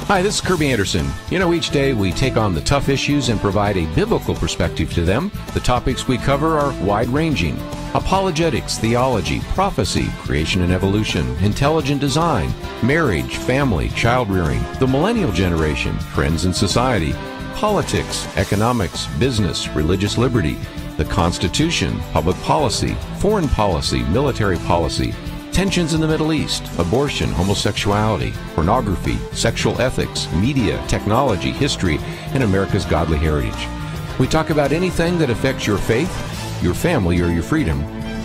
Hi, this is Kirby Anderson. You know, each day we take on the tough issues and provide a biblical perspective to them. The topics we cover are wide-ranging. Apologetics, theology, prophecy, creation and evolution, intelligent design, marriage, family, child-rearing, the millennial generation, trends in society, politics, economics, business, religious liberty, the Constitution, public policy, foreign policy, military policy, tensions in the Middle East, abortion, homosexuality, pornography, sexual ethics, media, technology, history, and America's godly heritage. We talk about anything that affects your faith, your family, or your freedom.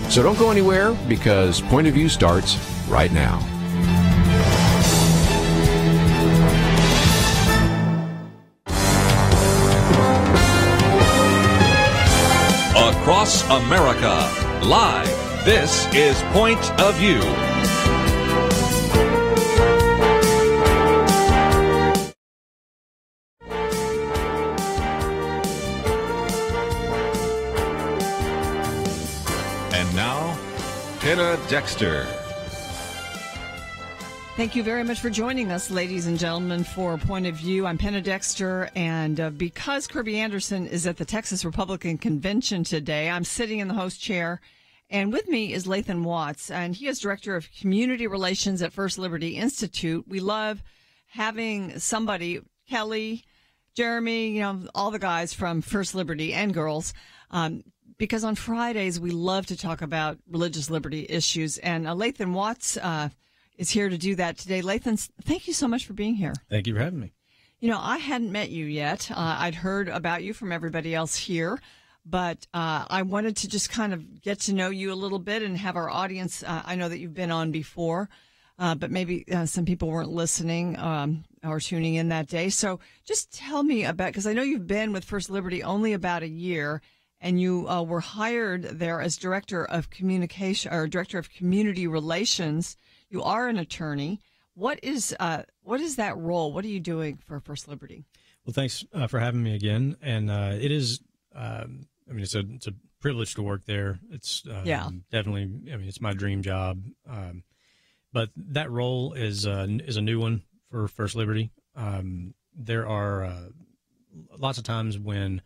So don't go anywhere, because Point of View starts right now. Across America, live. This is Point of View. And now, Penna Dexter. Thank you very much for joining us, ladies and gentlemen, for Point of View. I'm Penna Dexter, and because Kirby Anderson is at the Texas Republican Convention today, I'm sitting in the host chair. And with me is Lathan Watts, and he is Director of Community Relations at First Liberty Institute. We love having somebody, Kelly, Jeremy, you know, all the guys from First Liberty and girls, because on Fridays we love to talk about religious liberty issues. And Lathan Watts is here to do that today. Lathan, thank you so much for being here. Thank you for having me. You know, I hadn't met you yet. I'd heard about you from everybody else here. But I wanted to just kind of get to know you a little bit and have our audience. I know that you've been on before, but maybe some people weren't listening or tuning in that day. So just tell me about, because I know you've been with First Liberty only about a year, and you were hired there as Director of Communication or Director of Community Relations. You are an attorney. What is that role? What are you doing for First Liberty? Well, thanks for having me again. And it is. I mean, it's a privilege to work there. It's definitely. I mean, it's my dream job. But that role is a new one for First Liberty. There are lots of times when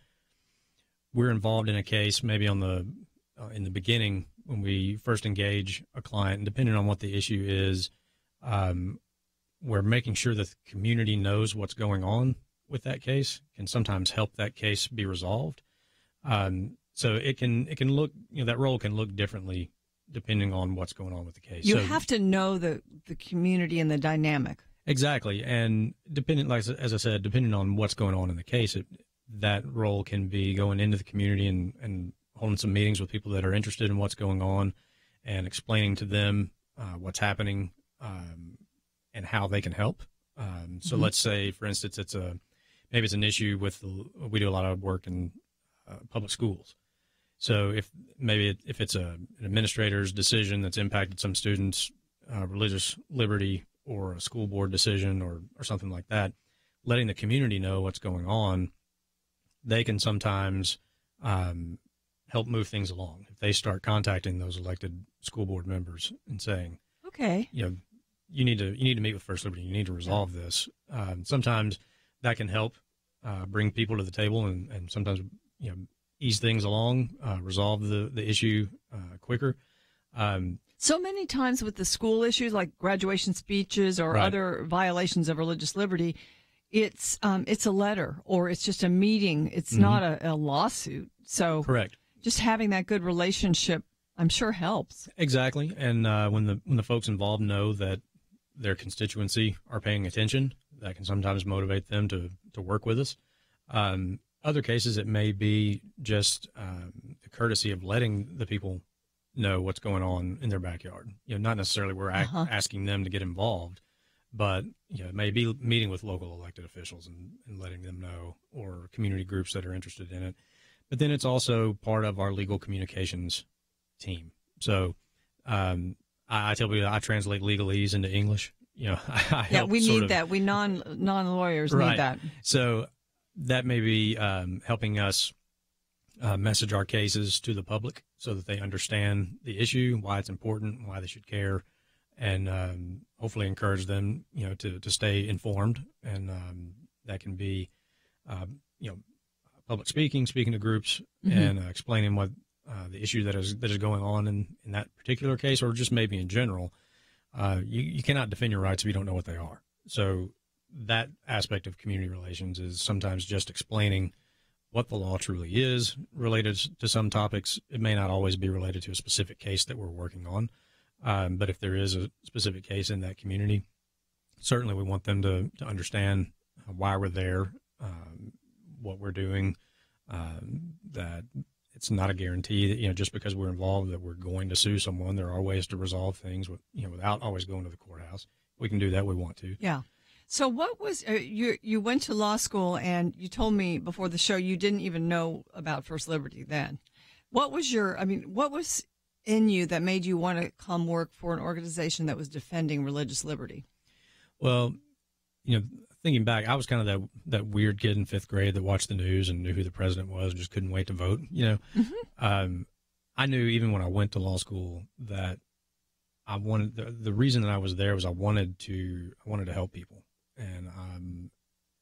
we're involved in a case, maybe in the beginning when we first engage a client, and depending on what the issue is, we're making sure that the community knows what's going on with that case. Can sometimes help that case be resolved. So it can look, you know, that role can look differently depending on what's going on with the case. You have to know the community and the dynamic. Exactly. And depending, like, as I said, depending on what's going on in the case, that role can be going into the community and holding some meetings with people that are interested in what's going on and explaining to them what's happening and how they can help. So let's say, for instance, maybe it's an issue with, we do a lot of work in public schools. So if it's an administrator's decision that's impacted some students' religious liberty, or a school board decision or something like that, letting the community know what's going on, they can sometimes help move things along. If they start contacting those elected school board members and saying, okay, you know, you need to meet with First Liberty, you need to resolve this. Sometimes that can help bring people to the table and sometimes, you know, ease things along, resolve the issue quicker. So many times with the school issues like graduation speeches or other violations of religious liberty, it's a letter or it's just a meeting. It's not a lawsuit. So correct. Just having that good relationship, I'm sure, helps. Exactly. And when the folks involved know that their constituency are paying attention, that can sometimes motivate them to work with us. Other cases, it may be just the courtesy of letting the people know what's going on in their backyard. You know, not necessarily we're asking them to get involved, but you know, it may be meeting with local elected officials and letting them know, or community groups that are interested in it. But then it's also part of our legal communications team. So I tell people I translate legalese into English. You know, we need that. We non-lawyers need that. So that may be helping us message our cases to the public so that they understand the issue, why it's important, why they should care, and hopefully encourage them, to stay informed. And that can be, public speaking to groups, and explaining what the issue that is going on in that particular case, or just maybe in general. You cannot defend your rights if you don't know what they are. So that aspect of community relations is sometimes just explaining what the law truly is related to some topics. It may not always be related to a specific case that we're working on. But if there is a specific case in that community, certainly we want them to understand why we're there, what we're doing, that it's not a guarantee that, just because we're involved that we're going to sue someone. There are ways to resolve things without always going to the courthouse. We can do that. We want to. Yeah. So what was, you went to law school, and you told me before the show you didn't even know about First Liberty then. What was what was in you that made you want to come work for an organization that was defending religious liberty? Well, thinking back, I was kind of that weird kid in fifth grade that watched the news and knew who the president was and just couldn't wait to vote. I knew even when I went to law school that I wanted, the reason that I was there was I wanted to help people, and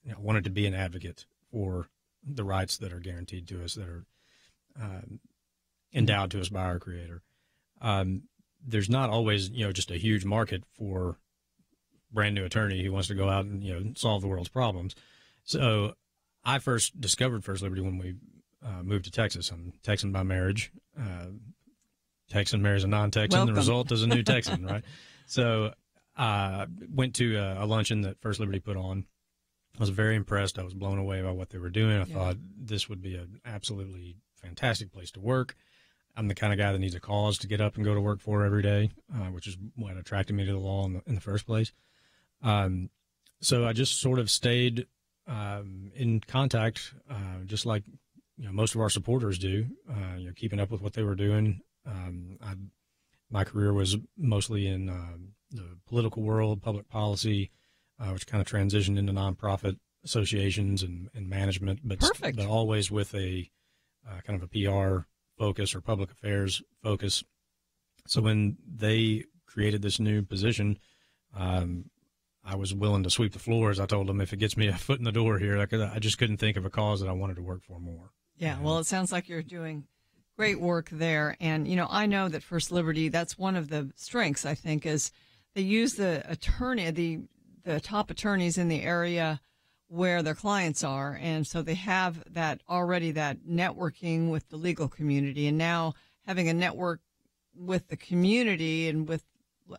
I wanted to be an advocate for the rights that are guaranteed to us, that are endowed to us by our Creator. There's not always, just a huge market for brand new attorney who wants to go out and, solve the world's problems. So I first discovered First Liberty when we moved to Texas. I'm Texan by marriage. Texan marries a non-Texan. Welcome. The result is a new Texan, right? So went to a luncheon that First Liberty put on. I was very impressed. I was blown away by what they were doing. I thought this would be an absolutely fantastic place to work. I'm the kind of guy that needs a cause to get up and go to work for every day, which is what attracted me to the law in the first place. So I just sort of stayed in contact, just like most of our supporters do, keeping up with what they were doing. My career was mostly in the political world, public policy, which kind of transitioned into nonprofit associations and management, but always with a kind of a PR focus or public affairs focus. So when they created this new position, I was willing to sweep the floors. I told them if it gets me a foot in the door here, I just couldn't think of a cause that I wanted to work for more. Yeah, well, it sounds like you're doing great work there. And, I know that First Liberty, that's one of the strengths, I think, is they use the attorney, the top attorneys in the area where their clients are. And so they have that networking with the legal community. And now having a network with the community and with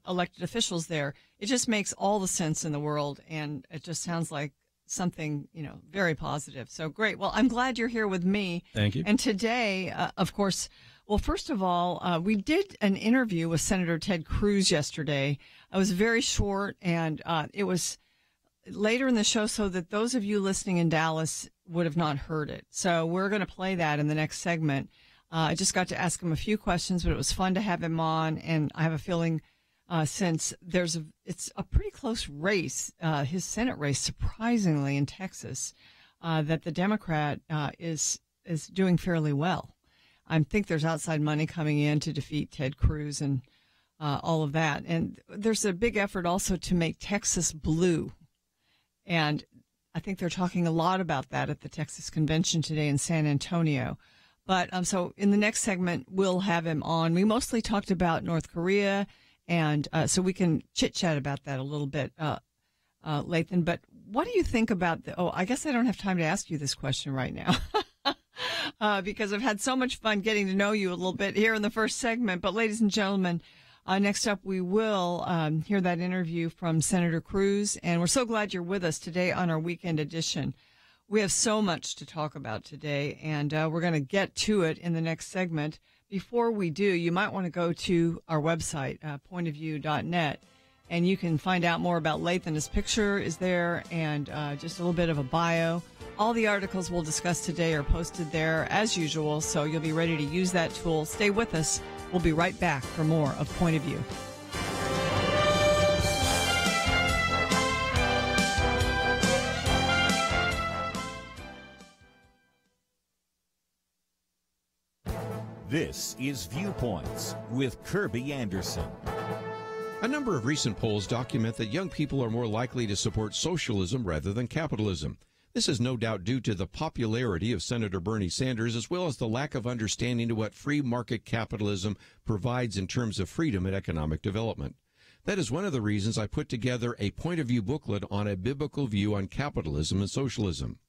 elected officials there, it just makes all the sense in the world. And it just sounds like something, very positive. So great. Well, I'm glad you're here with me. Thank you. And today, of course, well, first of all, we did an interview with Senator Ted Cruz yesterday. It was very short, and it was later in the show so that those of you listening in Dallas would have not heard it. So we're going to play that in the next segment. I just got to ask him a few questions, but it was fun to have him on, and I have a feeling since it's a pretty close race, his Senate race, surprisingly, in Texas, that the Democrat is doing fairly well. I think there's outside money coming in to defeat Ted Cruz and all of that. And there's a big effort also to make Texas blue. And I think they're talking a lot about that at the Texas Convention today in San Antonio. But so in the next segment, we'll have him on. We mostly talked about North Korea, and so we can chit-chat about that a little bit, Lathan. But what do you think about I guess I don't have time to ask you this question right now. Because I've had so much fun getting to know you a little bit here in the first segment. But ladies and gentlemen, next up we will hear that interview from Senator Cruz. And we're so glad you're with us today on our weekend edition. We have so much to talk about today, and we're going to get to it in the next segment. Before we do, you might want to go to our website, pointofview.net, and you can find out more about Lathan. His picture is there, and just a little bit of a bio. All the articles we'll discuss today are posted there as usual, so you'll be ready to use that tool. Stay with us. We'll be right back for more of Point of View. This is Viewpoints with Kirby Anderson. A number of recent polls document that young people are more likely to support socialism rather than capitalism. This is no doubt due to the popularity of Senator Bernie Sanders, as well as the lack of understanding of what free market capitalism provides in terms of freedom and economic development. That is one of the reasons I put together a point of view booklet on a biblical view on capitalism and socialism.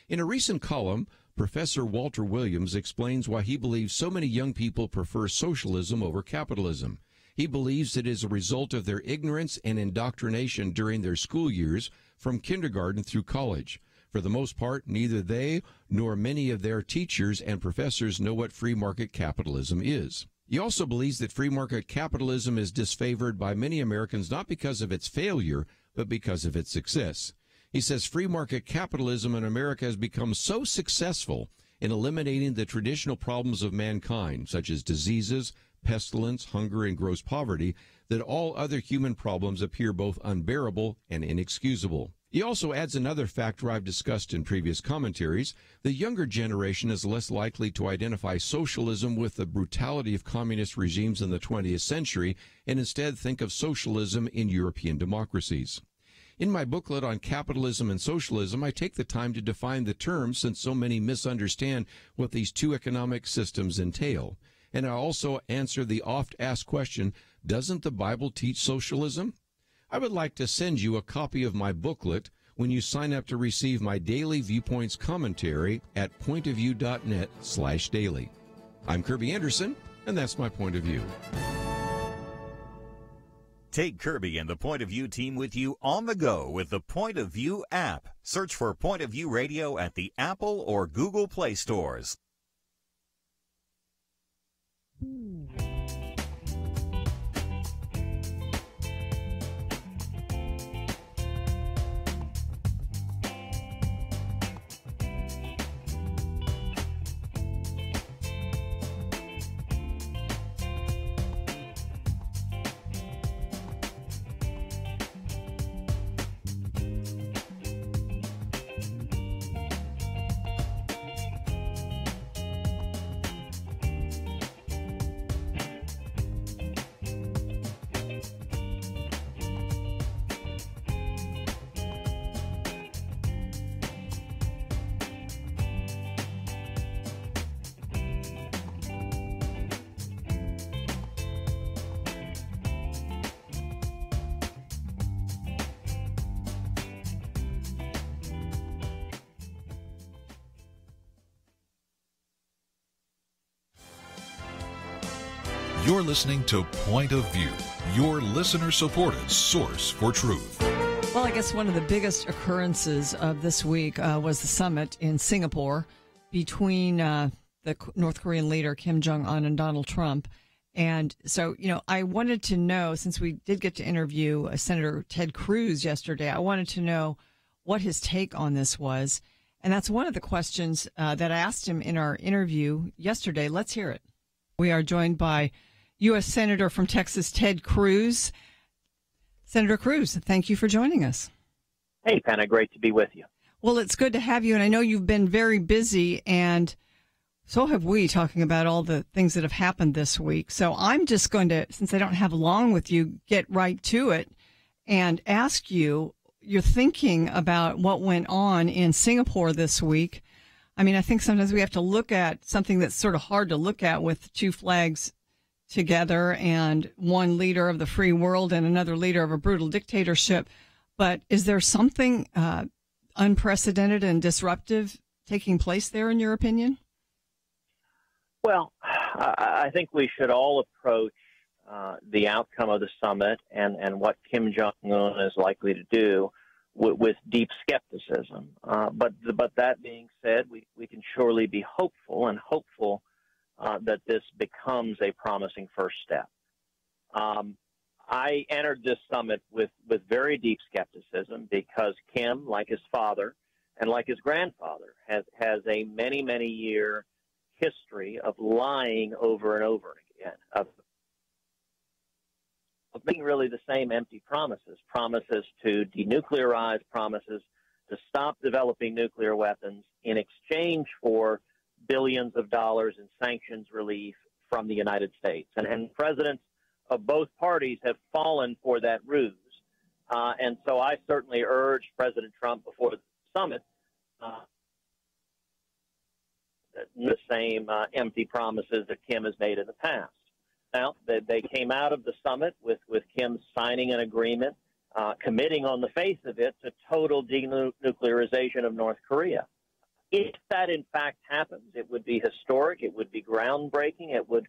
In a recent column, Professor Walter Williams explains why he believes so many young people prefer socialism over capitalism. He believes it is a result of their ignorance and indoctrination during their school years from kindergarten through college. For the most part, neither they nor many of their teachers and professors know what free market capitalism is. He also believes that free market capitalism is disfavored by many Americans not because of its failure, but because of its success. He says free market capitalism in America has become so successful in eliminating the traditional problems of mankind, such as diseases, pestilence, hunger, and gross poverty, that all other human problems appear both unbearable and inexcusable. He also adds another factor I've discussed in previous commentaries. The younger generation is less likely to identify socialism with the brutality of communist regimes in the 20th century and instead think of socialism in European democracies. In my booklet on capitalism and socialism, I take the time to define the terms since so many misunderstand what these two economic systems entail. And I also answer the oft-asked question, doesn't the Bible teach socialism? I would like to send you a copy of my booklet when you sign up to receive my daily Viewpoints commentary at pointofview.net/daily. I'm Kirby Anderson, and that's my point of view. Take Kirby and the Point of View team with you on the go with the Point of View app. Search for Point of View Radio at the Apple or Google Play stores. You're listening to Point of View, your listener-supported source for truth. Well, I guess one of the biggest occurrences of this week was the summit in Singapore between the North Korean leader Kim Jong-un and Donald Trump. And so, I wanted to know, since we did get to interview Senator Ted Cruz yesterday, I wanted to know what his take on this was. And that's one of the questions that I asked him in our interview yesterday. Let's hear it. We are joined by U.S. Senator from Texas, Ted Cruz. Senator Cruz, thank you for joining us. Hey, Penna, great to be with you. Well, it's good to have you, and I know you've been very busy, and so have we, talking about all the things that have happened this week. So I'm just going to, since I don't have long with you, get right to it and ask you your thinking about what went on in Singapore this week. I mean, I think sometimes we have to look at something that's sort of hard to look at with two flags together and one leader of the free world and another leader of a brutal dictatorship. But is there something unprecedented and disruptive taking place there, in your opinion? Well, I think we should all approach the outcome of the summit and what Kim Jong-un is likely to do with deep skepticism. But that being said, we can surely be hopeful that this becomes a promising first step. I entered this summit with very deep skepticism because Kim, like his father and like his grandfather, has a many year history of lying over and over again, of making really the same empty promises to denuclearize, promises to stop developing nuclear weapons in exchange for billions of dollars in sanctions relief from the United States. And presidents of both parties have fallen for that ruse. And so I certainly urged President Trump before the summit the same empty promises that Kim has made in the past. Now, they came out of the summit with Kim signing an agreement, committing on the face of it to total denuclearization of North Korea. If that, in fact, happens, it would be historic. It would be groundbreaking. It would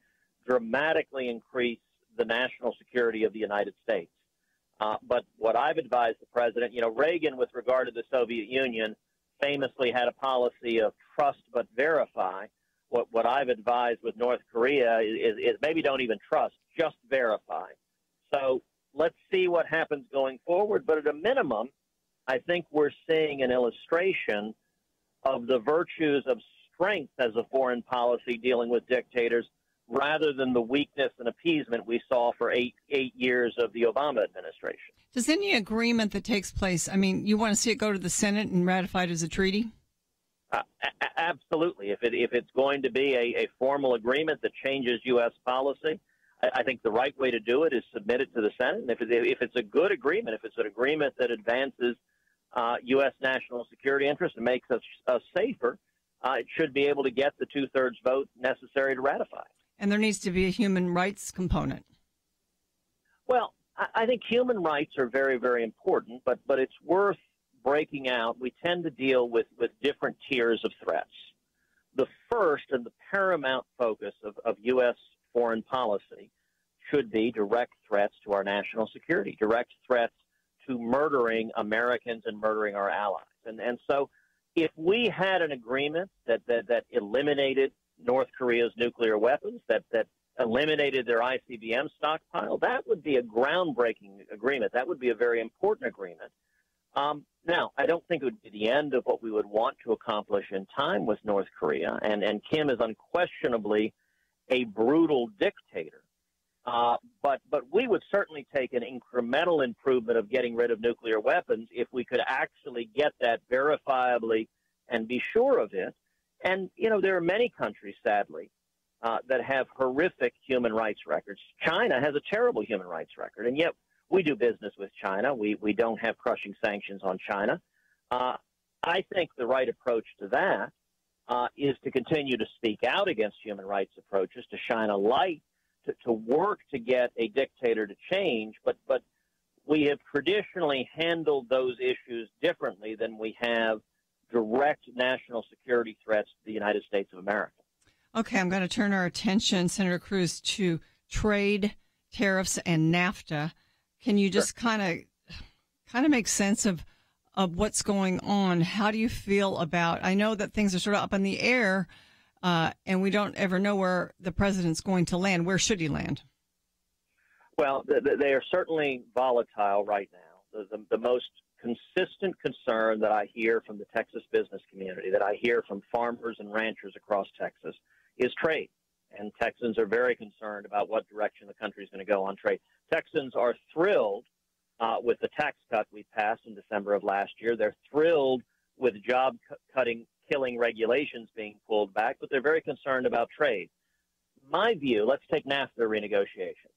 dramatically increase the national security of the United States. But what I've advised the president, Reagan, with regard to the Soviet Union, famously had a policy of trust but verify. What I've advised with North Korea is maybe don't even trust, just verify. So let's see what happens going forward. But at a minimum, I think we're seeing an illustration of the virtues of strength as a foreign policy dealing with dictators rather than the weakness and appeasement we saw for eight years of the Obama administration. Does any agreement that takes place, you want to see it go to the Senate and ratified as a treaty? Absolutely. If it's going to be a formal agreement that changes U.S. policy, I think the right way to do it is submit it to the Senate. And if it's a good agreement, if it's an agreement that advances U.S. national security interests and makes us safer, it should be able to get the two-thirds vote necessary to ratify it. And there needs to be a human rights component. Well, I think human rights are very, very important, but it's worth breaking out. We tend to deal with different tiers of threats. The first and the paramount focus of U.S. foreign policy should be direct threats to our national security, direct threats to murdering Americans and murdering our allies. And so if we had an agreement that eliminated North Korea's nuclear weapons, that eliminated their ICBM stockpile, that would be a groundbreaking agreement. That would be a very important agreement. Now, I don't think it would be the end of what we would want to accomplish in time with North Korea, and Kim is unquestionably a brutal dictator. But we would certainly take an incremental improvement of getting rid of nuclear weapons if we could actually get that verifiably and be sure of it. And, there are many countries, sadly, that have horrific human rights records. China has a terrible human rights record, and yet we do business with China. We don't have crushing sanctions on China. I think the right approach to that is to continue to speak out against human rights approaches, to shine a light, to work to get a dictator to change. But we have traditionally handled those issues differently than we have direct national security threats to the United States of America. Okay, I'm going to turn our attention, Senator Cruz, to trade, tariffs, and NAFTA. Can you just kind of make sense of what's going on? How do you feel about? I know that things are sort of up in the air, and we don't ever know where the president's going to land. Where should he land? Well, they are certainly volatile right now. The most consistent concern that I hear from the Texas business community, that I hear from farmers and ranchers across Texas, is trade. And Texans are very concerned about what direction the country is going to go on trade. Texans are thrilled with the tax cut we passed in December of last year. They're thrilled with job-cutting, killing regulations being pulled back, but they're very concerned about trade. My view, let's take NAFTA renegotiation.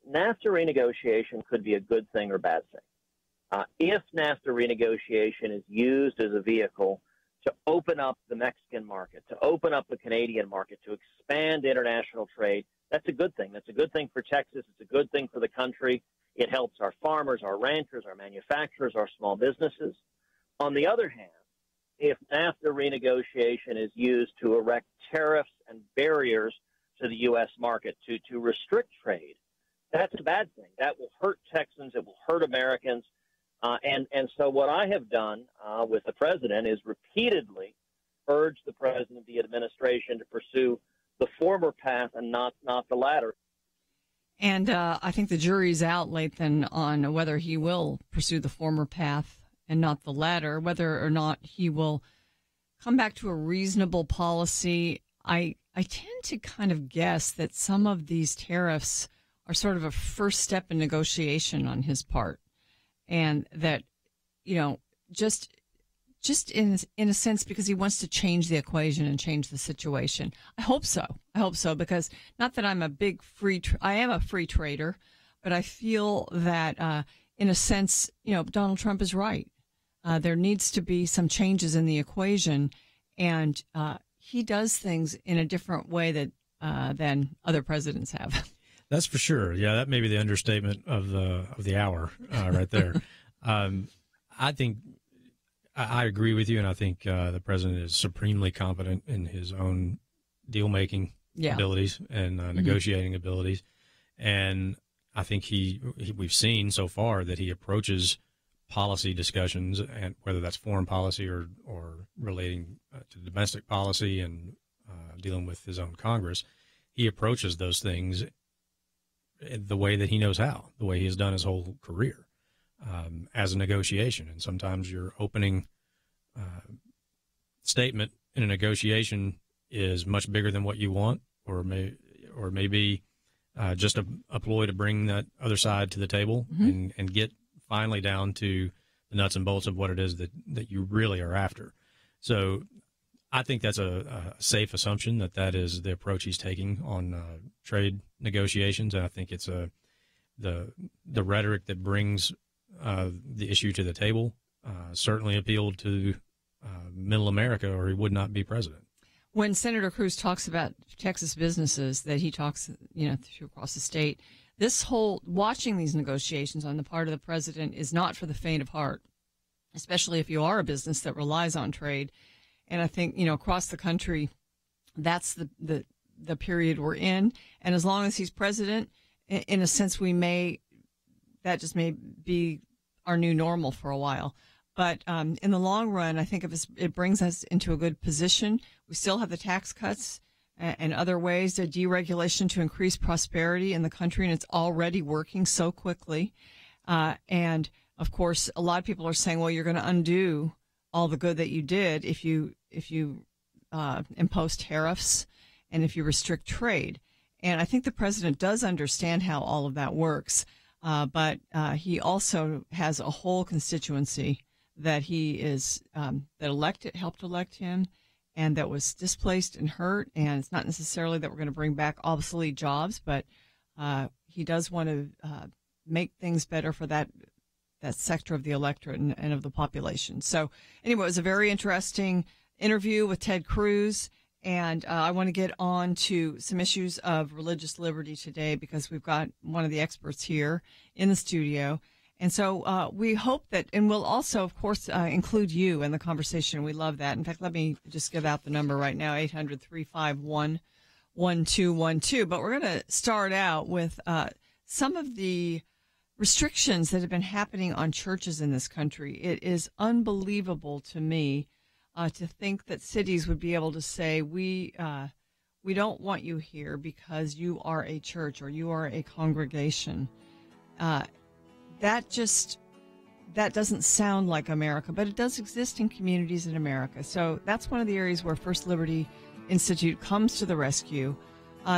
NAFTA renegotiation could be a good thing or bad thing. If NAFTA renegotiation is used as a vehicle to open up the Mexican market, to open up the Canadian market, to expand international trade, that's a good thing. That's a good thing for Texas. It's a good thing for the country. It helps our farmers, our ranchers, our manufacturers, our small businesses. On the other hand, if NAFTA renegotiation is used to erect tariffs and barriers to the U.S. market to restrict trade, that's a bad thing. That will hurt Texans. It will hurt Americans. And so what I have done with the president is repeatedly urge the president of the administration to pursue the former path and not the latter. And I think the jury's out, Lathan, on whether he will pursue the former path and not the latter, whether or not he will come back to a reasonable policy. I tend to kind of guess that some of these tariffs are sort of a first step in negotiation on his part. And that, just just in a sense because he wants to change the equation and change the situation. I hope so. Because not that I'm a big I am a free trader, but I feel that in a sense, Donald Trump is right. There needs to be some changes in the equation, and he does things in a different way than other presidents have. That's for sure. Yeah, that may be the understatement of the hour right there. I think I agree with you, and I think the president is supremely competent in his own deal-making abilities and negotiating abilities. And I think we've seen so far that he approaches policy discussions, and whether that's foreign policy or relating to domestic policy and dealing with his own Congress, he approaches those things the way that he knows how, the way he has done his whole career, as a negotiation. And sometimes your opening statement in a negotiation is much bigger than what you want, or maybe just a ploy to bring that other side to the table and get finally down to the nuts and bolts of what it is that you really are after. So I think that's a safe assumption that is the approach he's taking on trade negotiations. And I think it's the rhetoric that brings the issue to the table certainly appealed to middle America, or he would not be president. When Senator Cruz talks about Texas businesses that he talks, across the state, this whole watching these negotiations on the part of the president is not for the faint of heart, especially if you are a business that relies on trade. And I think, across the country, that's the period we're in. And as long as he's president, in a sense, that just may be our new normal for a while. But in the long run, I think it brings us into a good position. We still have the tax cuts and other ways, the deregulation to increase prosperity in the country, and it's already working so quickly. And, of course, a lot of people are saying, well, you're going to undo all the good that you did if you impose tariffs and if you restrict trade. And I think the president does understand how all of that works, but he also has a whole constituency that he is helped elect him, and that was displaced and hurt. And it's not necessarily that we're going to bring back obsolete jobs, but he does want to make things better for that sector of the electorate and of the population. So anyway, it was a very interesting interview with Ted Cruz, and I want to get on to some issues of religious liberty today because we've got one of the experts here in the studio. And so we hope that, and we'll also, of course, include you in the conversation. We love that. In fact, let me just give out the number right now, 800-351-1212. But we're going to start out with some of the restrictions that have been happening on churches in this country. It is unbelievable to me to think that cities would be able to say, we don't want you here because you are a church or you are a congregation. That doesn't sound like America, but it does exist in communities in America. So that's one of the areas where First Liberty Institute comes to the rescue.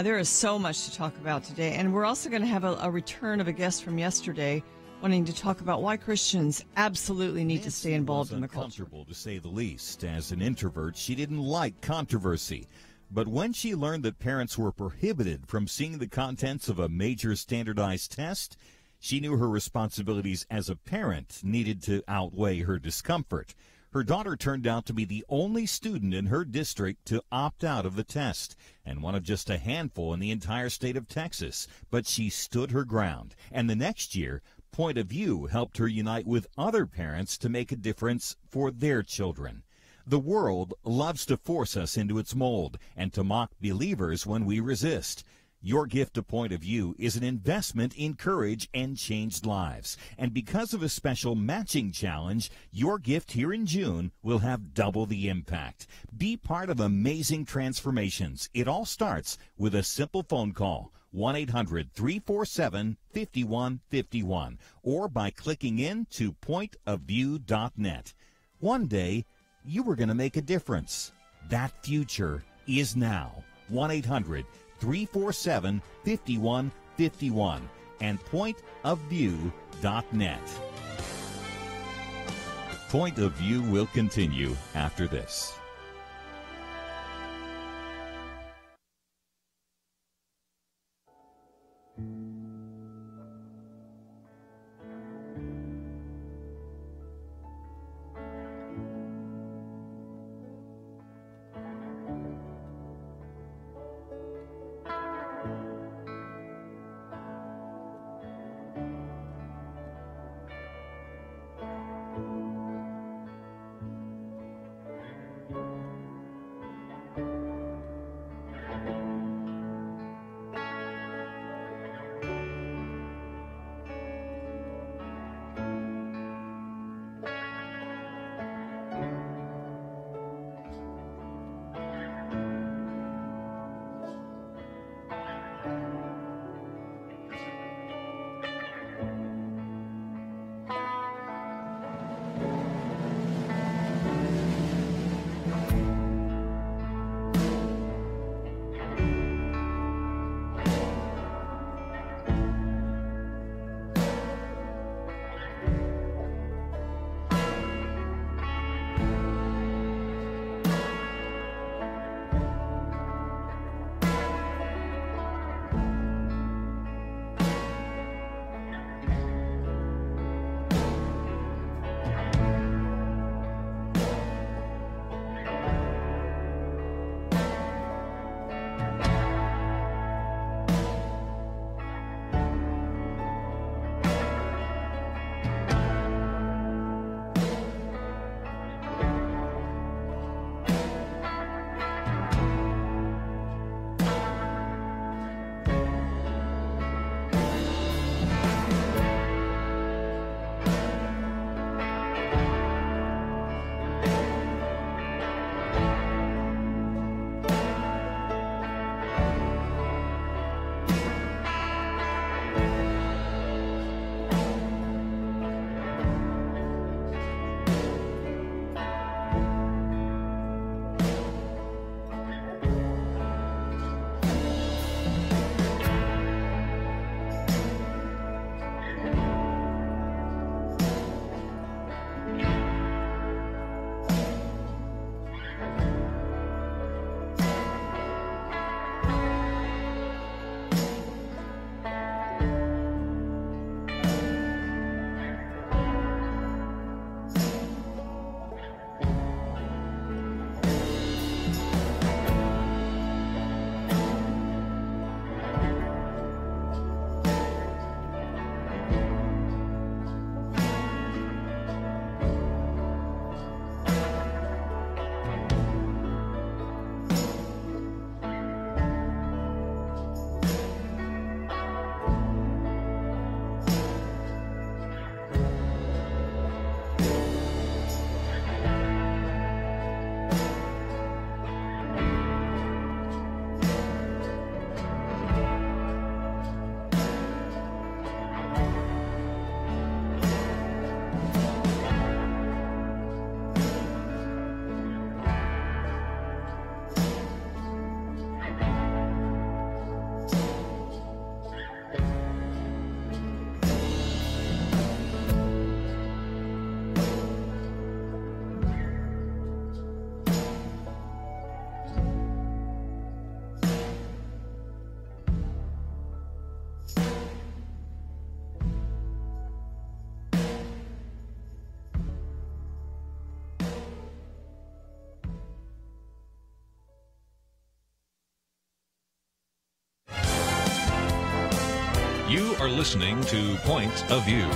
There is so much to talk about today. And we're also going to have a return of a guest from yesterday wanting to talk about why Christians absolutely need to stay involved in the culture. Uncomfortable, to say the least. As an introvert, she didn't like controversy. But when she learned that parents were prohibited from seeing the contents of a major standardized test, she knew her responsibilities as a parent needed to outweigh her discomfort. Her daughter turned out to be the only student in her district to opt out of the test, and one of just a handful in the entire state of Texas. But she stood her ground, and the next year, Point of View helped her unite with other parents to make a difference for their children. The world loves to force us into its mold and to mock believers when we resist. Your gift to Point of View is an investment in courage and changed lives. And because of a special matching challenge, your gift here in June will have double the impact. Be part of amazing transformations. It all starts with a simple phone call, 1-800-347-5151, or by clicking in to pointofview.net. One day, you were going to make a difference. That future is now. 1-800-347-5151 and pointofview.net. Point of View will continue after this. You are listening to Point of View.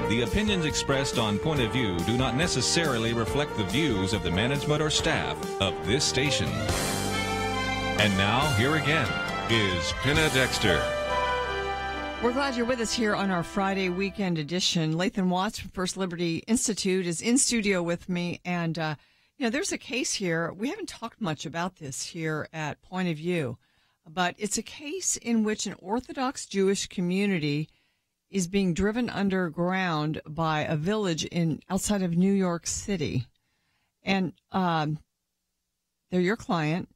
The opinions expressed on Point of View do not necessarily reflect the views of the management or staff of this station. And now, here again, is Penna Dexter. We're glad you're with us here on our Friday weekend edition. Lathan Watts from First Liberty Institute is in studio with me. And, there's a case here. We haven't talked much about this here at Point of View, but it's a case in which an Orthodox Jewish community is being driven underground by a village outside of New York City. And they're your client.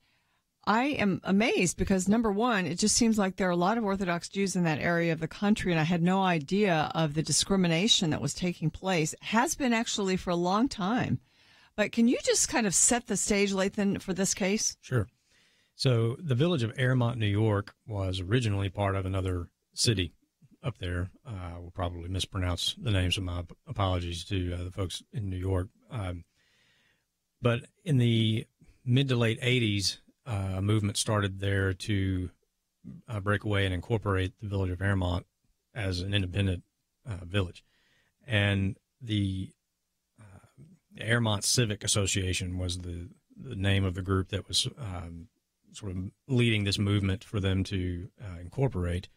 I am amazed because, number one, it just seems like there are a lot of Orthodox Jews in that area of the country, and I had no idea of the discrimination that was taking place. It has been actually for a long time. But can you just kind of set the stage, Lathan, for this case? Sure. So the village of Airmont, New York, was originally part of another city up there. I will probably mispronounce the names, so my apologies to the folks in New York. But in the mid to late 80s, a movement started there to break away and incorporate the village of Airmont as an independent village. And the Airmont Civic Association was the name of the group that was sort of leading this movement for them to incorporate.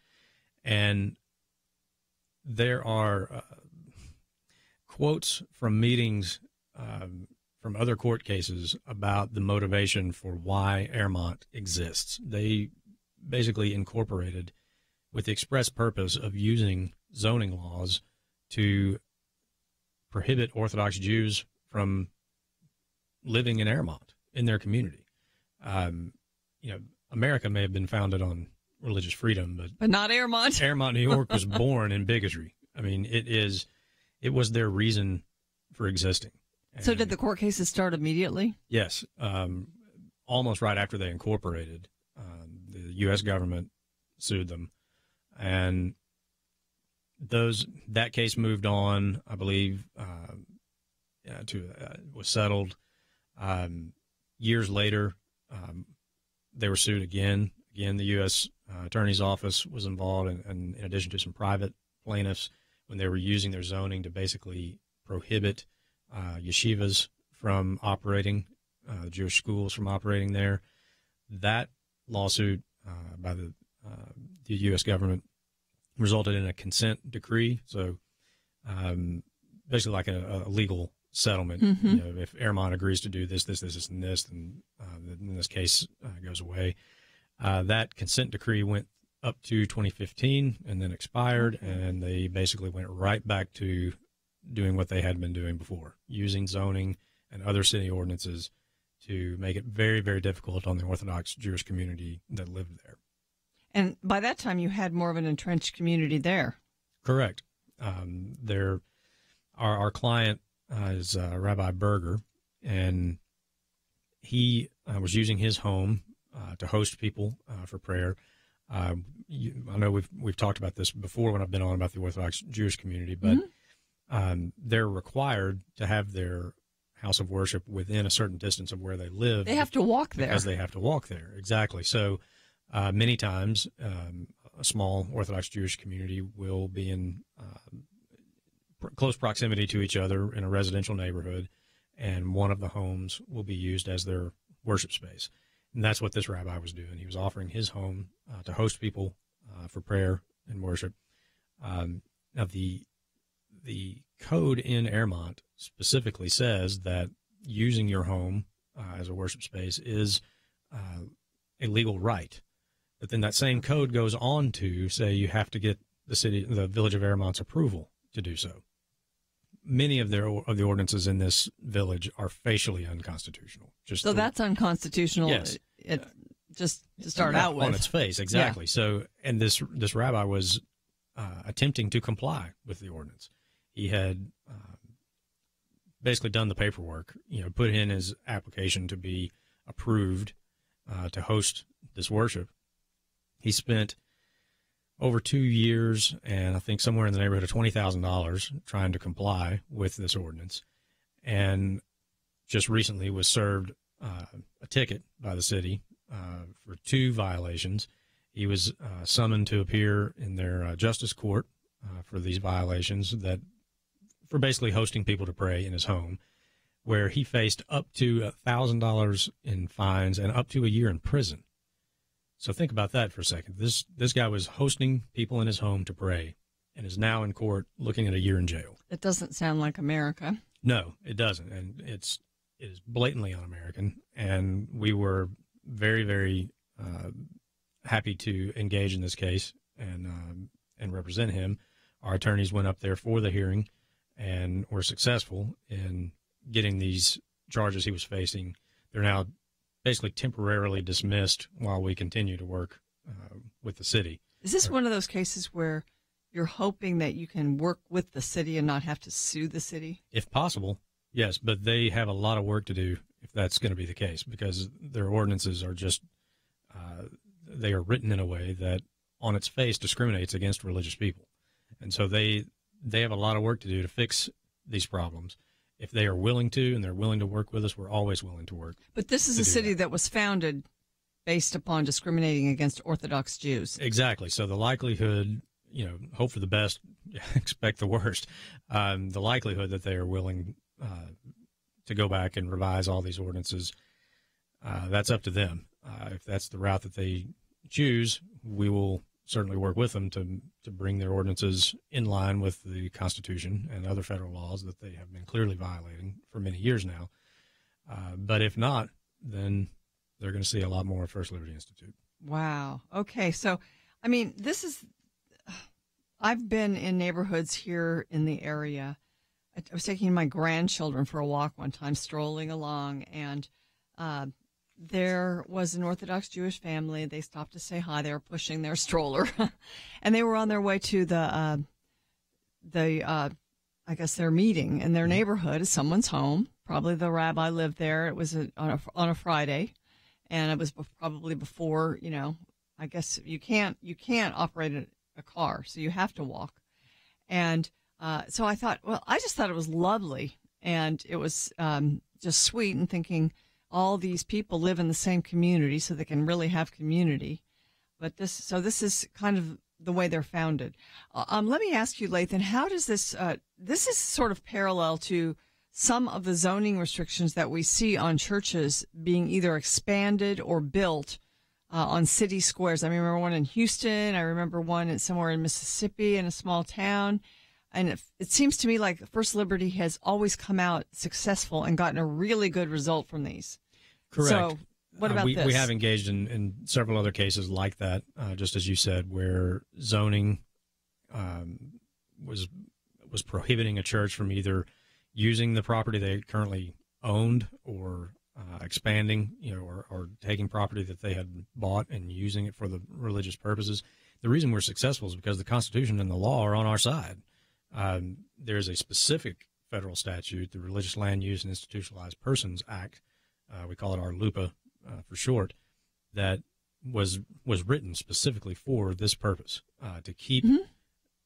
And there are quotes from meetings from other court cases about the motivation for why Airmont exists. They basically incorporated with the express purpose of using zoning laws to prohibit Orthodox Jews from living in Airmont, in their community. America may have been founded on religious freedom, but not Airmont. Airmont, New York was born in bigotry. I mean, it was their reason for existing. And so did the court cases start immediately? Yes. Almost right after they incorporated, the U.S. government sued them. And that case moved on, I believe, was settled. Years later, they were sued again. Again, the U.S. Attorney's Office was involved, and in addition to some private plaintiffs, when they were using their zoning to basically prohibit yeshivas from operating, Jewish schools from operating there. That lawsuit by the U.S. government resulted in a consent decree. So basically like a legal settlement. Mm-hmm. If Airmont agrees to do this, and this, then this case goes away. That consent decree went up to 2015 and then expired, and they basically went right back to doing what they had been doing before, using zoning and other city ordinances to make it very, very difficult on the Orthodox Jewish community that lived there. And by that time, you had more of an entrenched community there. Correct. Our client is Rabbi Berger, and he was using his home to host people for prayer. I know we've talked about this before when I've been on about the Orthodox Jewish community, but they're required to have their house of worship within a certain distance of where they live. They have to walk there. Because they have to walk there, exactly. So many times a small Orthodox Jewish community will be in close proximity to each other in a residential neighborhood, and one of the homes will be used as their worship space. And that's what this rabbi was doing. He was offering his home to host people for prayer and worship. Now, the code in Airmont specifically says that using your home as a worship space is a legal right. But then that same code goes on to say you have to get the village of Airmont's approval to do so. Many of the ordinances in this village are facially unconstitutional. So that's unconstitutional. Yes. Just to start out with. On its face, exactly. Yeah. So, and this rabbi was attempting to comply with the ordinance. He had basically done the paperwork, put in his application to be approved to host this worship. He spent over 2 years and I think somewhere in the neighborhood of $20,000 trying to comply with this ordinance, and just recently was served a ticket by the city for 2 violations. He was summoned to appear in their justice court for these violations, for basically hosting people to pray in his home, where he faced up to $1,000 in fines and up to a year in prison. So think about that for a second. This guy was hosting people in his home to pray and is now in court looking at a year in jail. It doesn't sound like America. No, it doesn't. And it is blatantly un-American. And we were very, very happy to engage in this case and represent him. Our attorneys went up there for the hearing and were successful in getting these charges he was facing. They're now basically temporarily dismissed while we continue to work with the city. Is this one of those cases where you're hoping that you can work with the city and not have to sue the city? If possible, yes, but they have a lot of work to do if that's going to be the case, because their ordinances are just, they are written in a way that on its face discriminates against religious people. And so they have a lot of work to do to fix these problems. If they are willing to and they're willing to work with us, we're always willing to work. But this is a city that was founded based upon discriminating against Orthodox Jews. Exactly. So the likelihood, hope for the best, expect the worst. The likelihood that they are willing to go back and revise all these ordinances, that's up to them. If that's the route that they choose, we will certainly work with them to bring their ordinances in line with the Constitution and other federal laws that they have been clearly violating for many years now. But if not, then they're going to see a lot more at First Liberty Institute. Wow. Okay. So, I mean, I've been in neighborhoods here in the area. I was taking my grandchildren for a walk one time, strolling along, and there was an Orthodox Jewish family. They stopped to say hi. They were pushing their stroller, and they were on their way to I guess their meeting in their neighborhood. Someone's home. Probably the rabbi lived there. It was on a Friday, and it was probably before, I guess you can't operate a car, so you have to walk. And so I thought, I just thought it was lovely, and it was just sweet, and thinking all these people live in the same community, so they can really have community. But this is kind of the way they're founded. Let me ask you, Lathan, how does this is sort of parallel to some of the zoning restrictions that we see on churches being either expanded or built on city squares. I remember one in Houston. I remember one somewhere in Mississippi in a small town. And it seems to me like First Liberty has always come out successful and gotten a really good result from these. Correct. So what about this? We have engaged in several other cases like that, just as you said, where zoning was prohibiting a church from either using the property they currently owned or expanding, or taking property that they had bought and using it for the religious purposes. The reason we're successful is because the Constitution and the law are on our side. There's a specific federal statute, the Religious Land Use and Institutionalized Persons Act, we call it our LUPA for short, that was written specifically for this purpose, to keep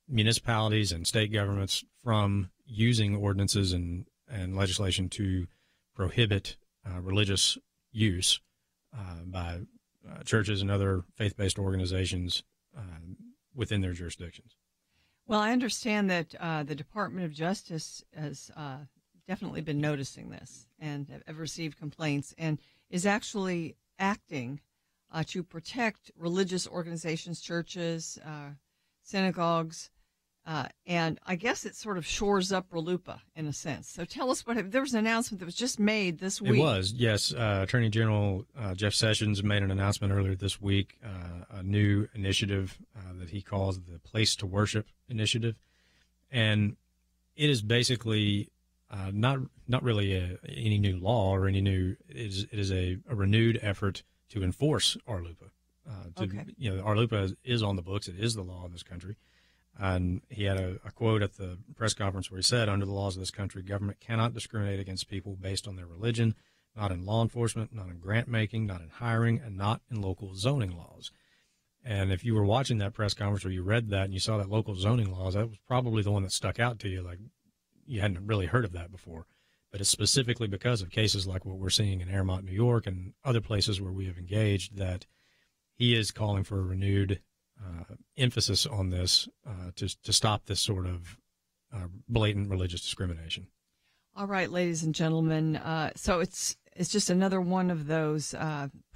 municipalities and state governments from using ordinances and legislation to prohibit religious use by churches and other faith-based organizations within their jurisdictions. Well, I understand that the Department of Justice has definitely been noticing this and have received complaints and is actually acting to protect religious organizations, churches, synagogues, and I guess it sort of shores up RLUIPA in a sense. So tell us there was an announcement that was just made this week. It was, yes. Attorney General Jeff Sessions made an announcement earlier this week, a new initiative that he calls the Place to Worship Initiative. And it is basically not really any new law or any new, it is a renewed effort to enforce RLUIPA. RLUIPA is on the books. It is the law of this country. And he had a quote at the press conference where he said, under the laws of this country, government cannot discriminate against people based on their religion, not in law enforcement, not in grant making, not in hiring, and not in local zoning laws. And if you were watching that press conference or you read that and you saw that local zoning laws, that was probably the one that stuck out to you, like you hadn't really heard of that before. But it's specifically because of cases like what we're seeing in Airmont, New York, and other places where we have engaged that he is calling for a renewed emphasis on this to stop this sort of blatant religious discrimination. All right, ladies and gentlemen. So it's just another one of those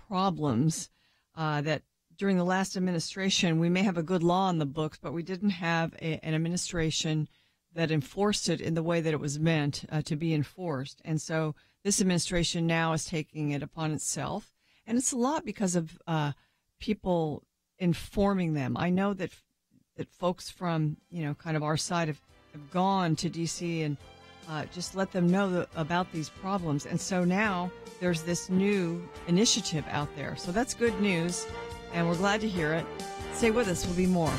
problems that during the last administration, we may have a good law on the books, but we didn't have an administration that enforced it in the way that it was meant to be enforced. And so this administration now is taking it upon itself. And it's a lot because of people informing them. I know that folks from, kind of our side have gone to D.C. and just let them know about these problems. And so now there's this new initiative out there. So that's good news, and we're glad to hear it. Stay with us. We'll be more.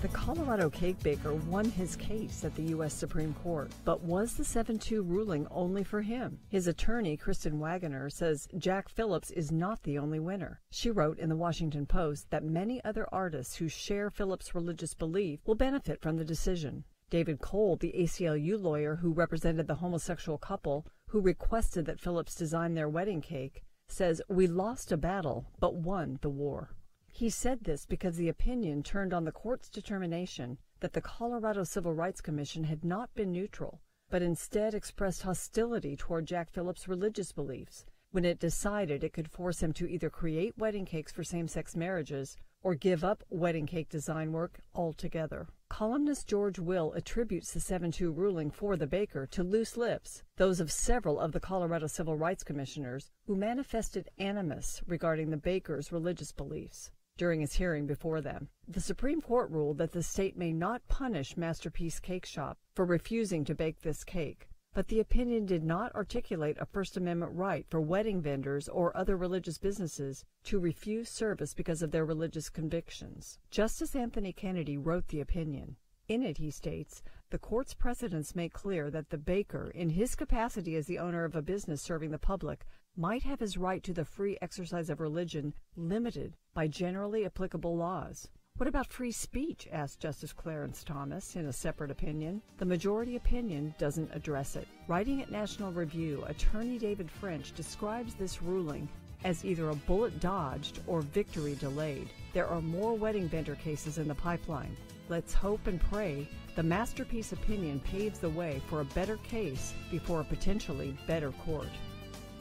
The Colorado cake baker won his case at the U.S. Supreme Court, but was the 7-2 ruling only for him? His attorney, Kristen Wagoner, says Jack Phillips is not the only winner. She wrote in the Washington Post that many other artists who share Phillips' religious belief will benefit from the decision. David Cole, the ACLU lawyer who represented the homosexual couple who requested that Phillips design their wedding cake, says, "We lost a battle, but won the war." He said this because the opinion turned on the court's determination that the Colorado Civil Rights Commission had not been neutral, but instead expressed hostility toward Jack Phillips' religious beliefs when it decided it could force him to either create wedding cakes for same-sex marriages or give up wedding cake design work altogether. Columnist George Will attributes the 7-2 ruling for the baker to loose lips, those of several of the Colorado Civil Rights Commissioners who manifested animus regarding the baker's religious beliefs. During his hearing before them, the Supreme Court ruled that the state may not punish Masterpiece Cake Shop for refusing to bake this cake, but the opinion did not articulate a First Amendment right for wedding vendors or other religious businesses to refuse service because of their religious convictions. Justice Anthony Kennedy wrote the opinion. In it, he states, the court's precedents make clear that the baker, in his capacity as the owner of a business serving the public, might have his right to the free exercise of religion limited by generally applicable laws. What about free speech? Asked Justice Clarence Thomas in a separate opinion. The majority opinion doesn't address it. Writing at National Review, attorney David French describes this ruling as either a bullet dodged or victory delayed. There are more wedding vendor cases in the pipeline. Let's hope and pray the Masterpiece opinion paves the way for a better case before a potentially better court.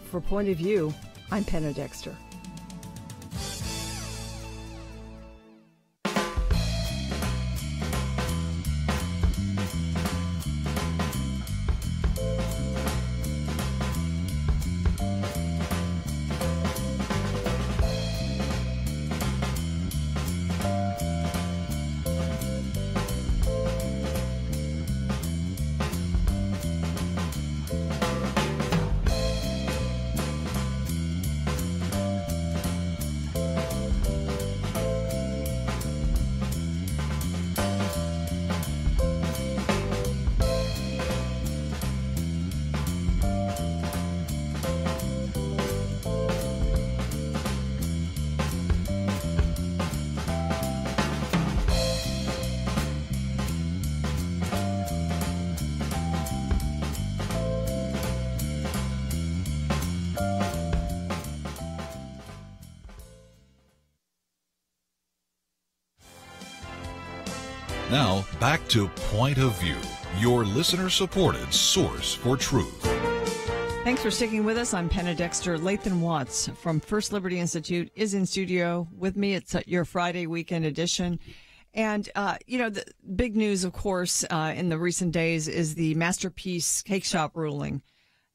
For Point of View, I'm Penna Dexter. Now, back to Point of View, your listener-supported source for truth. Thanks for sticking with us. I'm Penna Dexter. Lathan Watts from First Liberty Institute is in studio with me. It's your Friday weekend edition. And, the big news, of course, in the recent days is the Masterpiece Cake Shop ruling.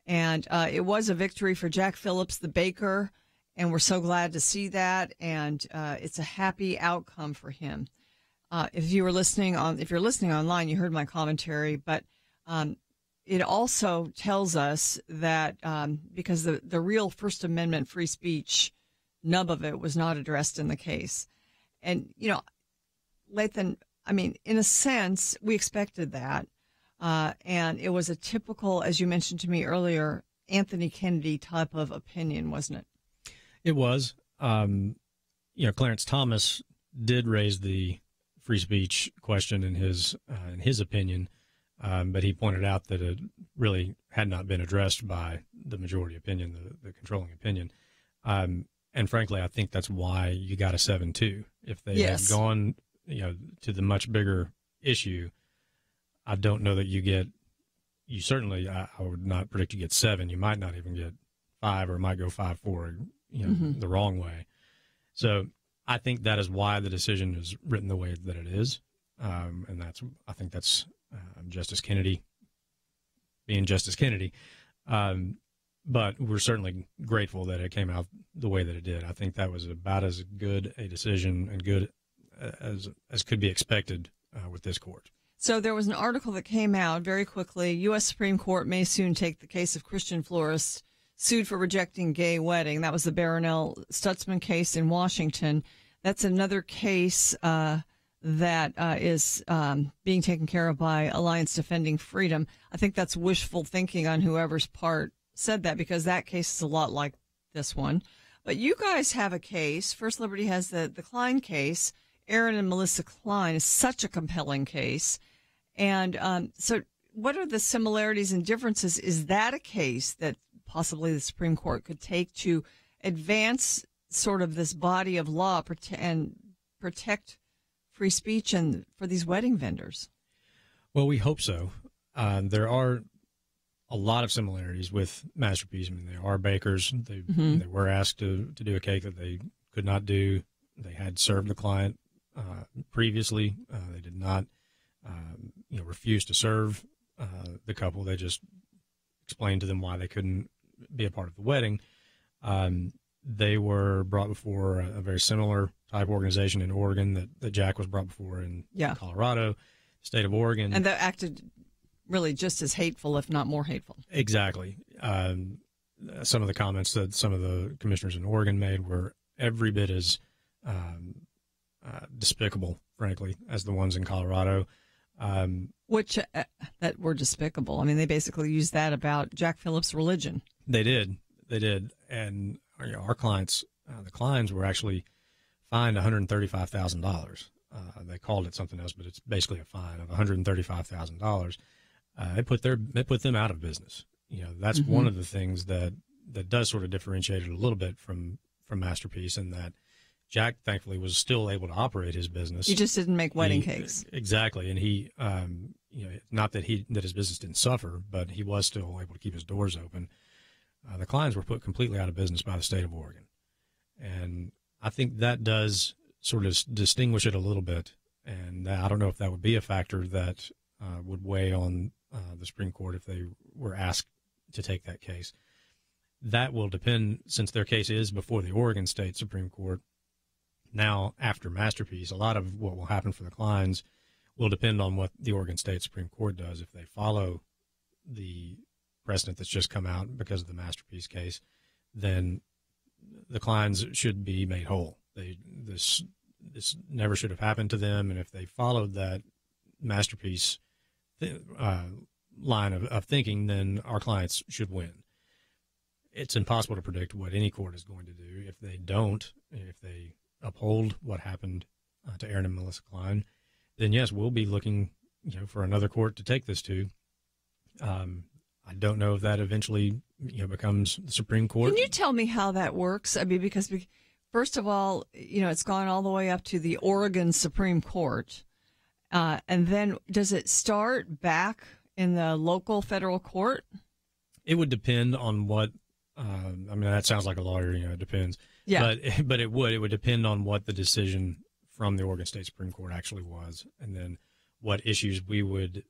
And it was a victory for Jack Phillips, the baker, and we're so glad to see that. And it's a happy outcome for him. If you're listening online, you heard my commentary, but it also tells us that because the real First Amendment free speech nub of it was not addressed in the case. And, Lathan, in a sense, we expected that. And it was a typical, as you mentioned to me earlier, Anthony Kennedy type of opinion, wasn't it? It was. Clarence Thomas did raise the free speech question in his opinion, but he pointed out that it really had not been addressed by the majority opinion, the controlling opinion. And frankly, I think that's why you got a 7-2. If they had gone, to the much bigger issue, I don't know that you certainly, I would not predict you get 7. You might not even get 5, or might go 5-4, the wrong way. So I think that is why the decision is written the way that it is. And I think that's Justice Kennedy being Justice Kennedy. But we're certainly grateful that it came out the way that it did. I think that was about as good a decision and good as could be expected with this court. So there was an article that came out very quickly. U.S. Supreme Court may soon take the case of Christian florists sued for rejecting gay wedding. That was the Barronelle Stutzman case in Washington. That's another case that is being taken care of by Alliance Defending Freedom. I think that's wishful thinking on whoever's part said that, because that case is a lot like this one. But you guys have a case. First Liberty has the Klein case. Aaron and Melissa Klein is such a compelling case. And so what are the similarities and differences? Is that a case that possibly the Supreme Court could take to advance sort of this body of law and protect free speech and for these wedding vendors? Well, we hope so. There are a lot of similarities with Masterpiece. I mean, they are bakers. They were asked to do a cake that they could not do. They had served the client previously. They did not, refuse to serve the couple. They just explained to them why they couldn't be a part of the wedding. They were brought before a very similar type organization in Oregon that Jack was brought before in Colorado, state of Oregon. And that acted really just as hateful, if not more hateful. Exactly. Some of the comments that some of the commissioners in Oregon made were every bit as despicable, frankly, as the ones in Colorado. Which that were despicable. I mean, they basically used that about Jack Phillips' religion. They did. And our clients, the Kleins, were actually fined $135,000. They called it something else, but it's basically a fine of $135,000. They put them out of business. That's one of the things that does sort of differentiate it a little bit from Masterpiece, in that Jack, thankfully, was still able to operate his business. He just didn't make wedding cakes. Exactly. And he, not that his business didn't suffer, but he was still able to keep his doors open. The Kleins were put completely out of business by the state of Oregon. And I think that does sort of distinguish it a little bit. And I don't know if that would be a factor that would weigh on the Supreme Court if they were asked to take that case. That will depend, since their case is before the Oregon State Supreme Court. Now, after Masterpiece, a lot of what will happen for the Kleins will depend on what the Oregon State Supreme Court does. If they follow the precedent that's just come out because of the Masterpiece case, then the Kleins should be made whole. This never should have happened to them, and if they followed that Masterpiece line of thinking, then our clients should win. It's impossible to predict what any court is going to do. If they don't, if they uphold what happened to Aaron and Melissa Klein, then yes, we'll be looking, for another court to take this to. I don't know if that eventually, becomes the Supreme Court. Can you tell me how that works? I mean, because first of all, it's gone all the way up to the Oregon Supreme Court, and then does it start back in the local federal court? It would depend on what. That sounds like a lawyer. It depends. Yeah. But it would depend on what the decision from the Oregon State Supreme Court actually was, and then what issues we would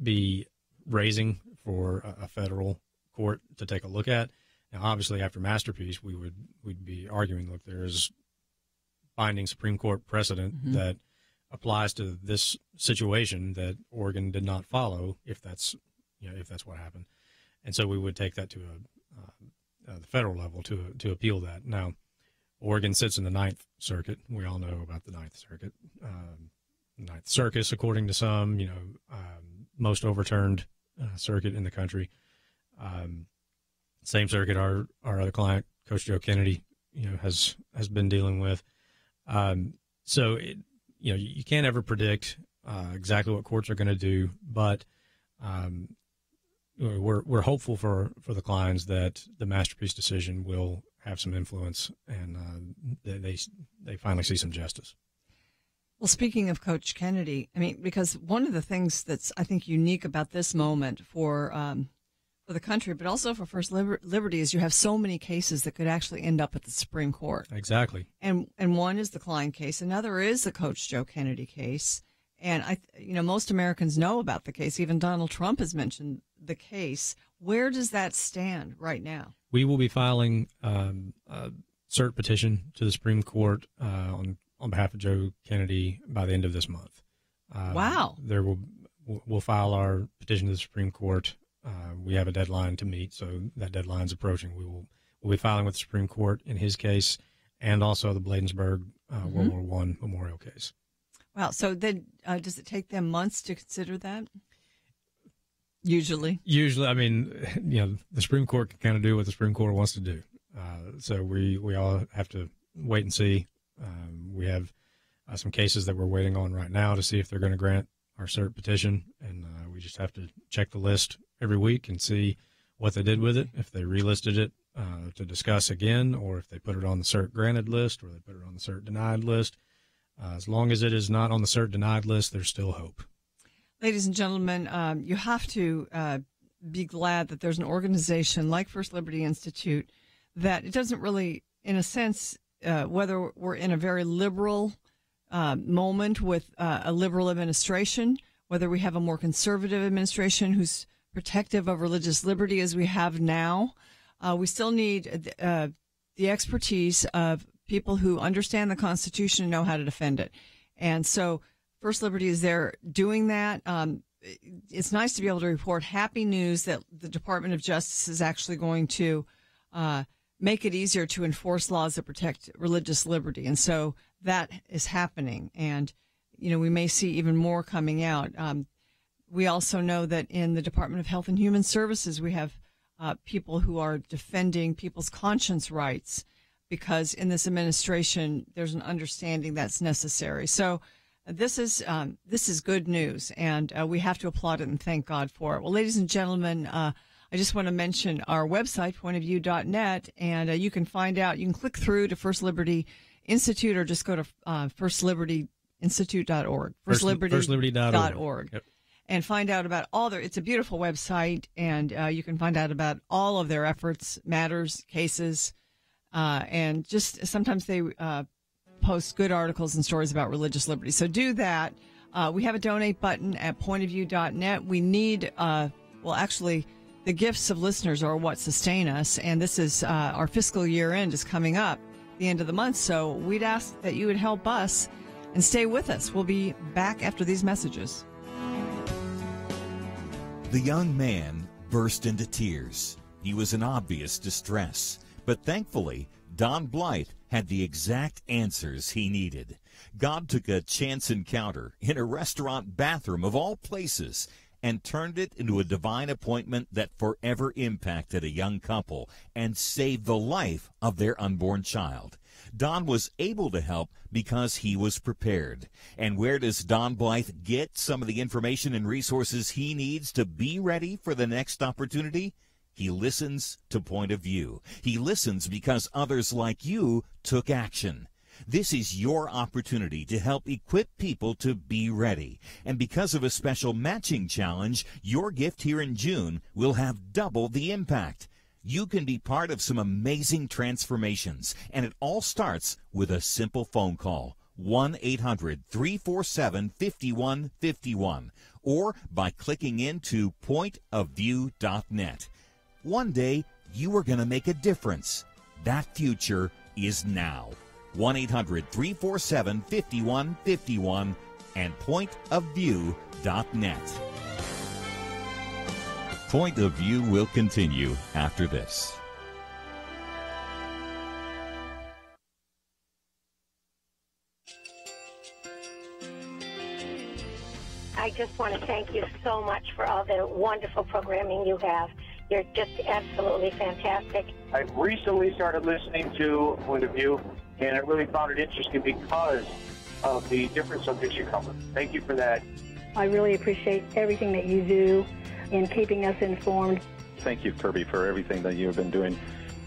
be raising for a federal court to take a look at. Now, obviously, after Masterpiece, we'd be arguing, look, there is binding Supreme Court precedent that applies to this situation that Oregon did not follow, if that's what happened. And so we would take that to the federal level to appeal that. Now, Oregon sits in the Ninth Circuit. We all know about the Ninth Circuit. Ninth Circus, according to some, most overturned circuit in the country. Same circuit our other client, Coach Joe Kennedy, has been dealing with. So you can't ever predict exactly what courts are going to do, but we're hopeful for the Kleins that the Masterpiece decision will have some influence and they finally see some justice. Well, speaking of Coach Kennedy, because one of the things that's, I think, unique about this moment for the country, but also for First Liberty, is you have so many cases that could actually end up at the Supreme Court. Exactly. And one is the Klein case. Another is the Coach Joe Kennedy case. And most Americans know about the case. Even Donald Trump has mentioned the case. Where does that stand right now? We will be filing a cert petition to the Supreme Court on behalf of Joe Kennedy by the end of this month. Wow. We'll file our petition to the Supreme Court. We have a deadline to meet, so that deadline's approaching. We'll be filing with the Supreme Court in his case and also the Bladensburg World War I memorial case. Wow. So then does it take them months to consider that? Usually, I mean, the Supreme Court can kind of do what the Supreme Court wants to do. So we all have to wait and see. We have some cases that we're waiting on right now to see if they're going to grant our cert petition, and we just have to check the list every week and see what they did with it, if they relisted it to discuss again, or if they put it on the cert granted list, or they put it on the cert denied list. As long as it is not on the cert denied list, there's still hope. Ladies and gentlemen, you have to be glad that there's an organization like First Liberty Institute that it doesn't really, in a sense, whether we're in a very liberal moment with a liberal administration, whether we have a more conservative administration who's protective of religious liberty as we have now, we still need the expertise of people who understand the Constitution and know how to defend it. And so First Liberty is there doing that. It's nice to be able to report happy news that the Department of Justice is actually going to make it easier to enforce laws that protect religious liberty. And so that is happening. And, we may see even more coming out. We also know that in the Department of Health and Human Services, we have people who are defending people's conscience rights because in this administration, there's an understanding that's necessary. So this is good news, and we have to applaud it and thank God for it. Well, ladies and gentlemen, I just want to mention our website, pointofview.net, and you can find out. You can click through to First Liberty Institute or just go to firstlibertyinstitute.org, firstliberty.org, Yep. and find out about all their. It's a beautiful website, and you can find out about all of their efforts, matters, cases, and just sometimes they post good articles and stories about religious liberty. So do that. We have a donate button at pointofview.net. We need, actually, the gifts of listeners are what sustain us. And this is our fiscal year end is coming up, the end of the month. So we'd ask that you would help us and stay with us. We'll be back after these messages. The young man burst into tears. He was in obvious distress. But thankfully, Don Blythe had the exact answers he needed. God took a chance encounter in a restaurant bathroom of all places and turned it into a divine appointment that forever impacted a young couple and saved the life of their unborn child. Don was able to help because he was prepared. And where does Don Blythe get some of the information and resources he needs to be ready for the next opportunity? He listens to Point of View. He listens because others like you took action. This is your opportunity to help equip people to be ready. And because of a special matching challenge, your gift here in June will have double the impact. You can be part of some amazing transformations, and it all starts with a simple phone call. 1-800-347-5151, or by clicking into pointofview.net. One day, you are going to make a difference. That future is now. 1-800-347-5151 and pointofview.net. Point of View will continue after this. I just want to thank you so much for all the wonderful programming you have. You're just absolutely fantastic. I recently started listening to Point of View, and I really found it interesting because of the different subjects you cover. Thank you for that. I really appreciate everything that you do in keeping us informed. Thank you, Kirby, for everything that you have been doing.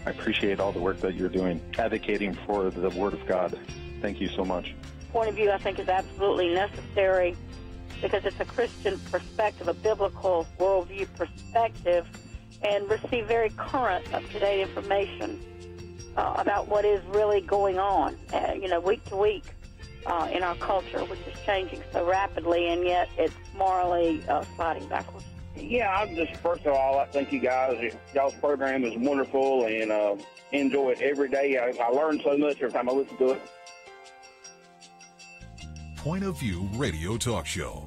I appreciate all the work that you're doing, advocating for the Word of God. Thank you so much. Point of View, I think, is absolutely necessary because it's a Christian perspective, a biblical worldview perspective, and receive very current, up-to-date information about what is really going on, week to week in our culture, which is changing so rapidly, and yet it's morally sliding backwards. Yeah, I'm just, first of all, I thank you guys. Y'all's program is wonderful, and enjoy it every day. I learn so much every time I listen to it. Point of View Radio Talk Show.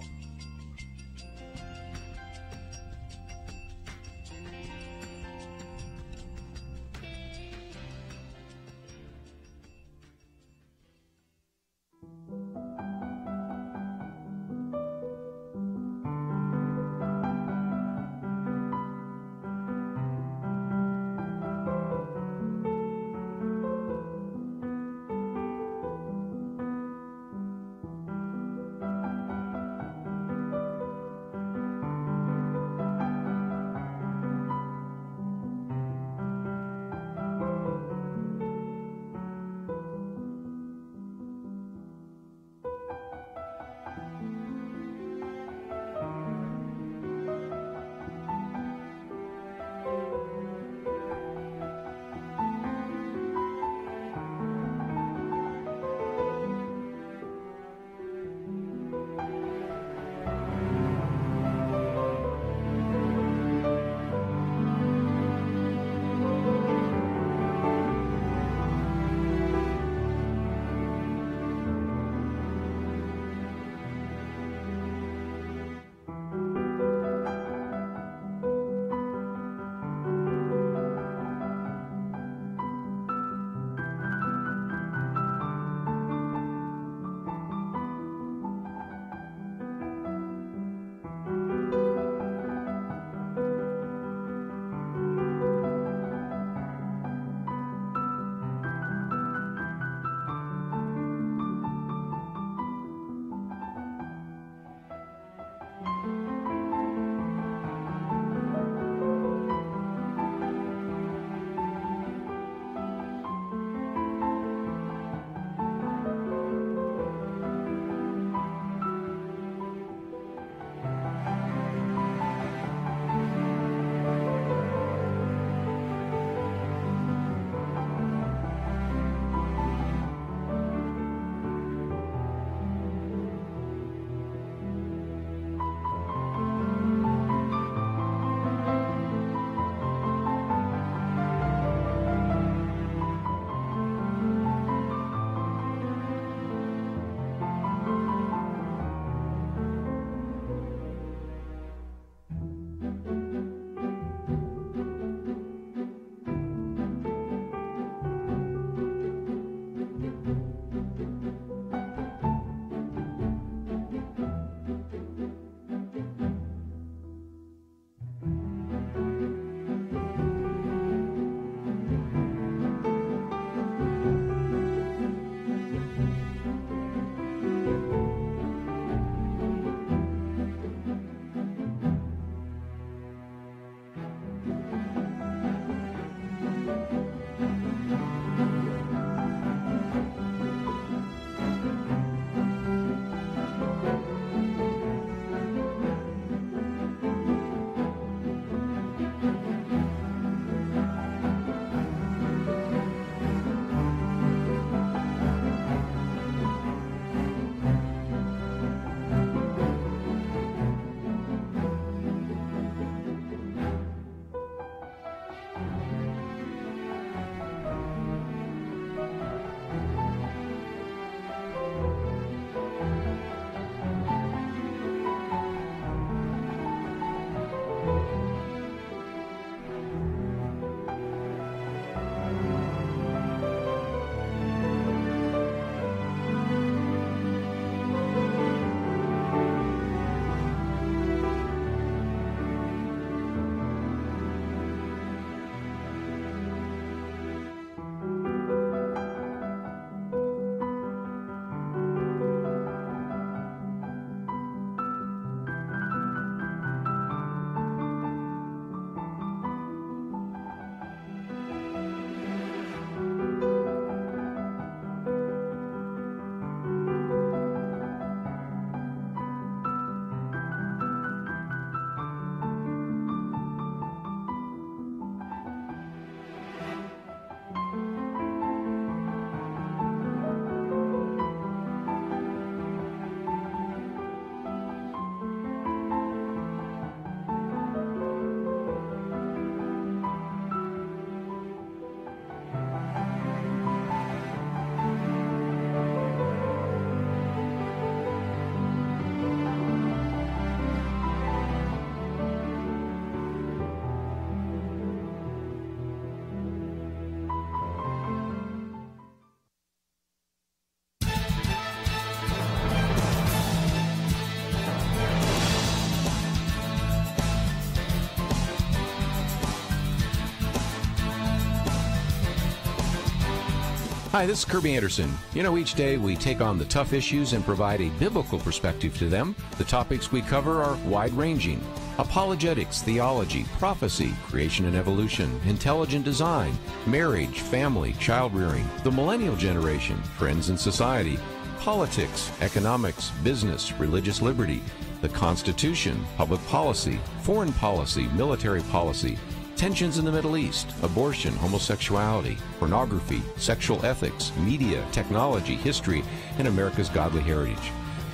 Hi, this is Kirby Anderson. You know, each day we take on the tough issues and provide a biblical perspective to them. The topics we cover are wide-ranging. Apologetics, theology, prophecy, creation and evolution, intelligent design, marriage, family, child-rearing, the millennial generation, trends in society, politics, economics, business, religious liberty, the Constitution, public policy, foreign policy, military policy, tensions in the Middle East, abortion, homosexuality, pornography, sexual ethics, media, technology, history, and America's godly heritage.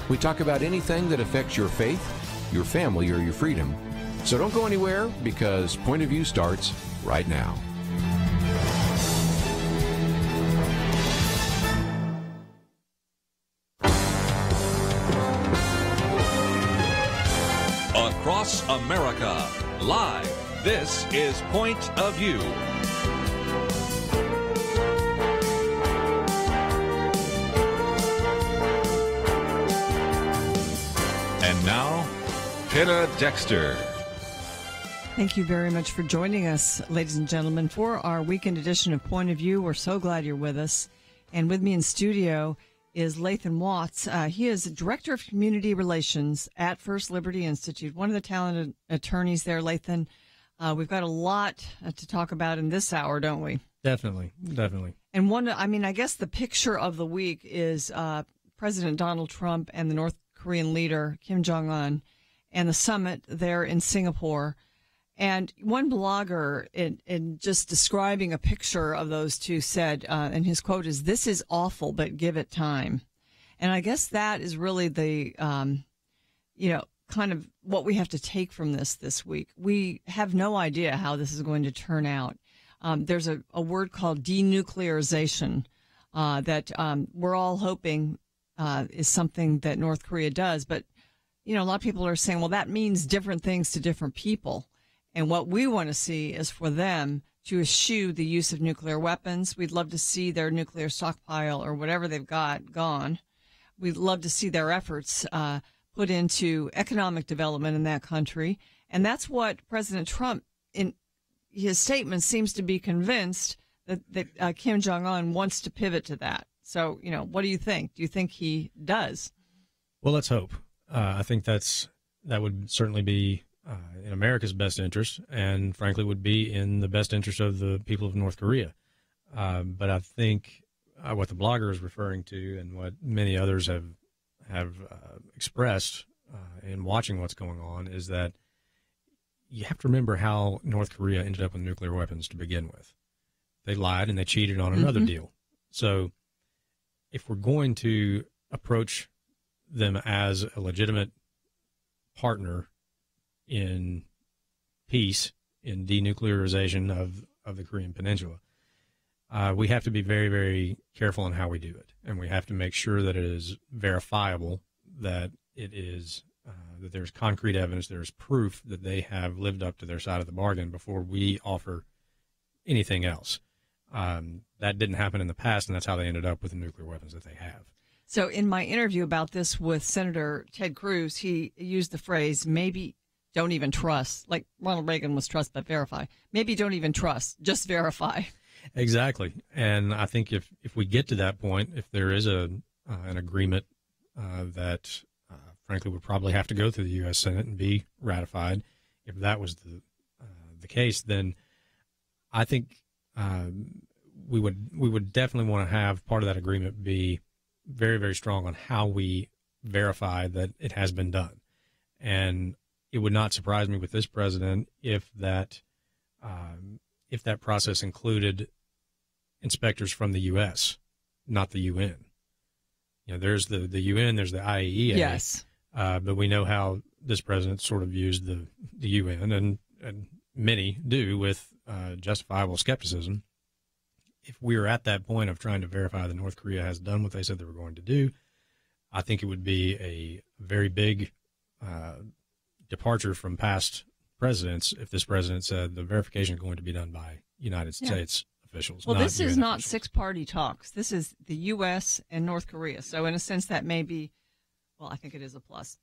We talk about anything that affects your faith, your family, or your freedom. So don't go anywhere, because Point of View starts right now. Across America, live. This is Point of View. And now, Penna Dexter. Thank you very much for joining us, ladies and gentlemen, for our weekend edition of Point of View. We're so glad you're with us. And with me in studio is Lathan Watts. He is Director of Community Relations at First Liberty Institute, one of the talented attorneys there. Lathan, we've got a lot to talk about in this hour, don't we? Definitely. And I guess the picture of the week is President Donald Trump and the North Korean leader, Kim Jong-un, and the summit there in Singapore. And one blogger, in just describing a picture of those two, said, and his quote is, "This is awful, but give it time." And I guess that is really the, kind of what we have to take from this week. We have no idea how this is going to turn out. There's a word called denuclearization that we're all hoping is something that North Korea does. But, a lot of people are saying, well, that means different things to different people. And what we want to see is for them to eschew the use of nuclear weapons. We'd love to see their nuclear stockpile or whatever they've got gone. We'd love to see their efforts put into economic development in that country. And that's what President Trump, in his statement, seems to be convinced that Kim Jong-un wants to pivot to that. So, what do you think? Do you think he does? Well, let's hope. I think that would certainly be in America's best interest, and frankly would be in the best interest of the people of North Korea. But I think what the blogger is referring to, and what many others have expressed in watching what's going on, is that you have to remember how North Korea ended up with nuclear weapons to begin with. They lied and they cheated on another deal. So if we're going to approach them as a legitimate partner in peace, in denuclearization of the Korean Peninsula, we have to be very, very careful in how we do it. And we have to make sure that it is verifiable, that it is that there's concrete evidence, there's proof that they have lived up to their side of the bargain before we offer anything else. That didn't happen in the past, and that's how they ended up with the nuclear weapons that they have. So in my interview about this with Senator Ted Cruz, he used the phrase, maybe don't even trust, like Ronald Reagan was trust but verify. Maybe don't even trust, just verify. Exactly. And I think if we get to that point, if there is an agreement that, frankly, would probably have to go through the U.S. Senate and be ratified, if that was the case, then I think we would definitely want to have part of that agreement be very, very strong on how we verify that it has been done. And it would not surprise me with this president if that process included inspectors from the U.S., not the UN. There's the UN, there's the IAEA. Yes. But we know how this president sort of used the UN, and many do with justifiable skepticism. If we were at that point of trying to verify that North Korea has done what they said they were going to do, I think it would be a very big departure from past presidents if this president said the verification is going to be done by United States officials. Well, this is not officials. six-party talks. This is the U.S. and North Korea. So in a sense, that may be, well, I think it is a plus.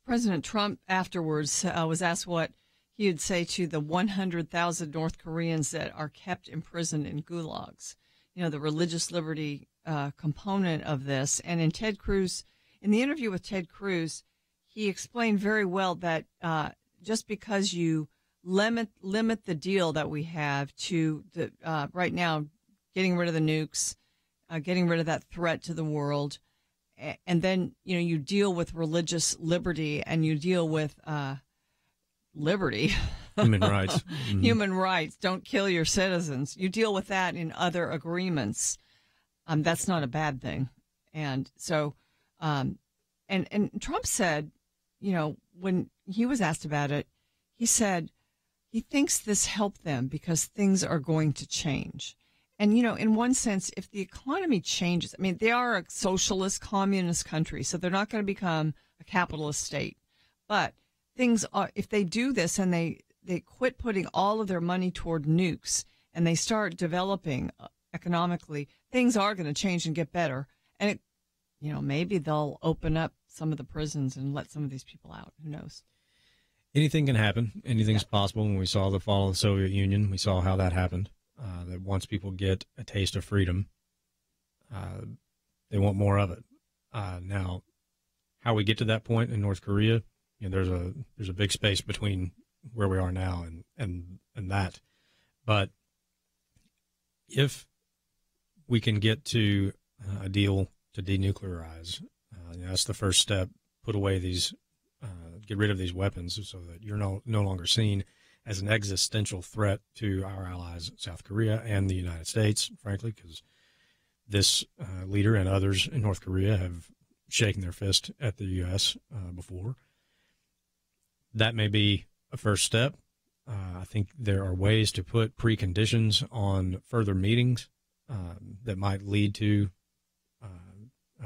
President Trump afterwards was asked what he would say to the 100,000 North Koreans that are kept imprisoned in gulags. the religious liberty component of this. And in the interview with Ted Cruz, he explained very well that just because you limit the deal that we have to the right now, getting rid of the nukes, getting rid of that threat to the world, and then you deal with religious liberty and you deal with liberty, human rights, mm-hmm. Human rights. Don't kill your citizens. You deal with that in other agreements. That's not a bad thing. And so, and Trump said, when he was asked about it, he said he thinks this helped them because things are going to change. And, in one sense, if the economy changes, they are a socialist, communist country, so they're not going to become a capitalist state. But things are, if they do this and they quit putting all of their money toward nukes and they start developing economically, things are going to change and get better. And, maybe they'll open up some of the prisons and let some of these people out. Who knows? Anything can happen. Anything's possible. When we saw the fall of the Soviet Union, we saw how that happened. That once people get a taste of freedom, they want more of it. Now, how we get to that point in North Korea, there's a big space between where we are now and that. But if we can get to a deal to denuclearize, that's the first step. Put away these, get rid of these weapons, so that you're no longer seen as an existential threat to our allies, South Korea and the United States, frankly, because this leader and others in North Korea have shaken their fist at the U.S. Before. That may be a first step. I think there are ways to put preconditions on further meetings that might lead to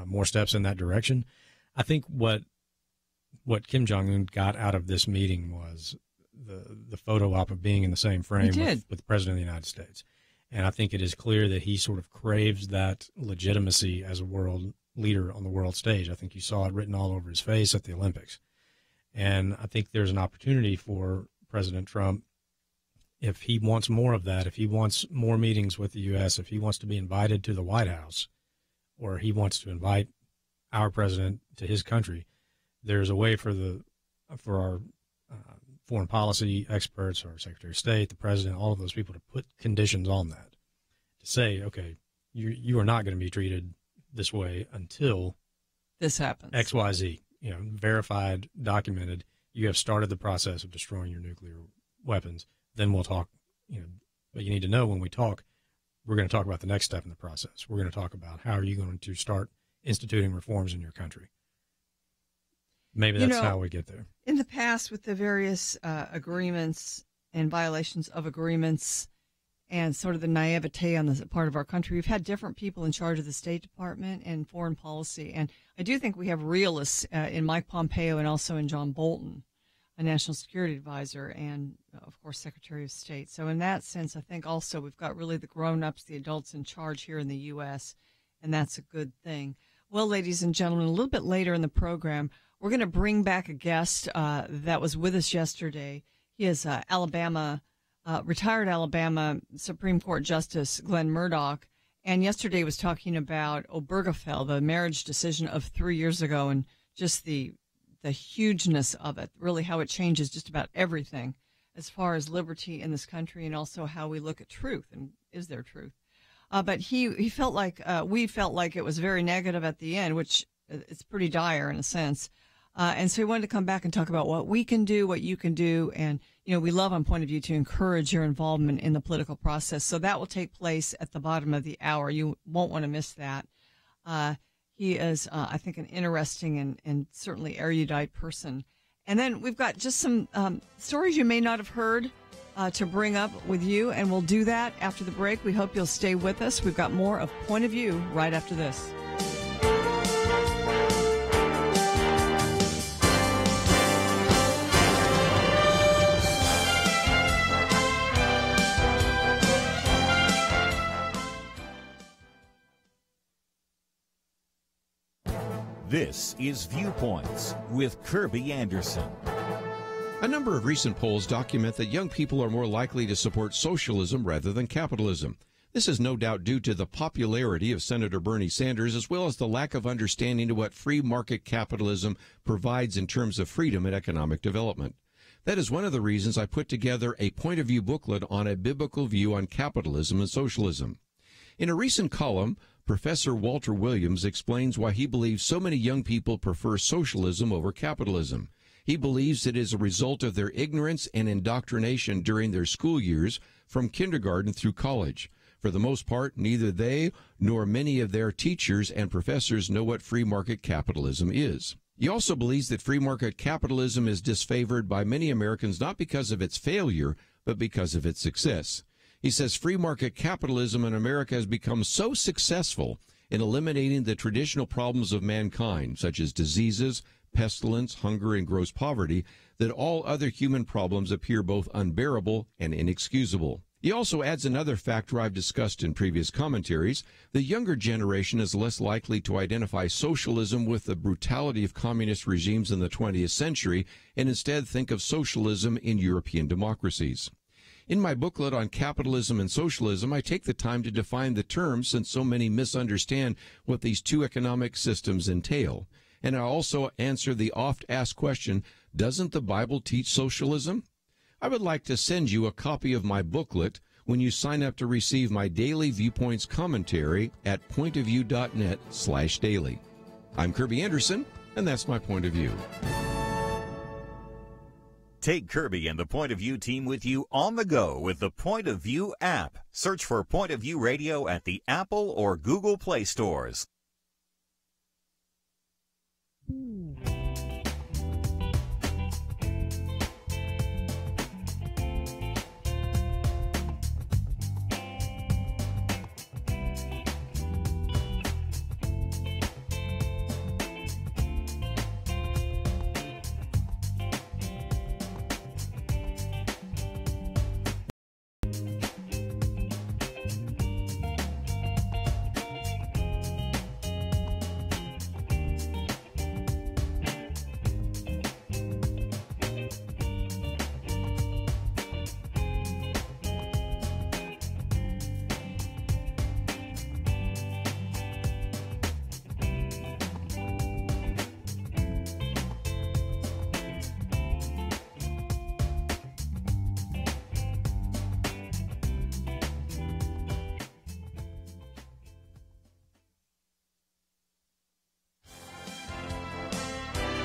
more steps in that direction. I think what Kim Jong-un got out of this meeting was the photo op of being in the same frame with the President of the United States. And I think it is clear that he sort of craves that legitimacy as a world leader on the world stage. I think you saw it written all over his face at the Olympics. And I think there's an opportunity for President Trump, if he wants more of that, if he wants more meetings with the U.S., if he wants to be invited to the White House, or he wants to invite our president to his country, there's a way for our foreign policy experts, our Secretary of State, the president, all of those people to put conditions on that, to say, okay, you are not going to be treated this way until this happens. XYZ, verified, documented. You have started the process of destroying your nuclear weapons. Then we'll talk, but you need to know when we talk, we're going to talk about the next step in the process. We're going to talk about how are you going to start instituting reforms in your country. Maybe that's how we get there. In the past, with the various agreements and violations of agreements and sort of the naivete on the part of our country, we've had different people in charge of the State Department and foreign policy. And I do think we have realists in Mike Pompeo and also in John Bolton, a national security advisor and, of course, Secretary of State. So in that sense, I think also we've got really the grown-ups, the adults in charge here in the U.S., and that's a good thing. Well, ladies and gentlemen, a little bit later in the program, we're going to bring back a guest that was with us yesterday. He is retired Alabama Supreme Court Justice Glenn Murdock, and yesterday was talking about Obergefell, the marriage decision of 3 years ago, and just the hugeness of it, really how it changes just about everything as far as liberty in this country and also how we look at truth and is there truth. But he felt like we felt like it was very negative at the end, which it's pretty dire in a sense. And so he wanted to come back and talk about what we can do, what you can do. And, we love on Point of View to encourage your involvement in the political process. So that will take place at the bottom of the hour. You won't want to miss that. He is, I think, an interesting and certainly erudite person. And then we've got just some stories you may not have heard to bring up with you. And we'll do that after the break. We hope you'll stay with us. We've got more of Point of View right after this. This is Viewpoints with Kirby Anderson. A number of recent polls document that young people are more likely to support socialism rather than capitalism. This is no doubt due to the popularity of Senator Bernie Sanders, as well as the lack of understanding of what free market capitalism provides in terms of freedom and economic development. That is one of the reasons I put together a point of view booklet on a biblical view on capitalism and socialism. In a recent column, Professor Walter Williams explains why he believes so many young people prefer socialism over capitalism. He believes it is a result of their ignorance and indoctrination during their school years from kindergarten through college. For the most part, neither they nor many of their teachers and professors know what free market capitalism is. He also believes that free market capitalism is disfavored by many Americans not because of its failure, but because of its success. He says free market capitalism in America has become so successful in eliminating the traditional problems of mankind, such as diseases, pestilence, hunger, and gross poverty, that all other human problems appear both unbearable and inexcusable. He also adds another factor I've discussed in previous commentaries. The younger generation is less likely to identify socialism with the brutality of communist regimes in the 20th century and instead think of socialism in European democracies. In my booklet on capitalism and socialism, I take the time to define the terms since so many misunderstand what these two economic systems entail. And I also answer the oft-asked question, doesn't the Bible teach socialism? I would like to send you a copy of my booklet when you sign up to receive my daily Viewpoints commentary at pointofview.net/daily. I'm Kirby Anderson, and that's my point of view. Take Kirby and the Point of View team with you on the go with the Point of View app. Search for Point of View Radio at the Apple or Google Play stores.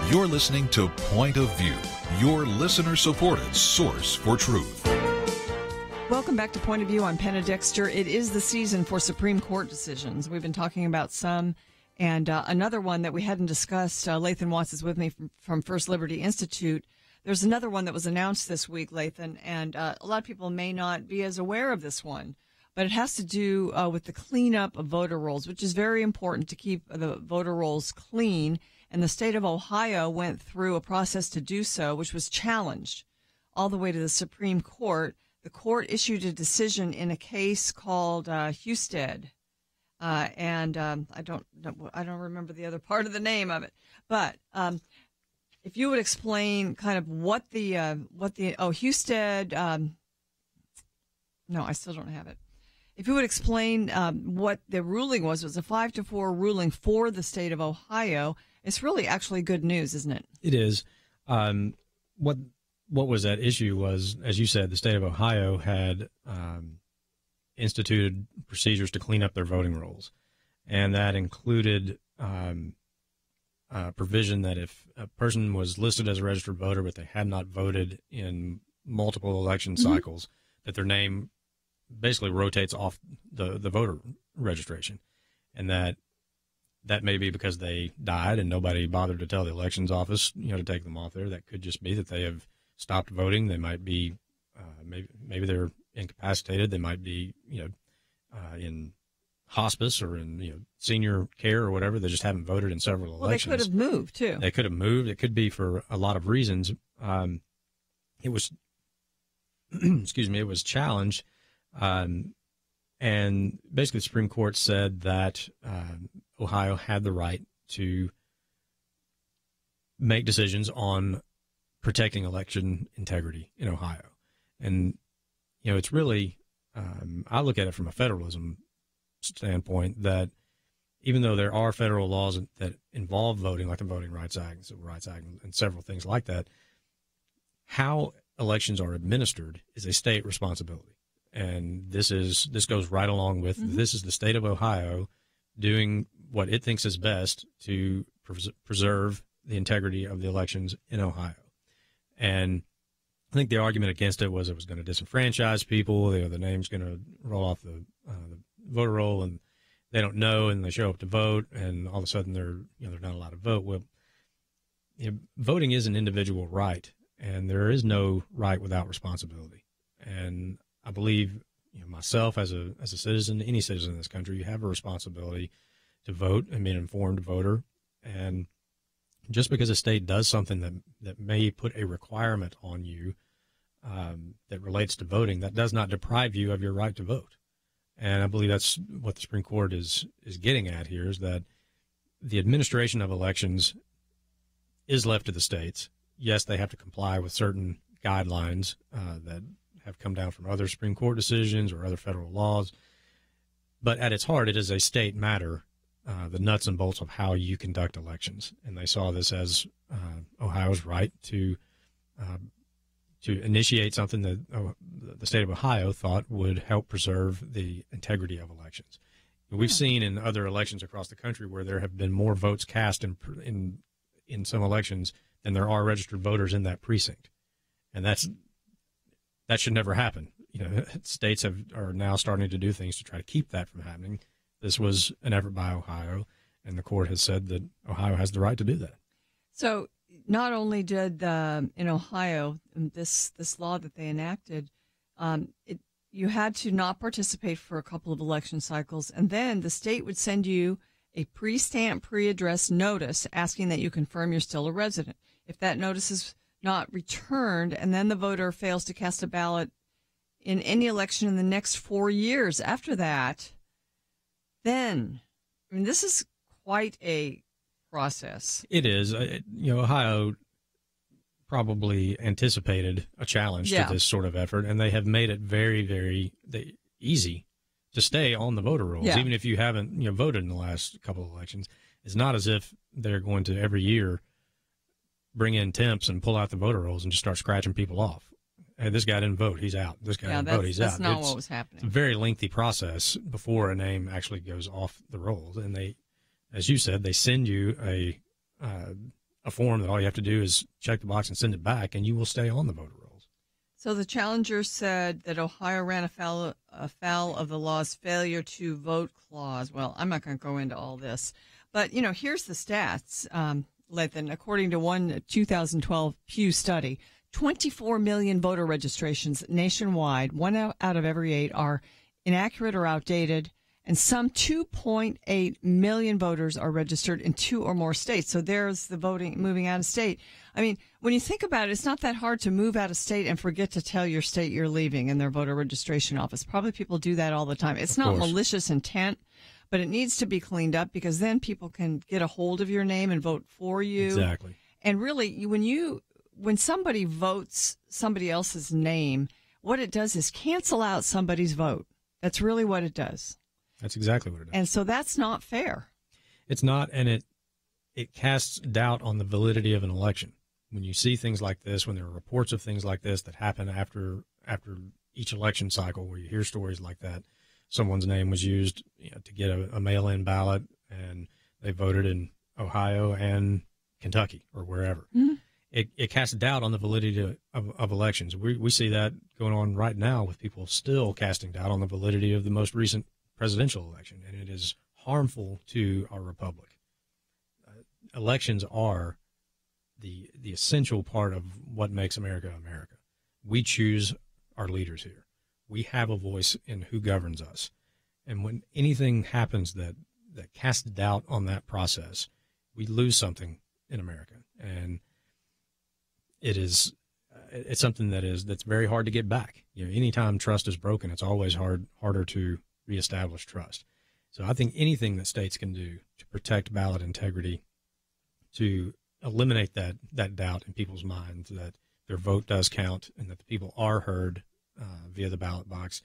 You're listening to Point of View, your listener-supported source for truth. Welcome back to Point of View. I'm Penna Dexter. It is the season for Supreme Court decisions. We've been talking about some, and another one that we hadn't discussed. Lathan Watts is with me from First Liberty Institute. There's another one that was announced this week, Lathan, and a lot of people may not be as aware of this one, but it has to do with the cleanup of voter rolls, which is very important to keep the voter rolls clean. And the state of Ohio went through a process to do so, which was challenged all the way to the Supreme Court. The court issued a decision in a case called Husted, and I don't remember the other part of the name of it. But if you would explain kind of what the Husted, no, I still don't have it. If you would explain what the ruling was, it was a 5-4 ruling for the state of Ohio. It's really actually good news, isn't it? It is. What was at issue was, as you said, the state of Ohio had instituted procedures to clean up their voting rolls, and that included provision that if a person was listed as a registered voter but they had not voted in multiple election cycles, that their name basically rotates off the voter registration, and that may be because they died and nobody bothered to tell the elections office, to take them off there. That could just be that they have stopped voting. They might be, maybe they're incapacitated. They might be, in hospice or in, senior care or whatever. They just haven't voted in several elections. Well, they could have moved too. They could have moved. It could be for a lot of reasons. It was, it was challenged. And basically the Supreme Court said that Ohio had the right to make decisions on protecting election integrity in Ohio. And, it's really I look at it from a federalism standpoint that even though there are federal laws that involve voting, like the Voting Rights Act, the Civil Rights Act, and several things like that, how elections are administered is a state responsibility. And this goes right along with this is the state of Ohio doing what it thinks is best to preserve the integrity of the elections in Ohio. And I think the argument against it was going to disenfranchise people. The name's going to roll off the voter roll, and they don't know, and they show up to vote, and all of a sudden they're not allowed to vote. Well, voting is an individual right, and there is no right without responsibility. And I believe, myself as a citizen, any citizen in this country, you have a responsibility to vote and be an informed voter. And just because a state does something that may put a requirement on you that relates to voting, that does not deprive you of your right to vote. And I believe that's what the Supreme Court is getting at here, is that the administration of elections is left to the states. Yes, they have to comply with certain guidelines that have come down from other Supreme Court decisions or other federal laws. But at its heart, it is a state matter, the nuts and bolts of how you conduct elections. And they saw this as Ohio's right to initiate something that the state of Ohio thought would help preserve the integrity of elections. We've seen in other elections across the country where there have been more votes cast in some elections than there are registered voters in that precinct, and that should never happen. States are now starting to do things to try to keep that from happening. This was an effort by Ohio, and the court has said that Ohio has the right to do that. So not only did in Ohio this law that they enacted, you had to not participate for a couple of election cycles, and then the state would send you a pre-stamped, pre-addressed notice asking that you confirm you're still a resident. If that notice is not returned, and then the voter fails to cast a ballot in any election in the next 4 years after that, then, this is quite a process. It is. Ohio probably anticipated a challenge to this sort of effort, and they have made it very, very easy to stay on the voter rolls, even if you haven't voted in the last couple of elections. It's not as if they're going to every year bring in temps and pull out the voter rolls and just start scratching people off. Hey, this guy didn't vote, he's out. This guy didn't vote, he's out. That's not what was happening. It's a very lengthy process before a name actually goes off the rolls. And they, as you said, they send you a form that all you have to do is check the box and send it back, and you will stay on the voter rolls. So the challenger said that Ohio ran afoul of the law's failure to vote clause. Well, I'm not going to go into all this. But, here's the stats, Lathan. According to one 2012 Pew study, 24 million voter registrations nationwide, 1 out of every 8 are inaccurate or outdated, and some 2.8 million voters are registered in 2 or more states. So there's the voting moving out of state. When you think about it, it's not that hard to move out of state and forget to tell your state you're leaving in their voter registration office. Probably people do that all the time. It's not malicious intent, but it needs to be cleaned up, because then people can get a hold of your name and vote for you. Exactly. And really, when somebody votes somebody else's name, what it does is cancel out somebody's vote. That's really what it does. That's exactly what it does. And so that's not fair. It's not, and it casts doubt on the validity of an election. When you see things like this, when there are reports of things like this that happen after each election cycle, where you hear stories like that, someone's name was used to get a mail-in ballot, and they voted in Ohio and Kentucky or wherever. Mm-hmm. It casts doubt on the validity of elections. We see that going on right now with people still casting doubt on the validity of the most recent presidential election, and it is harmful to our republic. Elections are the essential part of what makes America America. We choose our leaders here. We have a voice in who governs us. And when anything happens that casts doubt on that process, we lose something in America. And it's something that's very hard to get back. Anytime trust is broken, it's always harder to reestablish trust. So I think anything that states can do to protect ballot integrity, to eliminate that doubt in people's minds that their vote does count and that the people are heard via the ballot box,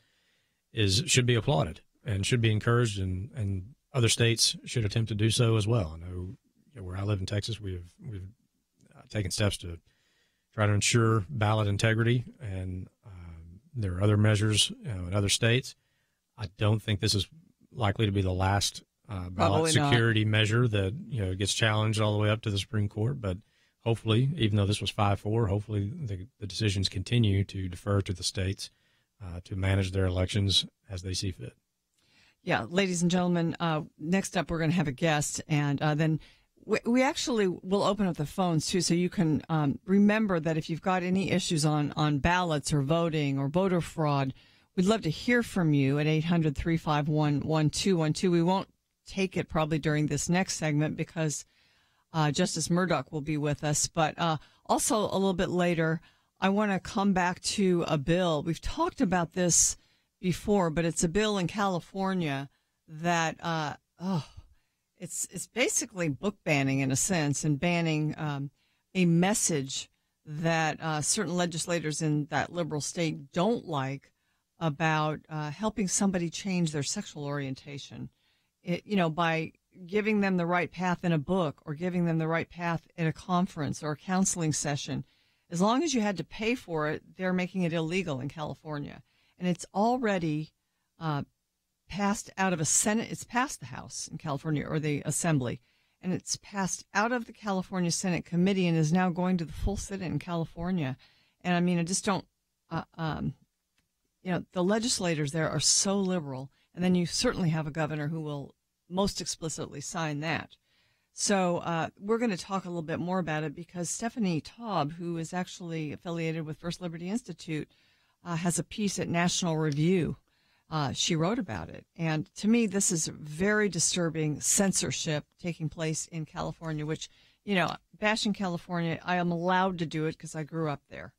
should be applauded and should be encouraged, and other states should attempt to do so as well. I know, where I live in Texas, we've taken steps to try to ensure ballot integrity, and there are other measures in other states. I don't think this is likely to be the last ballot security measure that gets challenged all the way up to the Supreme Court. But hopefully, even though this was 5-4, hopefully the decisions continue to defer to the states to manage their elections as they see fit. Yeah, ladies and gentlemen, next up we're going to have a guest, and then we actually will open up the phones, too, so you can remember that if you've got any issues on ballots or voting or voter fraud, we'd love to hear from you at 800-351-1212. We won't take it probably during this next segment because Justice Murdock will be with us. But also a little bit later, I want to come back to a bill. We've talked about this before, but it's a bill in California that it's basically book banning in a sense, and banning a message that certain legislators in that liberal state don't like about helping somebody change their sexual orientation. By giving them the right path in a book or giving them the right path at a conference or a counseling session. As long as you had to pay for it, they're making it illegal in California. And it's already passed out of a Senate. It's passed the House in California, or the Assembly, and it's passed out of the California Senate committee and is now going to the full Senate in California. And I mean, I just don't, the legislators there are so liberal. And then you certainly have a governor who will most explicitly sign that. So we're going to talk a little bit more about it because Stephanie Taub, who is actually affiliated with First Liberty Institute, has a piece at National Review. She wrote about it. And to me, this is very disturbing censorship taking place in California, which, bashing California, I am allowed to do it because I grew up there.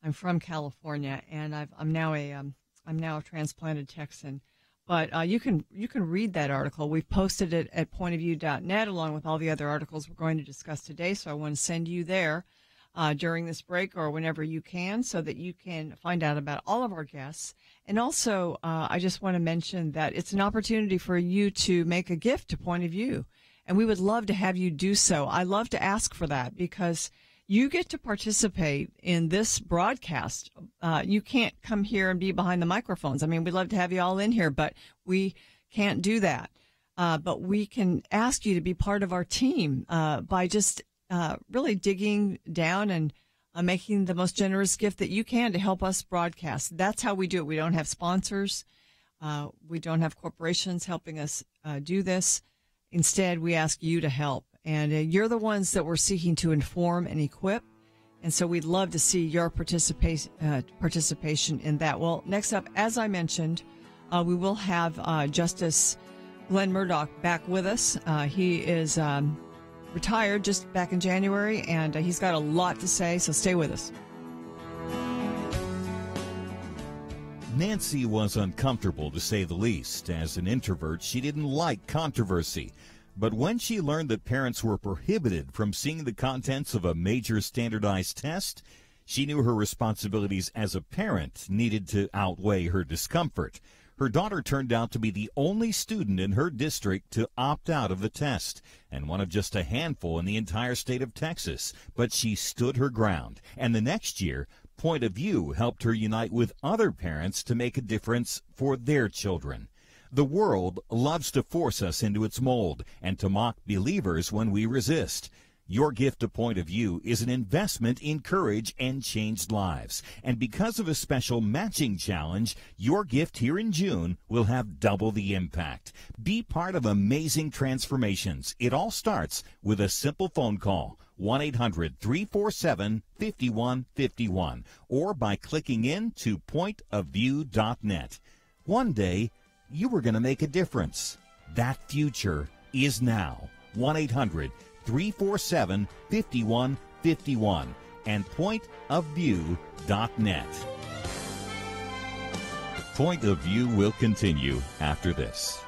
I'm from California, and I'm now a transplanted Texan. But you can read that article. We've posted it at pointofview.net along with all the other articles we're going to discuss today. So I want to send you there during this break or whenever you can so that you can find out about all of our guests. And also, I just want to mention that it's an opportunity for you to make a gift to Point of View. And we would love to have you do so. I love to ask for that because you get to participate in this broadcast. You can't come here and be behind the microphones. I mean, we'd love to have you all in here, but we can't do that. But we can ask you to be part of our team by just really digging down and making the most generous gift that you can to help us broadcast. That's how we do it. We don't have sponsors. We don't have corporations helping us do this. Instead, we ask you to help. And you're the ones that we're seeking to inform and equip. And so we'd love to see your participation in that. Well, next up, as I mentioned, we will have Justice Glenn Murdock back with us. He is retired just back in January, and he's got a lot to say, so stay with us. Nancy was uncomfortable, to say the least. As an introvert, she didn't like controversy. But when she learned that parents were prohibited from seeing the contents of a major standardized test, she knew her responsibilities as a parent needed to outweigh her discomfort. Her daughter turned out to be the only student in her district to opt out of the test, and one of just a handful in the entire state of Texas. But she stood her ground, and the next year, Point of View helped her unite with other parents to make a difference for their children. The world loves to force us into its mold and to mock believers when we resist. Your gift to Point of View is an investment in courage and changed lives. And because of a special matching challenge, your gift here in June will have double the impact. Be part of amazing transformations. It all starts with a simple phone call, 1-800-347-5151, or by clicking in to pointofview.net. One day, you were going to make a difference. That future is now. 1-800-347-5151 and pointofview.net. Point of View will continue after this.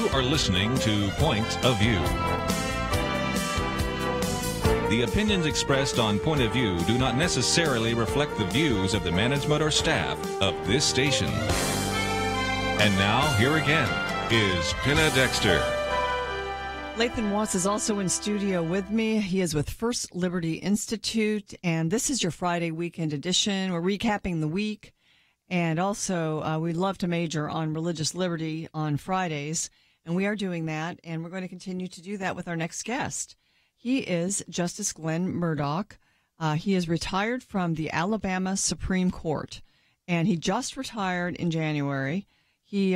You are listening to Point of View. The opinions expressed on Point of View do not necessarily reflect the views of the management or staff of this station. And now, here again, is Penna Dexter. Lathan Watts is also in studio with me. He is with First Liberty Institute, and this is your Friday weekend edition. We're recapping the week, and also we love to major on religious liberty on Fridays, and we are doing that, and we're going to continue to do that with our next guest. He is Justice Glenn Murdock. He is retired from the Alabama Supreme Court, and he just retired in January. He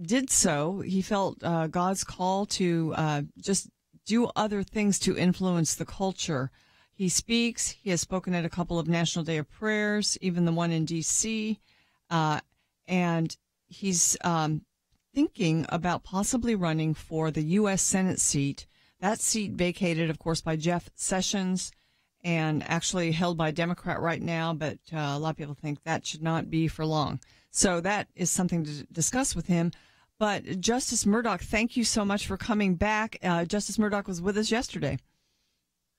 did so. He felt God's call to just do other things to influence the culture. He speaks. He has spoken at a couple of National Day of Prayers, even the one in D.C., and he's thinking about possibly running for the U.S. Senate seat. That seat vacated, of course, by Jeff Sessions and actually held by a Democrat right now, but a lot of people think that should not be for long. So that is something to discuss with him. But Justice Murdock, thank you so much for coming back. Justice Murdock was with us yesterday.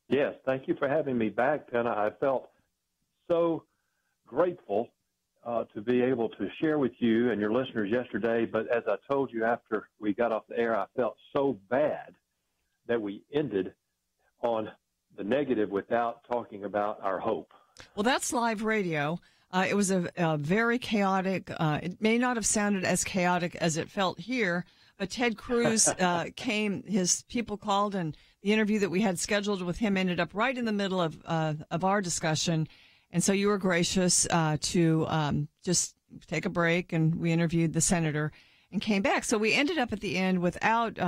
Yes, thank you for having me back, Penna. I felt so grateful to be able to share with you and your listeners yesterday. But as I told you after we got off the air, I felt so bad that we ended on the negative without talking about our hope. Well, that's live radio. It was a very chaotic, it may not have sounded as chaotic as it felt here, but Ted Cruz came, his people called, and the interview that we had scheduled with him ended up right in the middle of our discussion. And so you were gracious to just take a break, and we interviewed the senator and came back. So we ended up at the end without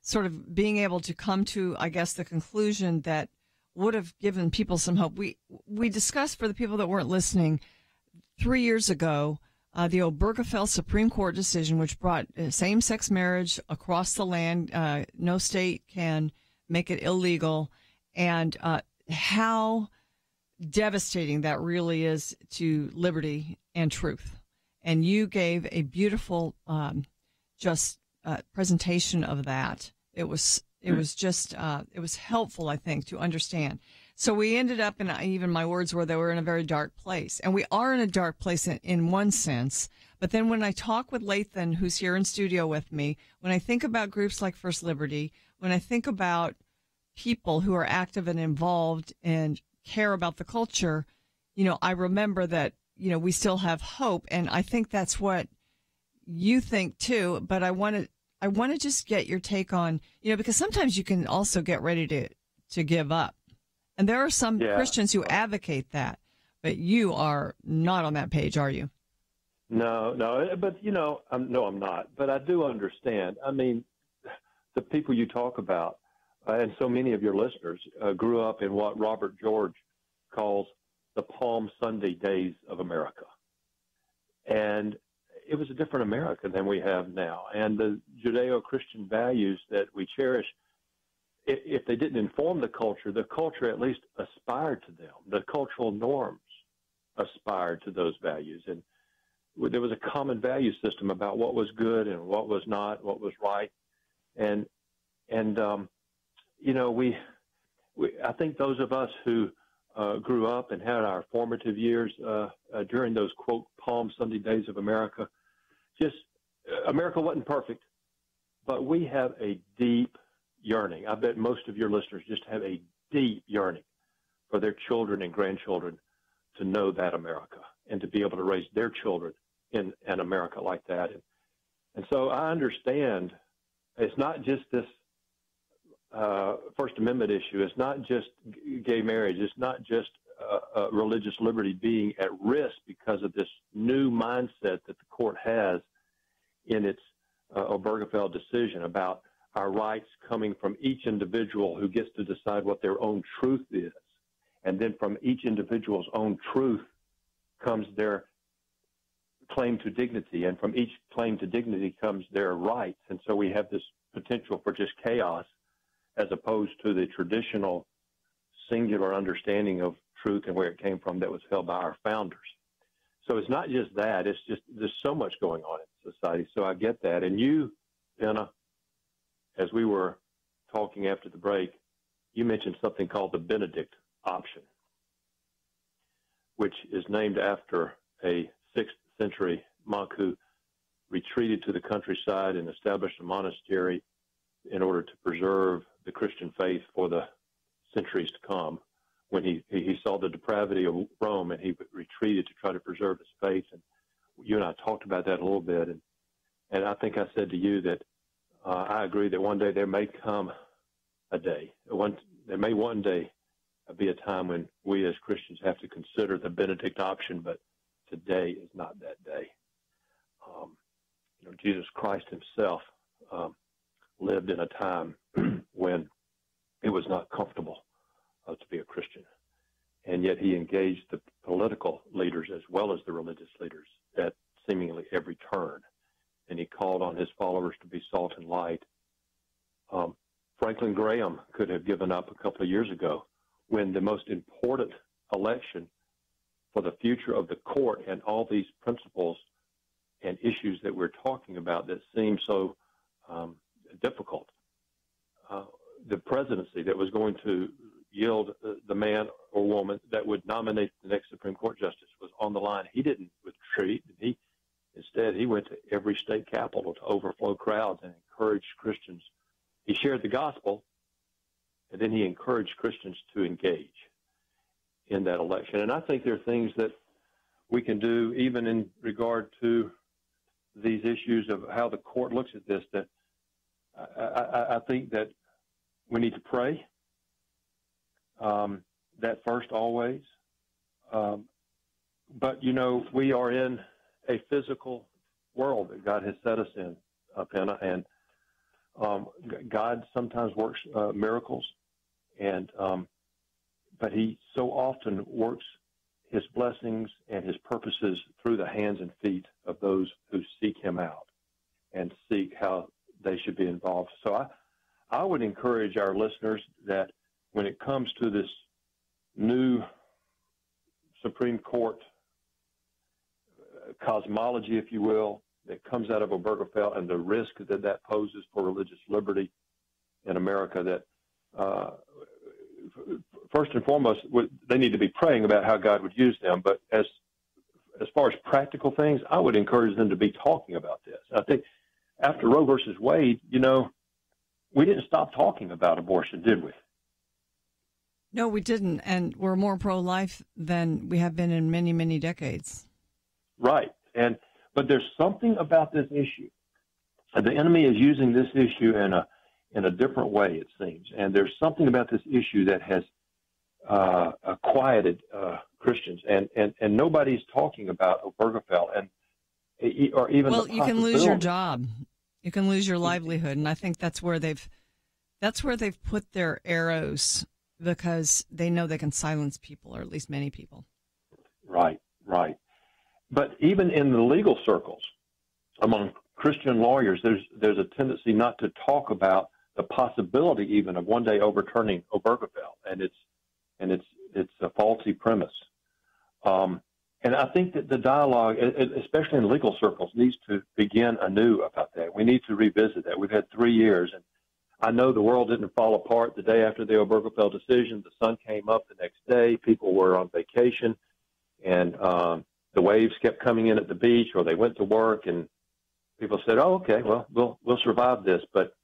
sort of being able to come to, I guess, the conclusion that would have given people some hope. We discussed, for the people that weren't listening, 3 years ago, the Obergefell Supreme Court decision, which brought same-sex marriage across the land. No state can make it illegal, and how devastating that really is to liberty and truth. And you gave a beautiful presentation of that. It was helpful, I think, to understand. So we ended up, and even my words were, they were in a very dark place. And we are in a dark place in one sense. But then when I talk with Lathan, who's here in studio with me, when I think about groups like First Liberty, when I think about people who are active and involved and care about the culture, I remember that, we still have hope. And I think that's what you think too. But I want to just get your take on, because sometimes you can also get ready to give up. And there are some Christians who advocate that, but you are not on that page, are you? No, but I'm not. But I do understand. I mean, the people you talk about, and so many of your listeners grew up in what Robert George calls the Palm Sunday days of America. And it was a different America than we have now. And the Judeo-Christian values that we cherish, if they didn't inform the culture at least aspired to them. The cultural norms aspired to those values. And there was a common value system about what was good and what was not, what was right. And I think those of us who grew up and had our formative years during those, quote, Palm Sunday days of America, America wasn't perfect, but we have a deep yearning. I bet most of your listeners just have a deep yearning for their children and grandchildren to know that America and to be able to raise their children in an America like that. And so I understand it's not just this First Amendment issue. It's not just gay marriage. It's not just religious liberty being at risk because of this new mindset that the court has in its Obergefell decision about our rights coming from each individual who gets to decide what their own truth is. And then from each individual's own truth comes their claim to dignity. And from each claim to dignity comes their rights. And so we have this potential for just chaos as opposed to the traditional singular understanding of truth and where it came from that was held by our founders. So it's not just that. It's just there's so much going on in society. So I get that. And you, Penna, as we were talking after the break, you mentioned something called the Benedict option, which is named after a 6th century monk who retreated to the countryside and established a monastery in order to preserve the Christian faith for the centuries to come. When he saw the depravity of Rome, and he retreated to try to preserve his faith. And you and I talked about that a little bit. And I think I said to you that I agree that one day there may come a day, there may one day be a time when we as Christians have to consider the Benedict option, but today is not that day. Jesus Christ himself lived in a time when it was not comfortable to be a Christian. And yet he engaged the political leaders as well as the religious leaders at seemingly every turn. And he called on his followers to be salt and light. Franklin Graham could have given up a couple of years ago when the most important election for the future of the court and all these principles and issues that we're talking about that seem so difficult. The presidency that was going to yield the man or woman that would nominate the next Supreme Court justice was on the line. He didn't retreat. Instead, he went to every state capital to overflow crowds and encourage Christians. He shared the gospel, and then he encouraged Christians to engage in that election. And I think there are things that we can do, even in regard to these issues of how the court looks at this, that I think that we need to pray. That first always. But, we are in a physical world that God has set us in, Penna, and God sometimes works miracles, and but he so often works his blessings and his purposes through the hands and feet of those who seek him out and seek how they should be involved. So I would encourage our listeners that when it comes to this new Supreme Court cosmology, if you will, that comes out of Obergefell and the risk that that poses for religious liberty in America, that first and foremost, they need to be praying about how God would use them. But as far as practical things, I would encourage them to be talking about this. I think after Roe versus Wade, we didn't stop talking about abortion, did we? No, we didn't. And we're more pro-life than we have been in many, many decades. Right. But there's something about this issue. The enemy is using this issue in a different way, it seems. And there's something about this issue that has quieted Christians. And nobody's talking about Obergefell or even well, you can lose your job. You can lose your livelihood. And I think that's where they've put their arrows, because they know they can silence people, or at least many people. Right. But even in the legal circles, among Christian lawyers, there's a tendency not to talk about the possibility even of one day overturning Obergefell, and it's a faulty premise. And I think that the dialogue, especially in legal circles, needs to begin anew about that. We need to revisit that. We've had 3 years, and I know the world didn't fall apart the day after the Obergefell decision. The sun came up the next day. People were on vacation, and the waves kept coming in at the beach, or they went to work, and people said, "Oh, okay, well, we'll survive this." But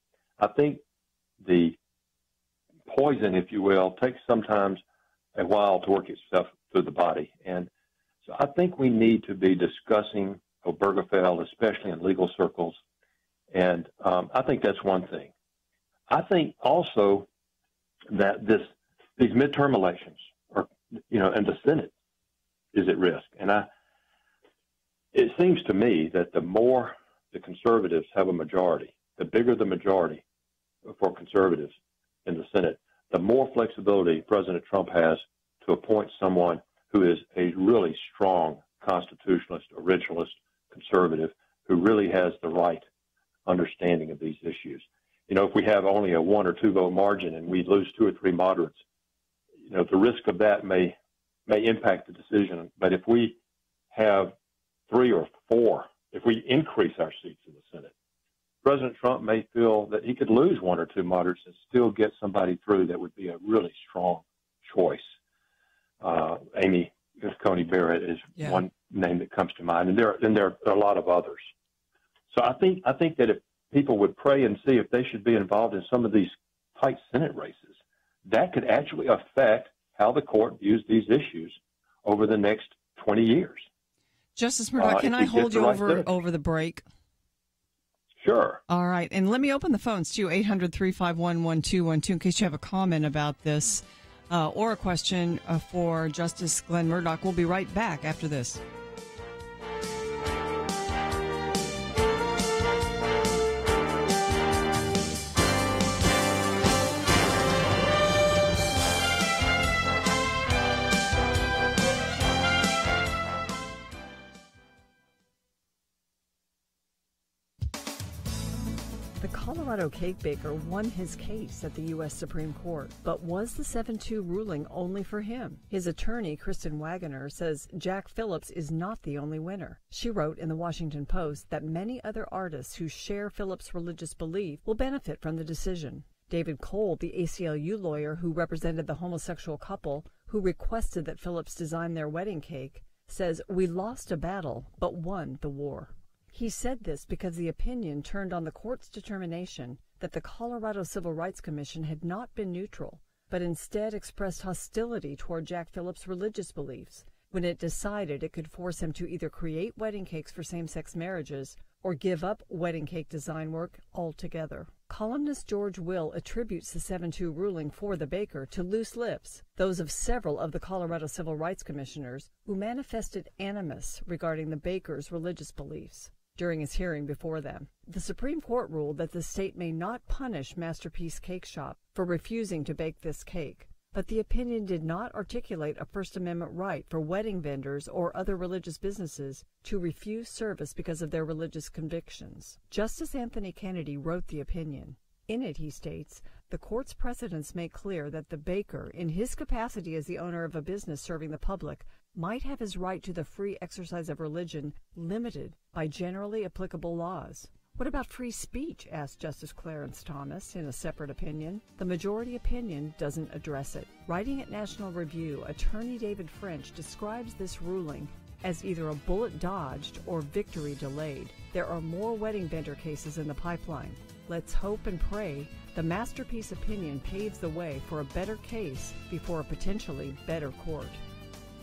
I think the poison, if you will, takes sometimes a while to work itself through the body. And so I think we need to be discussing Obergefell, especially in legal circles. And I think that's one thing. I think also that these midterm elections are, and the Senate is at risk. And it seems to me that the more the conservatives have a majority, the bigger the majority for conservatives in the Senate, the more flexibility President Trump has to appoint someone who is a really strong constitutionalist, originalist, conservative, who really has the right understanding of these issues. If we have only a 1 or 2 vote margin and we lose 2 or 3 moderates, the risk of that may impact the decision. But if we have 3 or 4, if we increase our seats in the Senate, President Trump may feel that he could lose one or two moderates and still get somebody through that would be a really strong choice. Amy Coney Barrett is one name that comes to mind, and there are a lot of others. So I think that if people would pray and see if they should be involved in some of these tight Senate races, that could actually affect how the court views these issues over the next 20 years. Justice Murdock, can I hold you over the break? Sure. All right. And let me open the phones to 800-351-1212 in case you have a comment about this or a question for Justice Glenn Murdock. We'll be right back after this. The Colorado cake baker won his case at the U.S. Supreme Court, but was the 7-2 ruling only for him? His attorney, Kristen Wagoner, says Jack Phillips is not the only winner. She wrote in the Washington Post that many other artists who share Phillips' religious belief will benefit from the decision. David Cole, the ACLU lawyer who represented the homosexual couple who requested that Phillips design their wedding cake, says, "We lost a battle, but won the war." He said this because the opinion turned on the court's determination that the Colorado Civil Rights Commission had not been neutral, but instead expressed hostility toward Jack Phillips' religious beliefs when it decided it could force him to either create wedding cakes for same-sex marriages or give up wedding cake design work altogether. Columnist George Will attributes the 7-2 ruling for the baker to loose lips, those of several of the Colorado Civil Rights Commissioners who manifested animus regarding the baker's religious beliefs. During his hearing before them, the Supreme Court ruled that the state may not punish Masterpiece Cake Shop for refusing to bake this cake, but the opinion did not articulate a First Amendment right for wedding vendors or other religious businesses to refuse service because of their religious convictions. Justice Anthony Kennedy wrote the opinion. In it, he states, the court's precedents make clear that the baker, in his capacity as the owner of a business serving the public, might have his right to the free exercise of religion limited by generally applicable laws. What about free speech? Asked Justice Clarence Thomas in a separate opinion. The majority opinion doesn't address it. Writing at National Review, attorney David French describes this ruling as either a bullet dodged or victory delayed. There are more wedding vendor cases in the pipeline. Let's hope and pray the Masterpiece opinion paves the way for a better case before a potentially better court.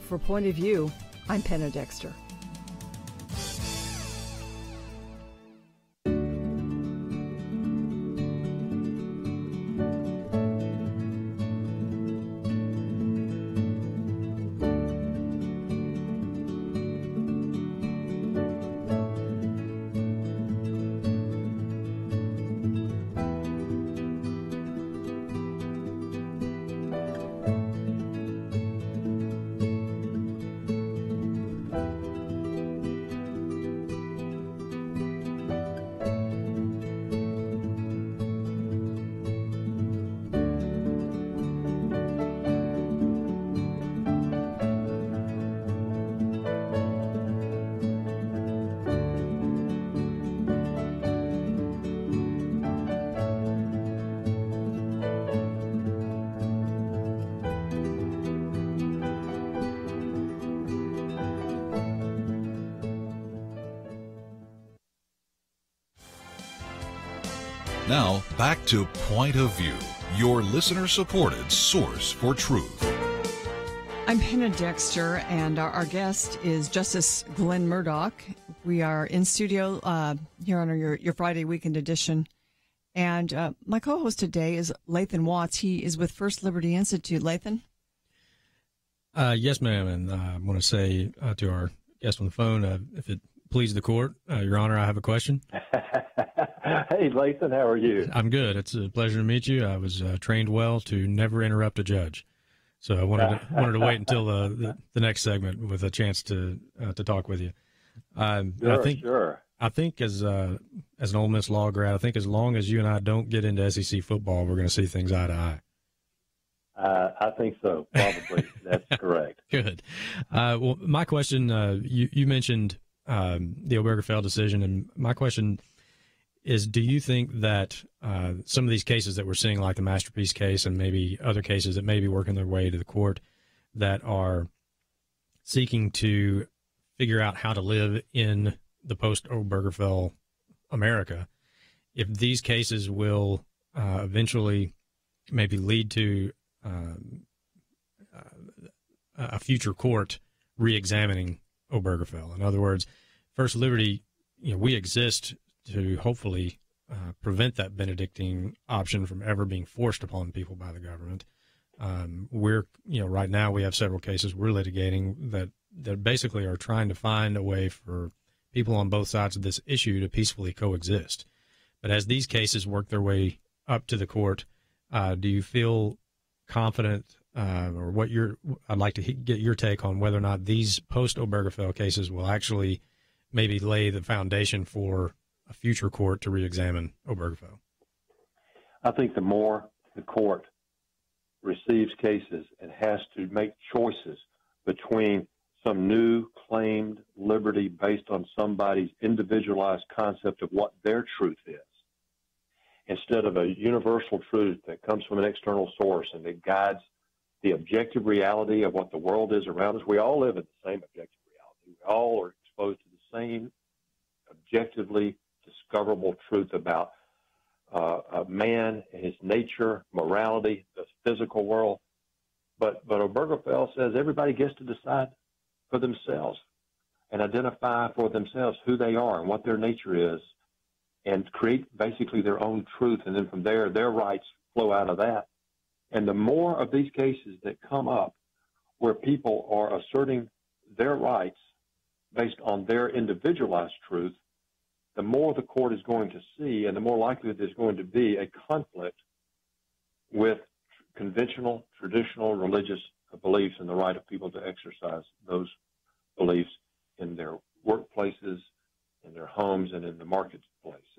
For Point of View, I'm Penna Dexter. Now, back to Point of View, your listener-supported source for truth. I'm Penna Dexter, and our guest is Justice Glenn Murdock. We are in studio here on your Friday weekend edition. And my co-host today is Lathan Watts. He is with First Liberty Institute. Lathan? Yes, ma'am. And I want to say to our guest on the phone, if it pleases the court, Your Honor, I have a question. Hey, Lathan, how are you? I'm good. It's a pleasure to meet you. I was trained well to never interrupt a judge. So I wanted to wait until the next segment with a chance to talk with you. Sure. I think as an Ole Miss law grad, I think as long as you and I don't get into SEC football, we're going to see things eye to eye. I think so. Probably. That's correct. Good. Well, my question, you mentioned the Obergefell decision, and my question is, do you think that some of these cases that we're seeing, like the Masterpiece case and maybe other cases that may be working their way to the court, that are seeking to figure out how to live in the post-Obergefell America, if these cases will eventually maybe lead to a future court re-examining Obergefell? In other words, First Liberty, we exist to hopefully prevent that Benedictine option from ever being forced upon people by the government. We're, right now we have several cases we're litigating that basically are trying to find a way for people on both sides of this issue to peacefully coexist. But as these cases work their way up to the court, do you feel confident, or I'd like to get your take on whether or not these post-Obergefell cases will actually maybe lay the foundation for a future court to re-examine Obergefell? I think the more the court receives cases and has to make choices between some new claimed liberty based on somebody's individualized concept of what their truth is, instead of a universal truth that comes from an external source and that guides the objective reality of what the world is around us. We all live in the same objective reality. We all are exposed to the same objectively discoverable truth about man, his nature, morality, the physical world. But Obergefell says everybody gets to decide for themselves and identify for themselves who they are and what their nature is, and create basically their own truth. And then from there, their rights flow out of that. And the more of these cases that come up where people are asserting their rights based on their individualized truth, the more the court is going to see, and the more likely there's going to be a conflict with conventional, traditional religious beliefs and the right of people to exercise those beliefs in their workplaces, in their homes, and in the marketplace,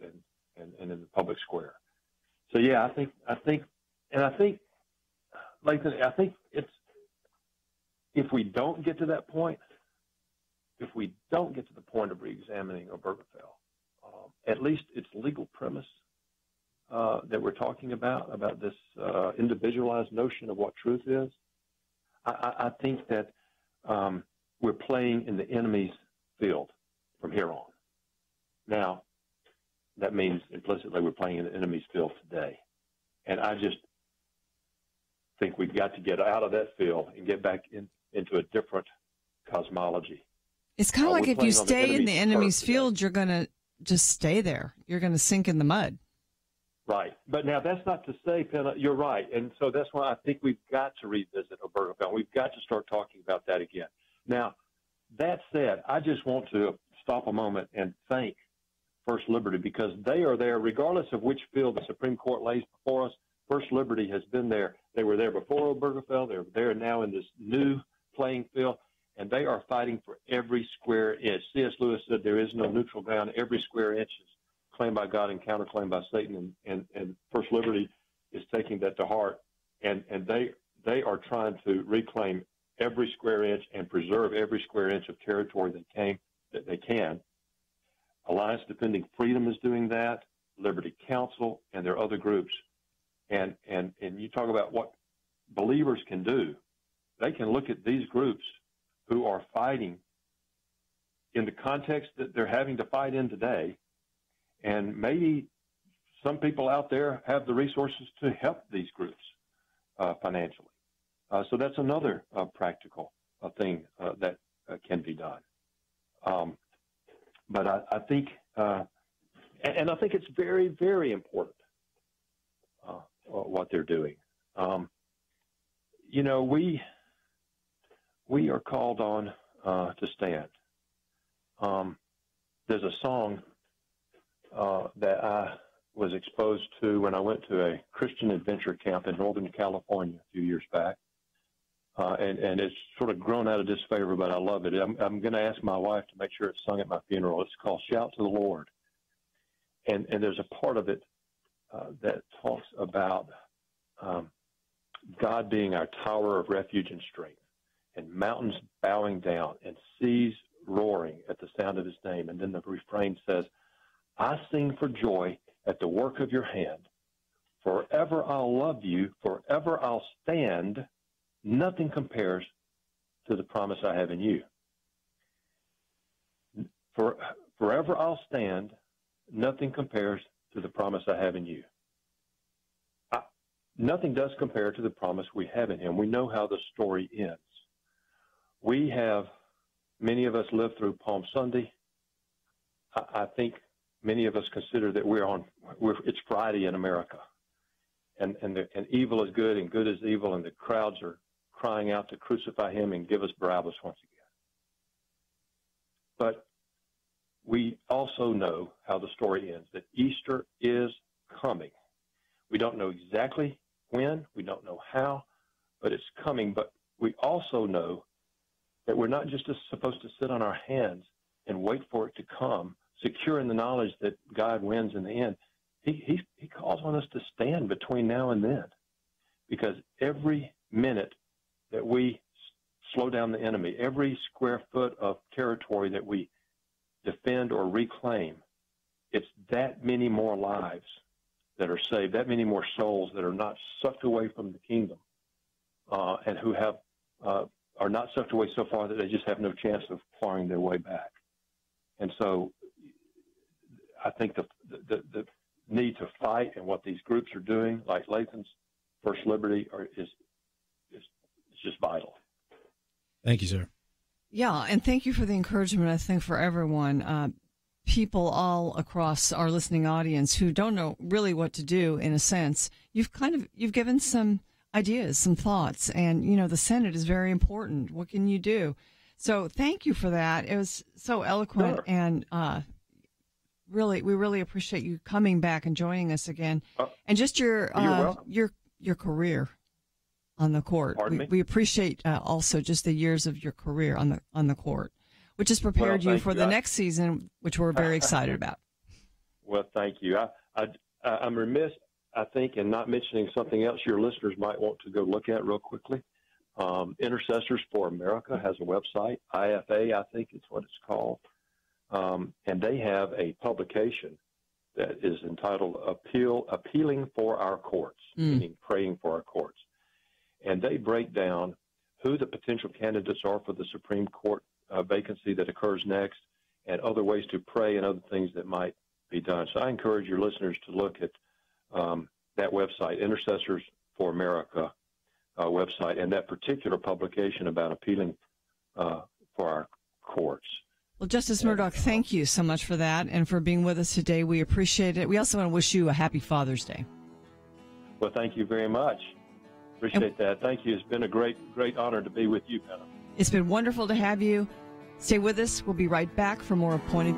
and in the public square. So yeah, I think, Lathan, I think it's, if we don't get to that point, if we don't get to the point of re-examining Obergefell, at least its legal premise that we're talking about this individualized notion of what truth is, I think that we're playing in the enemy's field from here on. Now, that means implicitly we're playing in the enemy's field today. And I just think we've got to get out of that field and get back into a different cosmology. It's kind of like if you stay in the enemy's field, you're going to just stay there. You're going to sink in the mud. Right. But now that's not to say, Penna, you're right. And so that's why I think we've got to revisit Obergefell. We've got to start talking about that again. Now, that said, I just want to stop a moment and thank First Liberty, because they are there regardless of which field the Supreme Court lays before us. First Liberty has been there. They were there before Obergefell. They're there now in this new playing field, and they are fighting for every square inch. C.S. Lewis said there is no neutral ground. Every square inch is claimed by God and counterclaimed by Satan, and First Liberty is taking that to heart, and they are trying to reclaim every square inch and preserve every square inch of territory that they can. Alliance Defending Freedom is doing that, Liberty Council, and there are other groups. And you talk about what believers can do. They can look at these groups who are fighting in the context that they're having to fight in today, and maybe some people out there have the resources to help these groups financially. So that's another practical thing that can be done. But I think, and I think it's very, very important what they're doing. We are called on to stand. There's a song that I was exposed to when I went to a Christian adventure camp in Northern California a few years back. And it's sort of grown out of disfavor, but I love it. I'm going to ask my wife to make sure it's sung at my funeral. It's called Shout to the Lord. And there's a part of it that talks about God being our tower of refuge and strength, and mountains bowing down and seas roaring at the sound of his name. And then the refrain says, I sing for joy at the work of your hand. Forever I'll love you. Forever I'll stand. Nothing compares to the promise I have in you. Forever I'll stand. Nothing compares to the promise I have in you. Nothing does compare to the promise we have in him. We know how the story ends. Many of us lived through Palm Sunday. I think many of us consider that it's Friday in America. And evil is good and good is evil, and the crowds are crying out to crucify him and give us Barabbas once again. But we also know how the story ends, that Easter is coming. We don't know exactly when, we don't know how, but it's coming. But we also know that we're not just supposed to sit on our hands and wait for it to come, secure in the knowledge that God wins in the end. He calls on us to stand between now and then, because every minute that we slow down the enemy, every square foot of territory that we defend or reclaim, it's that many more lives that are saved, that many more souls that are not sucked away from the kingdom, and who are not sucked away so far that they just have no chance of clawing their way back. And so I think the need to fight and what these groups are doing, like Lathan's First Liberty, is just vital. Thank you, sir. Yeah, and thank you for the encouragement, I think, for everyone. People all across our listening audience who don't know really what to do, in a sense. You've given some ideas, some thoughts, and, the Senate is very important. What can you do? So thank you for that. It was so eloquent, sure. And we really appreciate you coming back and joining us again. And just your career on the court. We appreciate also just the years of your career on the court, which has prepared you for the next season, which we're very excited about. Well, thank you. I'm remiss, I think, in not mentioning something else your listeners might want to go look at real quickly. Intercessors for America has a website, IFA, I think it's what it's called. And they have a publication that is entitled Appealing for Our Courts, meaning praying for our courts. And they break down who the potential candidates are for the Supreme Court vacancy that occurs next, and other ways to pray and other things that might be done. So I encourage your listeners to look at that website, Intercessors for America website, and that particular publication about appealing for our courts. Well, Justice Murdock, thank you so much for that and for being with us today. We appreciate it. We also want to wish you a happy Father's Day. Well, thank you very much. Appreciate that. Thank you. It's been a great honor to be with you, Penna. It's been wonderful to have you. Stay with us. We'll be right back for more Appointed.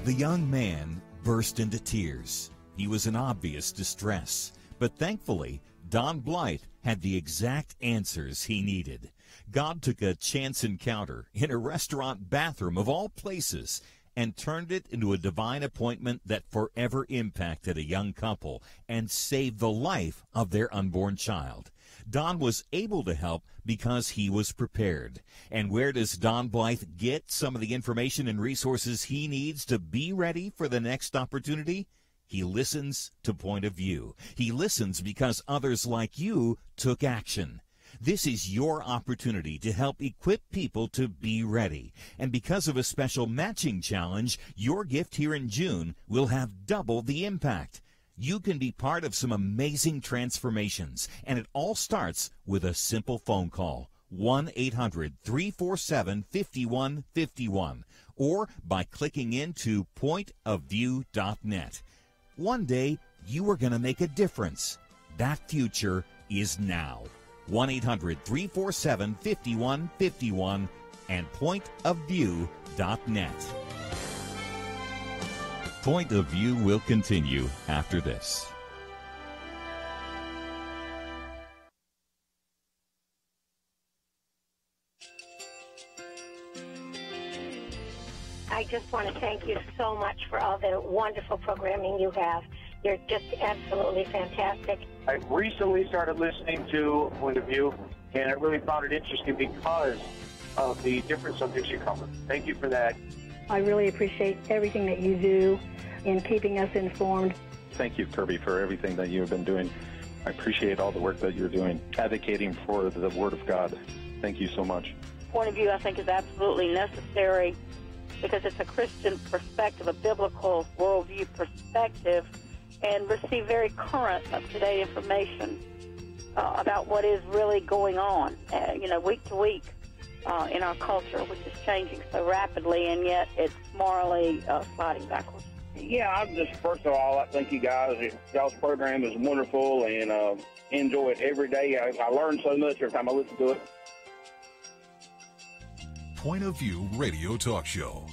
The young man burst into tears. He was in obvious distress, but thankfully, Don Blythe had the exact answers he needed. God took a chance encounter in a restaurant bathroom of all places and turned it into a divine appointment that forever impacted a young couple and saved the life of their unborn child. Don was able to help because he was prepared. And where does Don Blythe get some of the information and resources he needs to be ready for the next opportunity? He listens to Point of View. He listens because others like you took action. This is your opportunity to help equip people to be ready. And because of a special matching challenge, your gift here in June will have double the impact. You can be part of some amazing transformations, and it all starts with a simple phone call, 1-800-347-5151, or by clicking into pointofview.net. One day, you are going to make a difference. That future is now. 1-800-347-5151 and pointofview.net. Point of View will continue after this. I just want to thank you so much for all the wonderful programming you have. You're just absolutely fantastic. I recently started listening to Point of View, and I really found it interesting because of the different subjects you cover. Thank you for that. I really appreciate everything that you do in keeping us informed. Thank you, Kirby, for everything that you have been doing. I appreciate all the work that you're doing, advocating for the Word of God. Thank you so much. Point of view, I think, is absolutely necessary because it's a Christian perspective, a biblical worldview perspective, and receive very current, up-to-date information about what is really going on, week to week in our culture, which is changing so rapidly, and yet it's morally sliding backwards. Yeah, I'm just, first of all, I thank you guys. Y'all's program is wonderful, and enjoy it every day. I learn so much every time I listen to it. Point of View Radio Talk Show.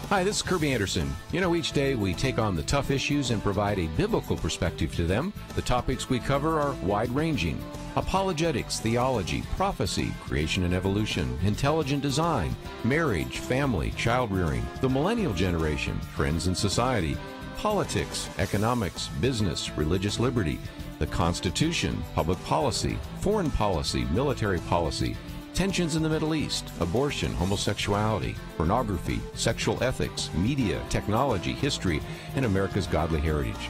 Hi, this is Kirby Anderson. Each day we take on the tough issues and provide a biblical perspective to them. The topics we cover are wide-ranging. Apologetics, theology, prophecy, creation and evolution, intelligent design, marriage, family, child-rearing, the millennial generation, trends in society, politics, economics, business, religious liberty, the Constitution, public policy, foreign policy, military policy, tensions in the Middle East, abortion, homosexuality, pornography, sexual ethics, media, technology, history, and America's godly heritage.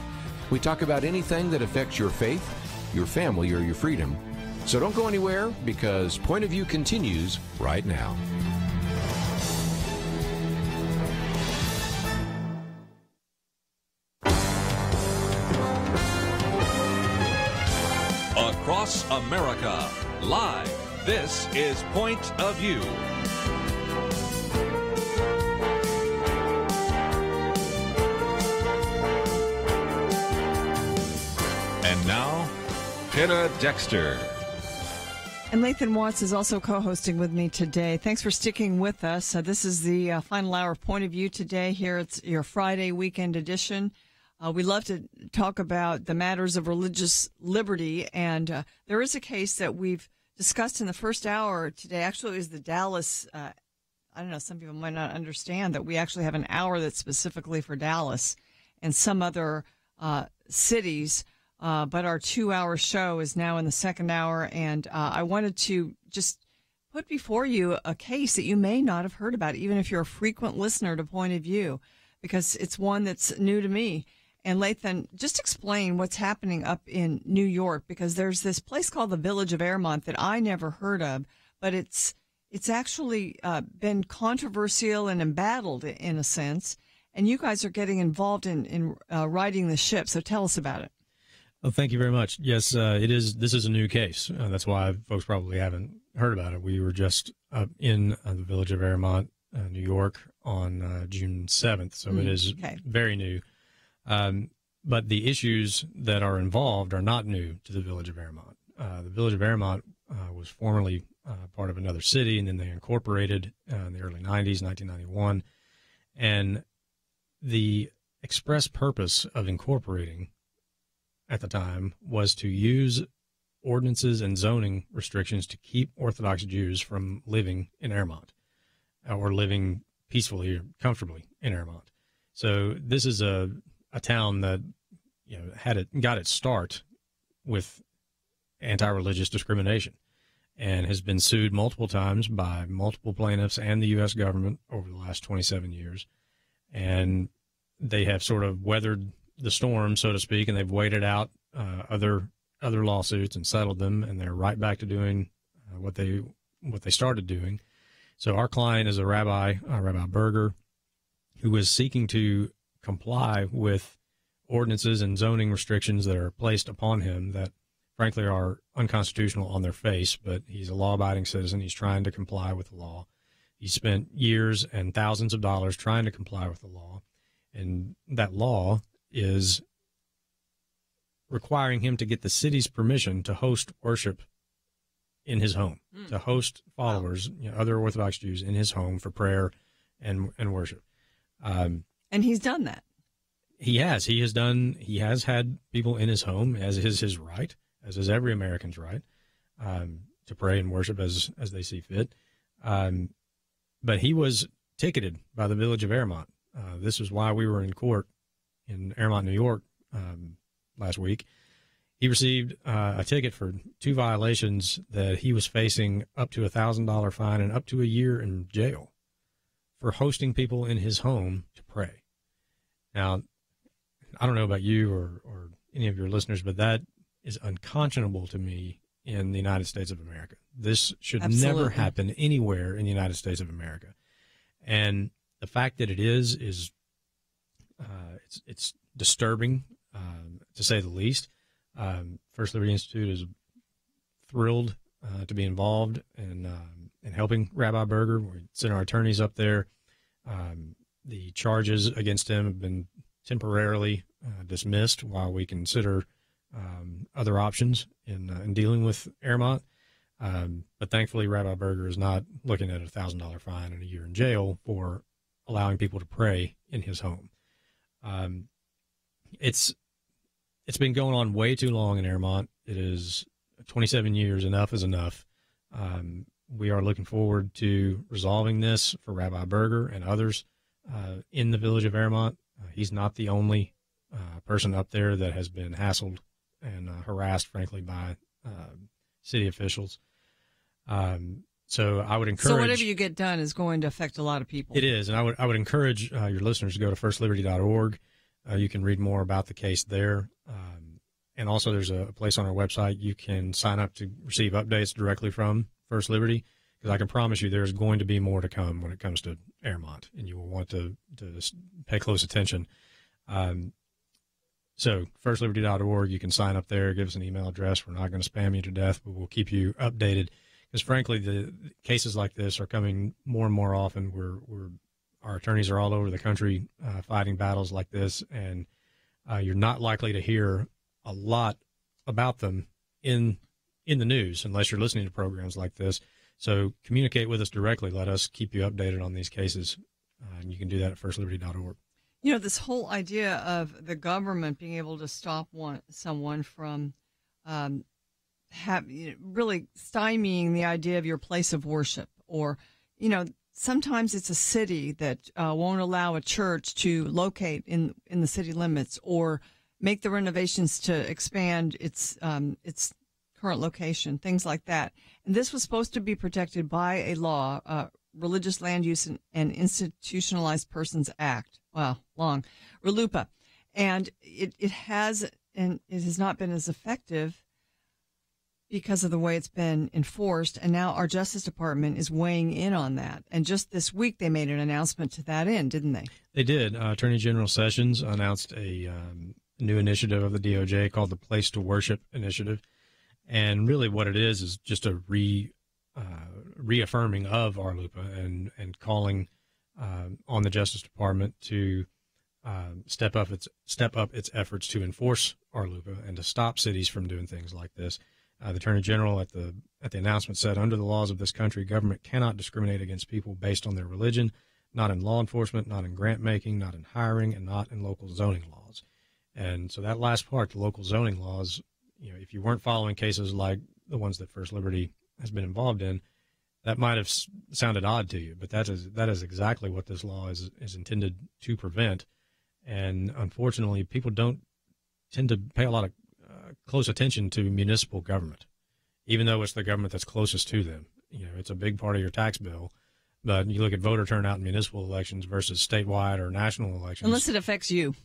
We talk about anything that affects your faith, your family, or your freedom. So don't go anywhere, because Point of View continues right now. Across America, live. This is Point of View. And now, Penna Dexter. And Lathan Watts is also co-hosting with me today. Thanks for sticking with us. This is the final hour of Point of View today. Here it's your Friday weekend edition. We love to talk about the matters of religious liberty, and there is a case that we've discussed in the first hour today. Actually, it was the Dallas, I don't know, some people might not understand that we actually have an hour that's specifically for Dallas and some other cities, but our 2-hour show is now in the second hour, and I wanted to just put before you a case that you may not have heard about, even if you're a frequent listener to Point of View, because it's one that's new to me. And Lathan, just explain what's happening up in New York, because there's this place called the Village of Airmont that I never heard of, but it's actually been controversial and embattled in a sense. And you guys are getting involved in riding the ship. So tell us about it. Well, thank you very much. Yes, it is. This is a new case. That's why folks probably haven't heard about it. We were just up in the Village of Airmont, New York, on June 7th. So it is very new. But the issues that are involved are not new to the Village of Airmont. The Village of Airmont was formerly part of another city, and then they incorporated in the early 90s, 1991. And the express purpose of incorporating at the time was to use ordinances and zoning restrictions to keep Orthodox Jews from living in Airmont or living peacefully or comfortably in Airmont. So this is a town that got its start with anti-religious discrimination and has been sued multiple times by multiple plaintiffs and the U.S. government over the last 27 years. And they have sort of weathered the storm, so to speak, and they've waited out other lawsuits and settled them, and they're right back to doing what they started doing. So our client is a rabbi, Rabbi Berger, who is seeking to comply with ordinances and zoning restrictions that are placed upon him that, frankly, are unconstitutional on their face, but he's a law-abiding citizen. He's trying to comply with the law. He spent years and thousands of dollars trying to comply with the law, and that law is requiring him to get the city's permission to host worship in his home, to host followers, other Orthodox Jews in his home for prayer and worship. And he's done that. He has. He has had people in his home, as is his right, as is every American's right, to pray and worship as they see fit. But he was ticketed by the Village of Airmont. This is why we were in court in Airmont, New York, last week. He received a ticket for 2 violations that he was facing up to $1,000 fine and up to a year in jail for hosting people in his home to pray. Now, I don't know about you or any of your listeners, but that is unconscionable to me in the United States of America. This should never happen anywhere in the United States of America. And the fact that it is it's disturbing, to say the least. First Liberty Institute is thrilled to be involved in helping Rabbi Berger. We sent our attorneys up there. The charges against him have been temporarily dismissed while we consider other options in dealing with Airmont. But thankfully, Rabbi Berger is not looking at a $1,000 fine and a year in jail for allowing people to pray in his home. It's been going on way too long in Airmont. It is 27 years. Enough is enough. We are looking forward to resolving this for Rabbi Berger and others in the village of Airmont. He's not the only person up there that has been hassled and harassed, frankly, by city officials. So I would encourage. So whatever you get done is going to affect a lot of people. It is, and I would encourage your listeners to go to firstliberty.org. You can read more about the case there. And also there's a place on our website you can sign up to receive updates directly from First Liberty, because I can promise you there's going to be more to come when it comes to Airmont, and you will want to pay close attention. So firstliberty.org, you can sign up there, give us an email address. We're not going to spam you to death, but we'll keep you updated, because frankly, the cases like this are coming more and more often. Our attorneys are all over the country fighting battles like this, and you're not likely to hear a lot about them in the news unless you're listening to programs like this. So communicate with us directly. Let us keep you updated on these cases, and you can do that at firstliberty.org. You know, this whole idea of the government being able to stop someone from really stymieing the idea of your place of worship, or, sometimes it's a city that won't allow a church to locate in the city limits, or make the renovations to expand its current location, things like that. And this was supposed to be protected by a law, Religious Land Use and Institutionalized Persons Act. Wow, long, RLUIPA. And it has not been as effective because of the way it's been enforced. And now our Justice Department is weighing in on that. And just this week, they made an announcement to that end, didn't they? They did. Attorney General Sessions announced a new initiative of the DOJ called the Place to Worship Initiative. And really what it is just a reaffirming of RLUIPA and calling on the Justice Department to step up its efforts to enforce RLUIPA and to stop cities from doing things like this. The Attorney General at the announcement said, under the laws of this country, government cannot discriminate against people based on their religion, not in law enforcement, not in grant making, not in hiring, and not in local zoning laws. And so that last part, the local zoning laws, if you weren't following cases like the ones that First Liberty has been involved in, that might have sounded odd to you, but that is exactly what this law is intended to prevent. And unfortunately, people don't tend to pay a lot of close attention to municipal government, even though it's the government that's closest to them. It's a big part of your tax bill, but you look at voter turnout in municipal elections versus statewide or national elections. Unless it affects you.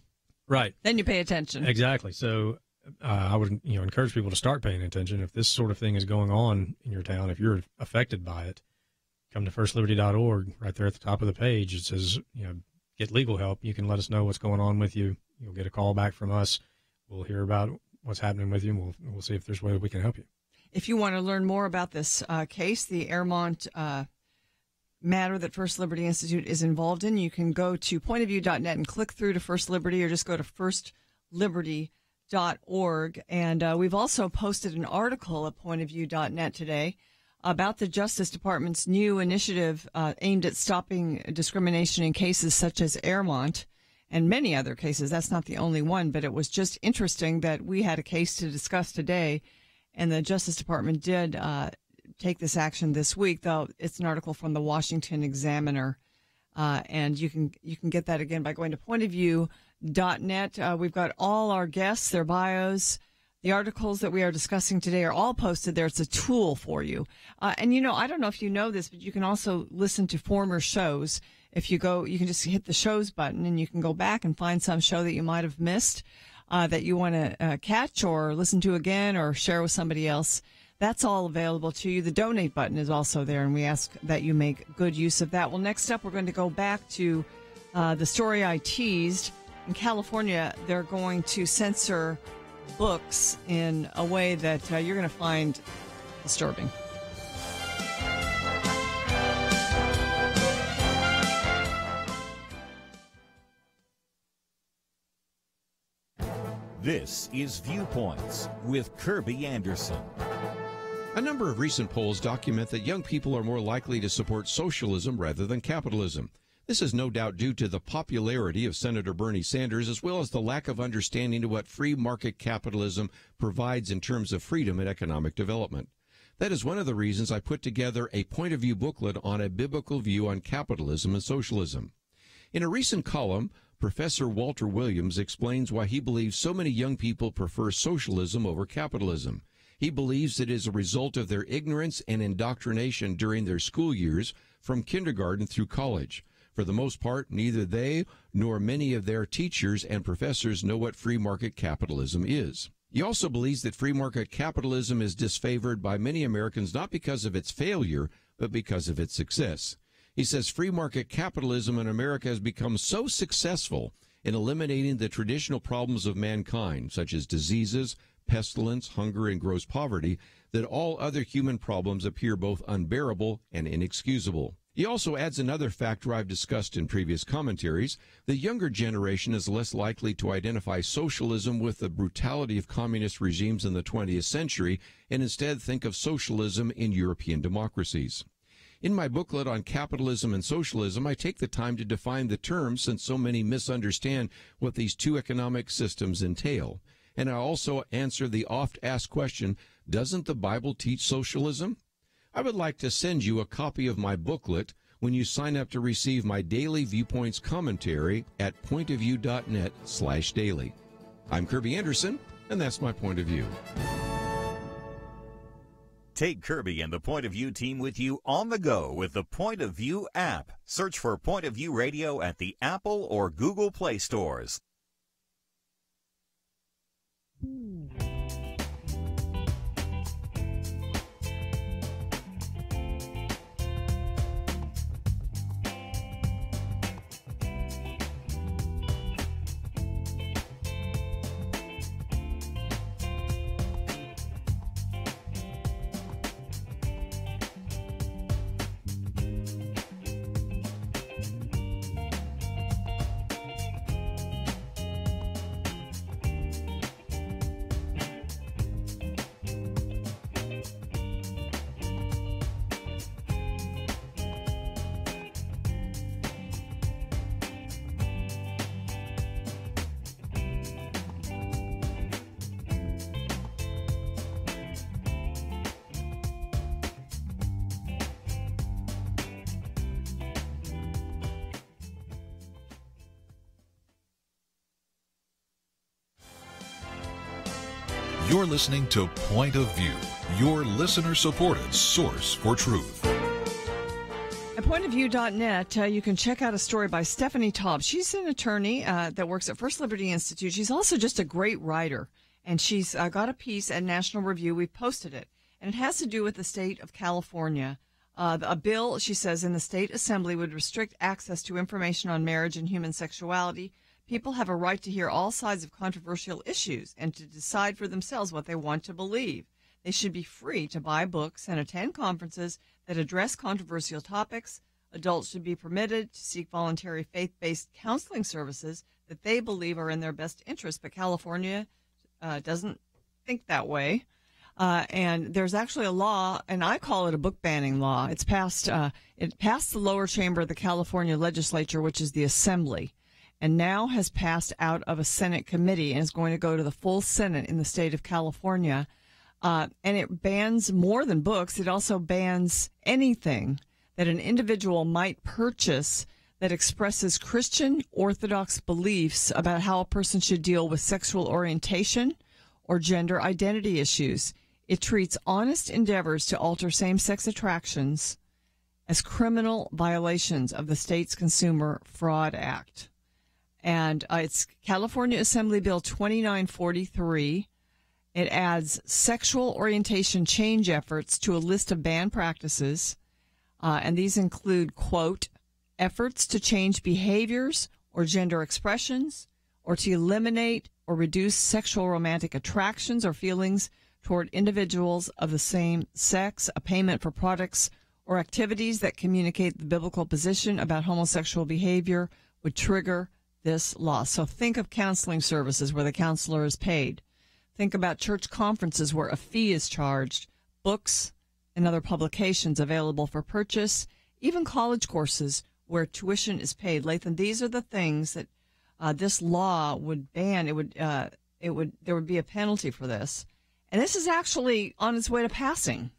Right. Then you pay attention. Exactly. So I would encourage people to start paying attention. If this sort of thing is going on in your town, if you're affected by it, come to firstliberty.org. Right there at the top of the page, it says, get legal help. You can let us know what's going on with you. You'll get a call back from us. We'll hear about what's happening with you, and we'll see if there's a way we can help you. If you want to learn more about this case, the Airmont matter that First Liberty Institute is involved in, you can go to pointofview.net and click through to First Liberty, or just go to firstliberty.org. And we've also posted an article at pointofview.net today about the Justice Department's new initiative aimed at stopping discrimination in cases such as Airmont and many other cases. That's not the only one, but it was just interesting that we had a case to discuss today, and the Justice Department did take this action this week, though it's an article from the Washington Examiner, and you can get that again by going to pointofview.net. We've got all our guests, their bios. The articles that we are discussing today are all posted there. It's a tool for you. And, I don't know if you know this, but you can also listen to former shows. If you go, you can just hit the shows button and you can go back and find some show that you might have missed that you want to catch or listen to again or share with somebody else. That's all available to you. The donate button is also there, and we ask that you make good use of that. Well, next up, we're going to go back to the story I teased. In California, they're going to censor books in a way that you're going to find disturbing. This is Viewpoints with Kirby Anderson. A number of recent polls document that young people are more likely to support socialism rather than capitalism. This is no doubt due to the popularity of Senator Bernie Sanders, as well as the lack of understanding of what free market capitalism provides in terms of freedom and economic development. That is one of the reasons I put together a point of view booklet on a biblical view on capitalism and socialism. In a recent column, Professor Walter Williams explains why he believes so many young people prefer socialism over capitalism. He believes it is a result of their ignorance and indoctrination during their school years from kindergarten through college. For the most part, neither they nor many of their teachers and professors know what free market capitalism is. He also believes that free market capitalism is disfavored by many Americans not because of its failure, but because of its success. He says free market capitalism in America has become so successful in eliminating the traditional problems of mankind, such as diseases, pestilence, hunger, and gross poverty, that all other human problems appear both unbearable and inexcusable. He also adds another factor I've discussed in previous commentaries. The younger generation is less likely to identify socialism with the brutality of communist regimes in the 20th century and instead think of socialism in European democracies. In my booklet on capitalism and socialism, I take the time to define the terms since so many misunderstand what these two economic systems entail. And I also answer the oft-asked question, doesn't the Bible teach socialism? I would like to send you a copy of my booklet when you sign up to receive my daily Viewpoints commentary at pointofview.net/daily. I'm Kirby Anderson, and that's my point of view. Take Kirby and the Point of View team with you on the go with the Point of View app. Search for Point of View Radio at the Apple or Google Play stores. You're listening to Point of View, your listener-supported source for truth. At pointofview.net, you can check out a story by Stephanie Taub. She's an attorney that works at First Liberty Institute. She's also just a great writer, and she's got a piece at National Review. We posted it, and it has to do with the state of California. A bill, she says, in the state assembly would restrict access to information on marriage and human sexuality. People have a right to hear all sides of controversial issues and to decide for themselves what they want to believe. They should be free to buy books and attend conferences that address controversial topics. Adults should be permitted to seek voluntary faith-based counseling services that they believe are in their best interest, but California doesn't think that way. And there's actually a law, and I call it a book banning law. It passed the lower chamber of the California legislature, which is the assembly, and now has passed out of a Senate committee and is going to go to the full Senate in the state of California. And it bans more than books. It also bans anything that an individual might purchase that expresses Christian Orthodox beliefs about how a person should deal with sexual orientation or gender identity issues. It treats honest endeavors to alter same-sex attractions as criminal violations of the state's Consumer Fraud Act. And it's California Assembly Bill 2943. It adds sexual orientation change efforts to a list of banned practices. And these include, quote, efforts to change behaviors or gender expressions or to eliminate or reduce sexual romantic attractions or feelings toward individuals of the same sex, a payment for products or activities that communicate the biblical position about homosexual behavior would trigger this law. So think of counseling services where the counselor is paid. Think about church conferences where a fee is charged, books and other publications available for purchase, even college courses where tuition is paid. Lathan, these are the things that this law would ban. There would be a penalty for this. And this is actually on its way to passing.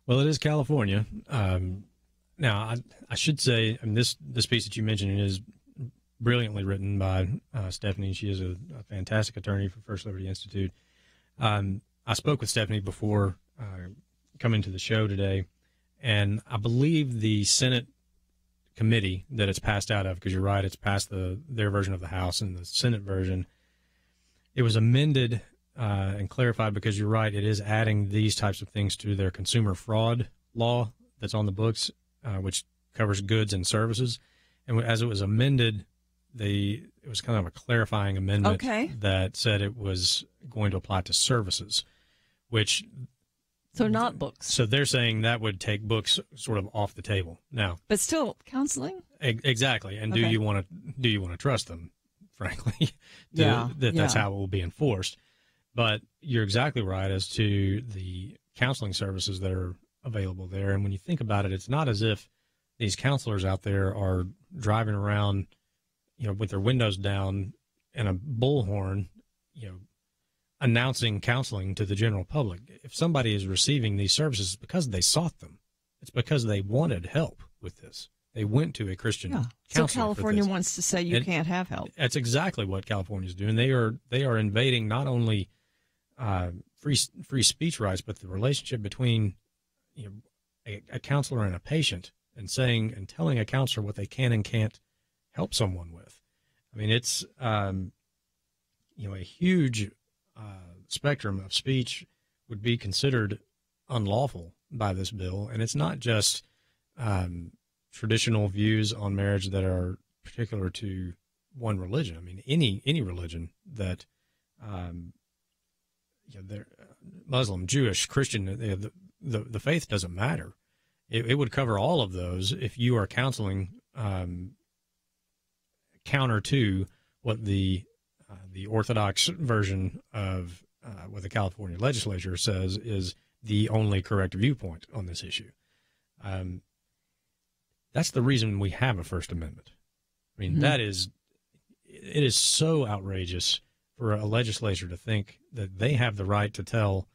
Well, it is California. Now, I should say, this piece that you mentioned is brilliantly written by Stephanie. She is a fantastic attorney for First Liberty Institute. I spoke with Stephanie before coming to the show today, and I believe the Senate committee that it's passed out of, because you're right, it's passed their version of the House, and the Senate version, it was amended and clarified, because you're right, it is adding these types of things to their consumer fraud law that's on the books, which covers goods and services. And as it was amended, it was kind of a clarifying amendment that said it was going to apply to services, which... So not books. So they're saying that would take books sort of off the table now. But still counseling? Exactly. And do you want to trust them, frankly? That's how it will be enforced. But you're exactly right as to the counseling services that are available there. And when you think about it, it's not as if these counselors out there are driving around, with their windows down and a bullhorn, announcing counseling to the general public. If somebody is receiving these services, it's because they sought them. It's because they wanted help with this. They went to a Christian counselor. So California wants to say you can't have help. That's exactly what California is doing. They are invading not only free speech rights, but the relationship between a counselor and a patient, and telling a counselor what they can and can't help someone with. I mean, it's a huge spectrum of speech would be considered unlawful by this bill, and it's not just traditional views on marriage that are particular to one religion. I mean, any religion that they're Muslim, Jewish, Christian, the faith doesn't matter. It would cover all of those if you are counseling counter to what the Orthodox version of what the California legislature says is the only correct viewpoint on this issue. That's the reason we have a First Amendment. I mean, it is so outrageous for a legislature to think that they have the right to tell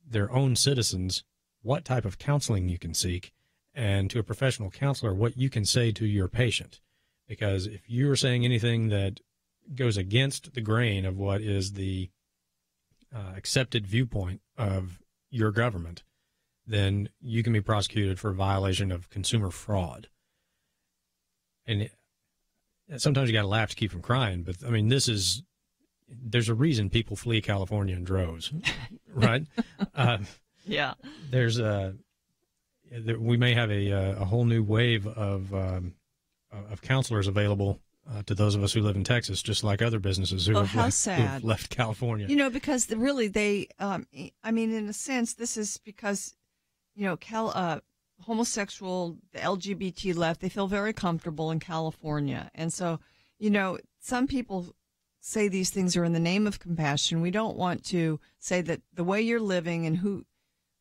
their own citizens what type of counseling you can seek, and to a professional counselor what you can say to your patient. Because if you're saying anything that goes against the grain of what is the accepted viewpoint of your government, then you can be prosecuted for violation of consumer fraud. And sometimes you got to laugh to keep from crying, but I mean, there's a reason people flee California in droves, right? We may have a whole new wave of counselors available to those of us who live in Texas, just like other businesses who have left California. Because really they, in a sense, this is because, homosexual, the LGBT left, they feel very comfortable in California. And so, some people say these things are in the name of compassion. We don't want to say that the way you're living and who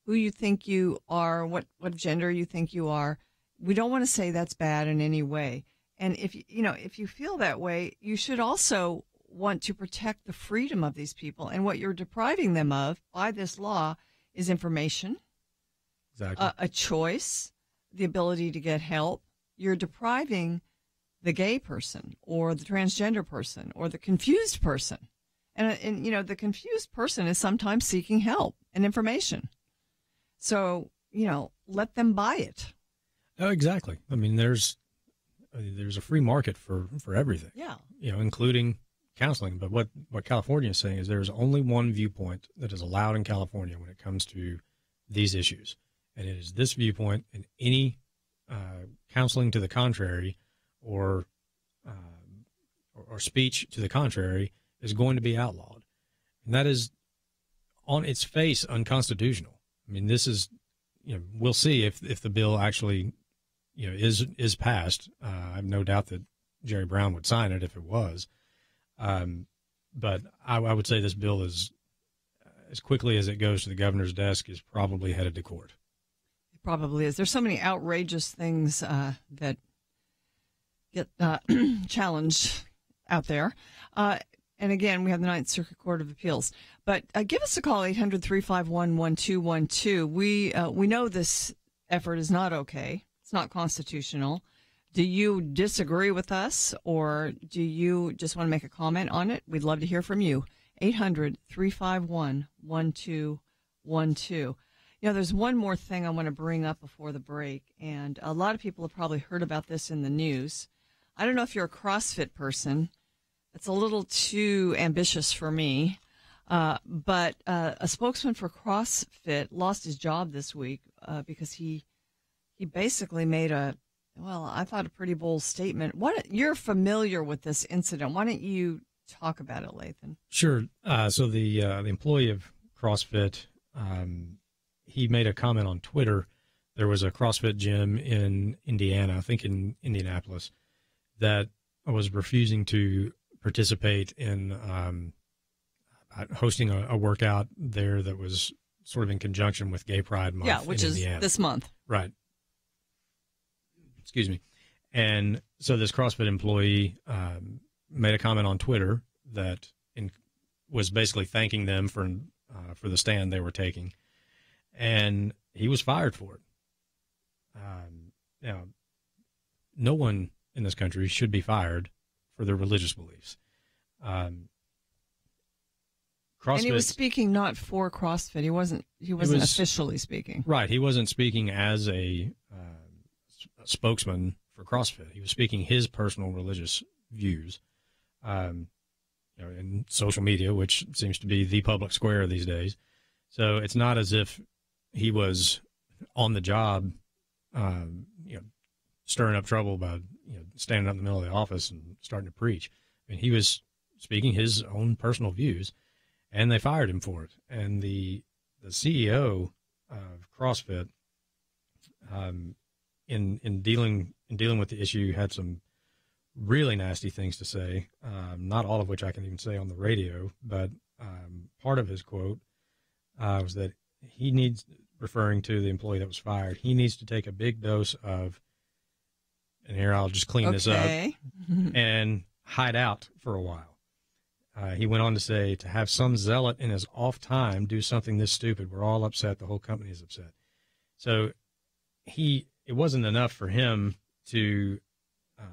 you think you are, what gender you think you are, we don't want to say that's bad in any way. And if you feel that way, you should also want to protect the freedom of these people. And what you're depriving them of by this law is information, a choice, the ability to get help. You're depriving the gay person or the transgender person or the confused person. And the confused person is sometimes seeking help and information. So, let them buy it. Oh, exactly. I mean, there's a free market for everything. Yeah. Including counseling. But what California is saying is there's only one viewpoint that is allowed in California when it comes to these issues. And it is this viewpoint, and any counseling to the contrary or speech to the contrary is going to be outlawed. And that is on its face unconstitutional. I mean, this is, we'll see if the bill actually, is passed. I have no doubt that Jerry Brown would sign it if it was. But I would say this bill is, as quickly as it goes to the governor's desk, is probably headed to court. It probably is. There's so many outrageous things that get challenged out there. And again, we have the Ninth Circuit Court of Appeals. But give us a call, 800-351-1212. We know this effort is not okay. It's not constitutional. Do you disagree with us, or do you just want to make a comment on it? We'd love to hear from you. 800-351-1212. There's one more thing I want to bring up before the break, and a lot of people have probably heard about this in the news. I don't know if you're a CrossFit person. It's a little too ambitious for me, but a spokesman for CrossFit lost his job this week because he basically made I thought a pretty bold statement. You're familiar with this incident. Why don't you talk about it, Lathan? Sure. So the employee of CrossFit, he made a comment on Twitter. There was a CrossFit gym in Indiana, I think in Indianapolis, that was refusing to participate in hosting a workout there that was sort of in conjunction with Gay Pride Month. Yeah, which is Indiana. this month. Right. Excuse me. And so this CrossFit employee made a comment on Twitter that was basically thanking them for the stand they were taking, and he was fired for it. Now, no one in this country should be fired for their religious beliefs. CrossFit, and he was speaking not for CrossFit. He wasn't officially speaking. Right. He wasn't speaking as a spokesman for CrossFit. He was speaking his personal religious views in social media, which seems to be the public square these days. So it's not as if he was on the job, stirring up trouble by standing up in the middle of the office and starting to preach. I mean, he was speaking his own personal views, and they fired him for it. And the CEO of CrossFit, in dealing with the issue, had some really nasty things to say, not all of which I can even say on the radio, but part of his quote was that he needs, referring to the employee that was fired, he needs to take a big dose of, and here I'll just clean this up, and hide out for a while. He went on to say, to have some zealot in his off time do something this stupid, we're all upset, the whole company is upset. So it wasn't enough for him to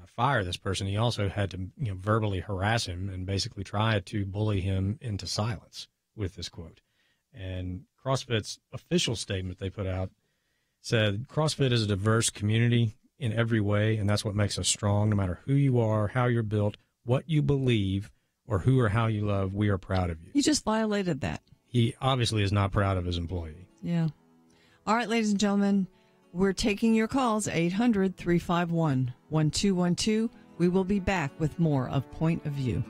fire this person. He also had to verbally harass him and basically try to bully him into silence with this quote. And CrossFit's official statement they put out said, CrossFit is a diverse community in every way, and that's what makes us strong. No matter who you are, how you're built, what you believe, or who or how you love, we are proud of you. He just violated that. He obviously is not proud of his employee. Yeah. All right, ladies and gentlemen, we're taking your calls, 800-351-1212. We will be back with more of Point of View.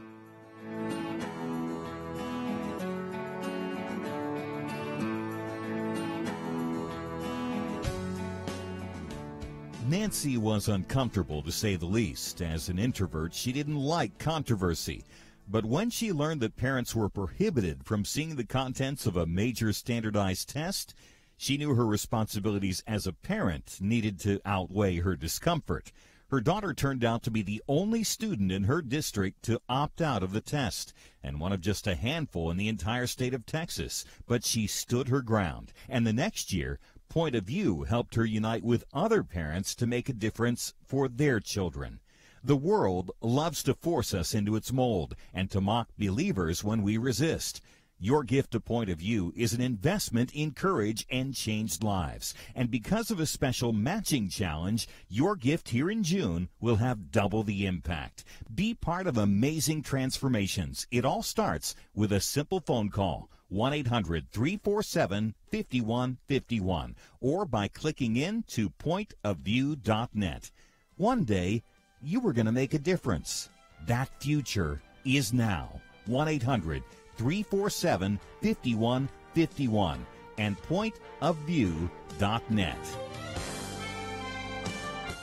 Nancy was uncomfortable, to say the least. As an introvert, she didn't like controversy. But when she learned that parents were prohibited from seeing the contents of a major standardized test, she knew her responsibilities as a parent needed to outweigh her discomfort. Her daughter turned out to be the only student in her district to opt out of the test, and one of just a handful in the entire state of Texas. But she stood her ground, and the next year, Point of View helped her unite with other parents to make a difference for their children. The world loves to force us into its mold and to mock believers when we resist. Your gift to Point of View is an investment in courage and changed lives. And because of a special matching challenge, your gift here in June will have double the impact. Be part of amazing transformations. It all starts with a simple phone call, 1-800-347-5151, or by clicking in to pointofview.net. One day, you were going to make a difference. That future is now. 1-800-347-5151 and pointofview.net.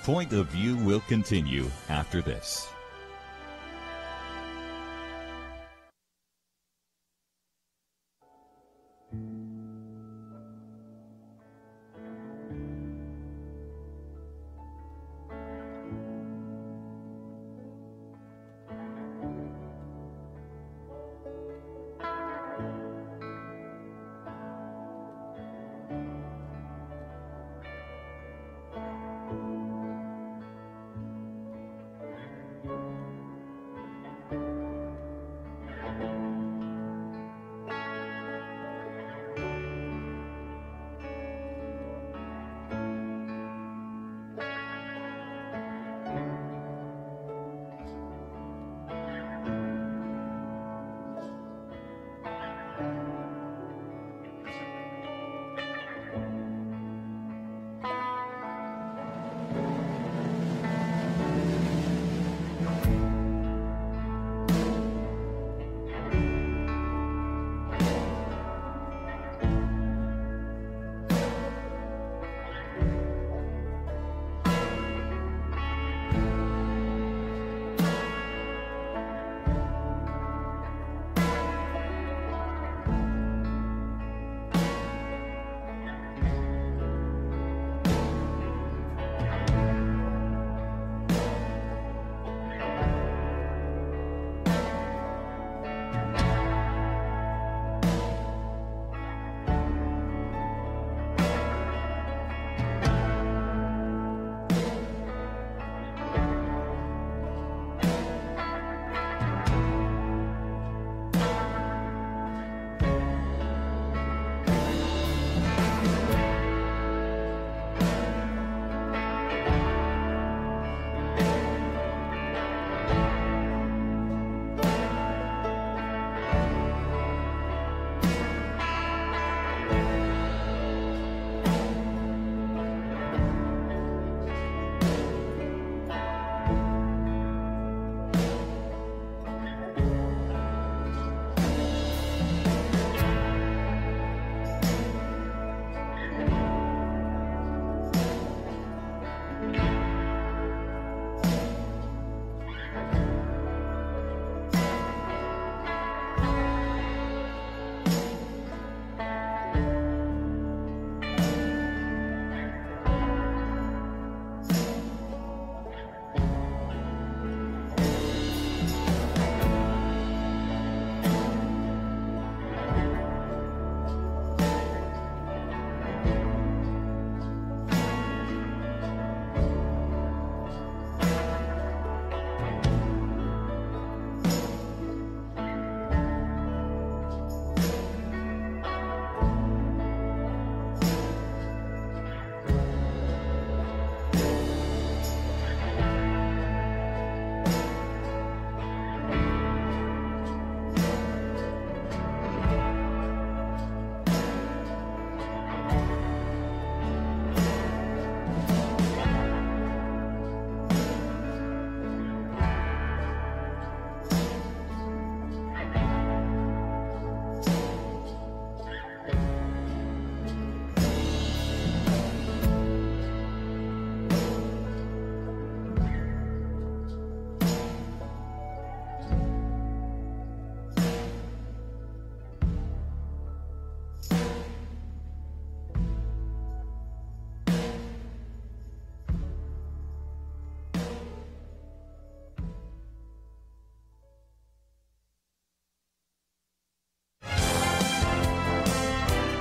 Point of View will continue after this.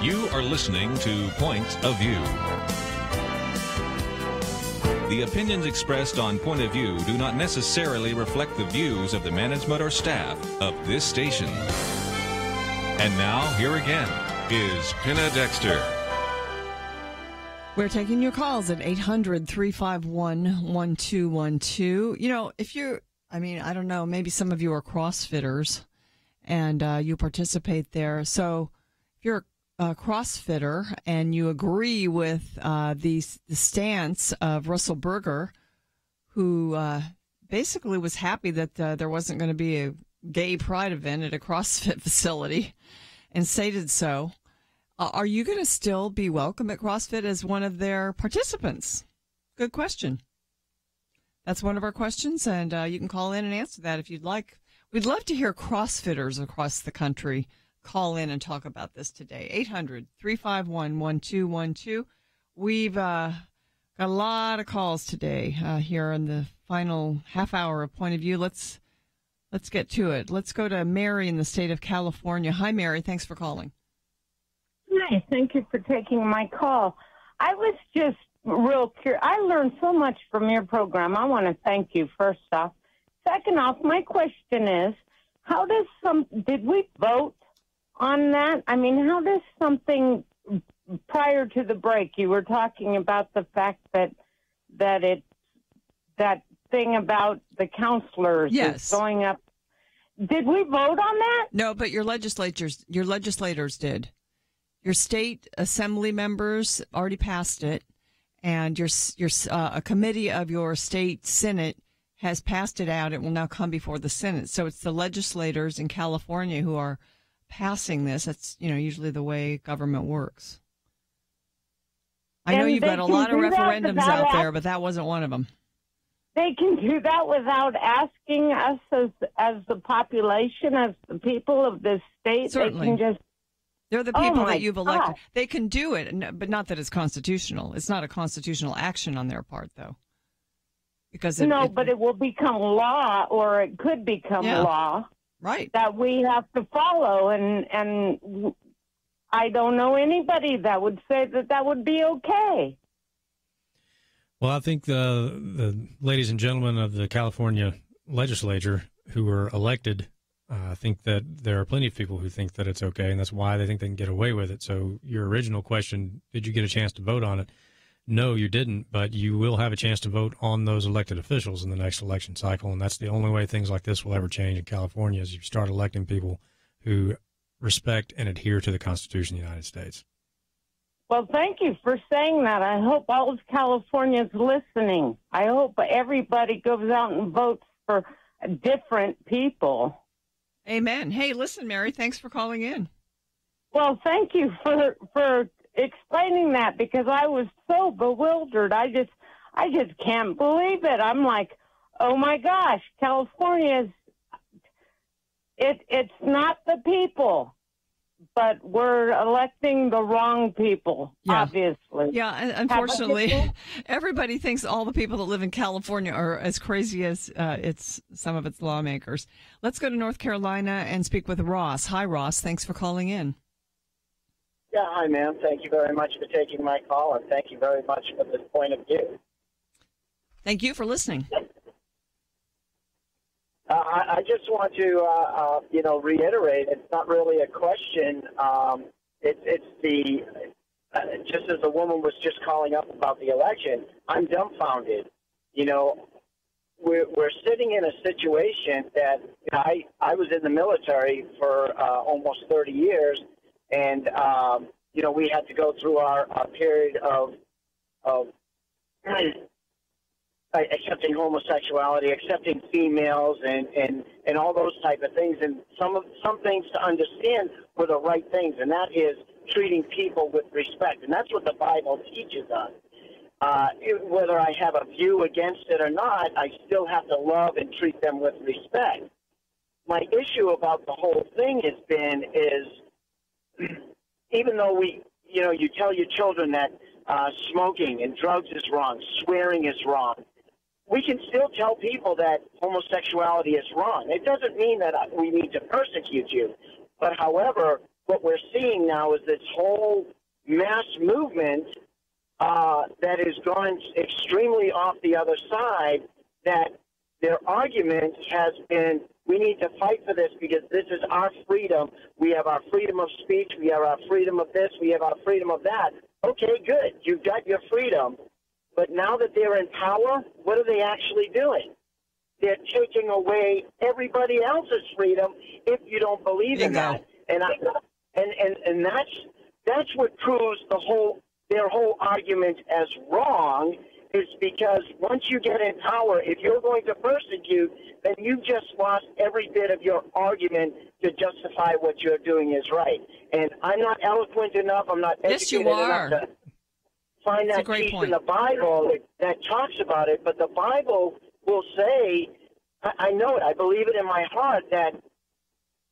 You are listening to Point of View. The opinions expressed on Point of View do not necessarily reflect the views of the management or staff of this station. And now, here again is Penna Dexter. We're taking your calls at 800-351-1212. You know, if you're, I don't know, maybe some of you are CrossFitters and you participate there. So if you're a CrossFitter and you agree with the stance of Russell Berger, who basically was happy that there wasn't going to be a gay pride event at a CrossFit facility and stated so, are you going to still be welcome at CrossFit as one of their participants? Good question. That's one of our questions, and you can call in and answer that if you'd like. We'd love to hear CrossFitters across the country call in and talk about this today. 800-351-1212. We've got a lot of calls today here in the final half hour of Point of View. Let's get to it. Let's go to Mary in the state of California. Hi, Mary. Thanks for calling. Hi. Thank you for taking my call. I was just real curious. I learned so much from your program. I want to thank you, first off. Second off, my question is, did we vote on that? How does something, prior to the break, you were talking about the fact that thing about the counselors is going up. Did we vote on that? No, but your legislators did. Your state assembly members already passed it, and a committee of your state Senate has passed it out. It will now come before the Senate. So it's the legislators in California who are passing this. That's usually the way government works. I know you've got a lot of referendums out there, but that wasn't one of them. They can do that without asking us as the population, as the people of this state. Certainly. They can just. They're the people that you've elected. They can do it, but not that it's constitutional. It's not a constitutional action on their part, though. Because but it will become law, or it could become law. Right. That we have to follow, and I don't know anybody that would say that would be okay. Well, I think the ladies and gentlemen of the California legislature who were elected, I think that there are plenty of people who think that it's okay, and that's why they think they can get away with it. So your original question, did you get a chance to vote on it? No, you didn't, but you will have a chance to vote on those elected officials in the next election cycle, and that's the only way things like this will ever change in California is you start electing people who respect and adhere to the Constitution of the United States. Well, thank you for saying that. I hope all of California's listening. I hope everybody goes out and votes for different people. Amen. Hey, listen, Mary, thanks for calling in. Well, thank you for explaining that, because I was so bewildered. I just can't believe it. I'm like, oh my gosh, California's it's not the people, but we're electing the wrong people, obviously. Yeah, unfortunately, everybody thinks all the people that live in California are as crazy as some of its lawmakers. Let's go to North Carolina and speak with Ross. Hi, Ross. Thanks for calling in. Yeah, hi, ma'am. Thank you very much for taking my call, and thank you very much for this point of view. Thank you for listening. I just want to, reiterate, it's not really a question. It's the, just as the woman was just calling up about the election, I'm dumbfounded. We're sitting in a situation that I was in the military for almost 30 years, and, we had to go through our period of accepting homosexuality, accepting females, and all those type of things. And some things to understand were the right things, and that is treating people with respect. And that's what the Bible teaches us. Whether I have a view against it or not, I still have to love and treat them with respect. My issue about the whole thing is even though you tell your children that smoking and drugs is wrong, swearing is wrong, we can still tell people that homosexuality is wrong. It doesn't mean that we need to persecute you. But, however, what we're seeing now is this whole mass movement that has gone extremely off the other side, that their argument has been, we need to fight for this because this is our freedom. We have our freedom of speech. We have our freedom of this. We have our freedom of that. Okay, good. You've got your freedom. But now that they're in power, what are they actually doing? They're taking away everybody else's freedom if you don't believe in that. And that's what proves their whole argument as wrong, is because once you get in power, if you're going to persecute, then you've just lost every bit of your argument to justify what you're doing is right. And I'm not eloquent enough, I'm not educated enough to find that piece in the Bible that talks about it, but the Bible will say, I know it, I believe it in my heart, that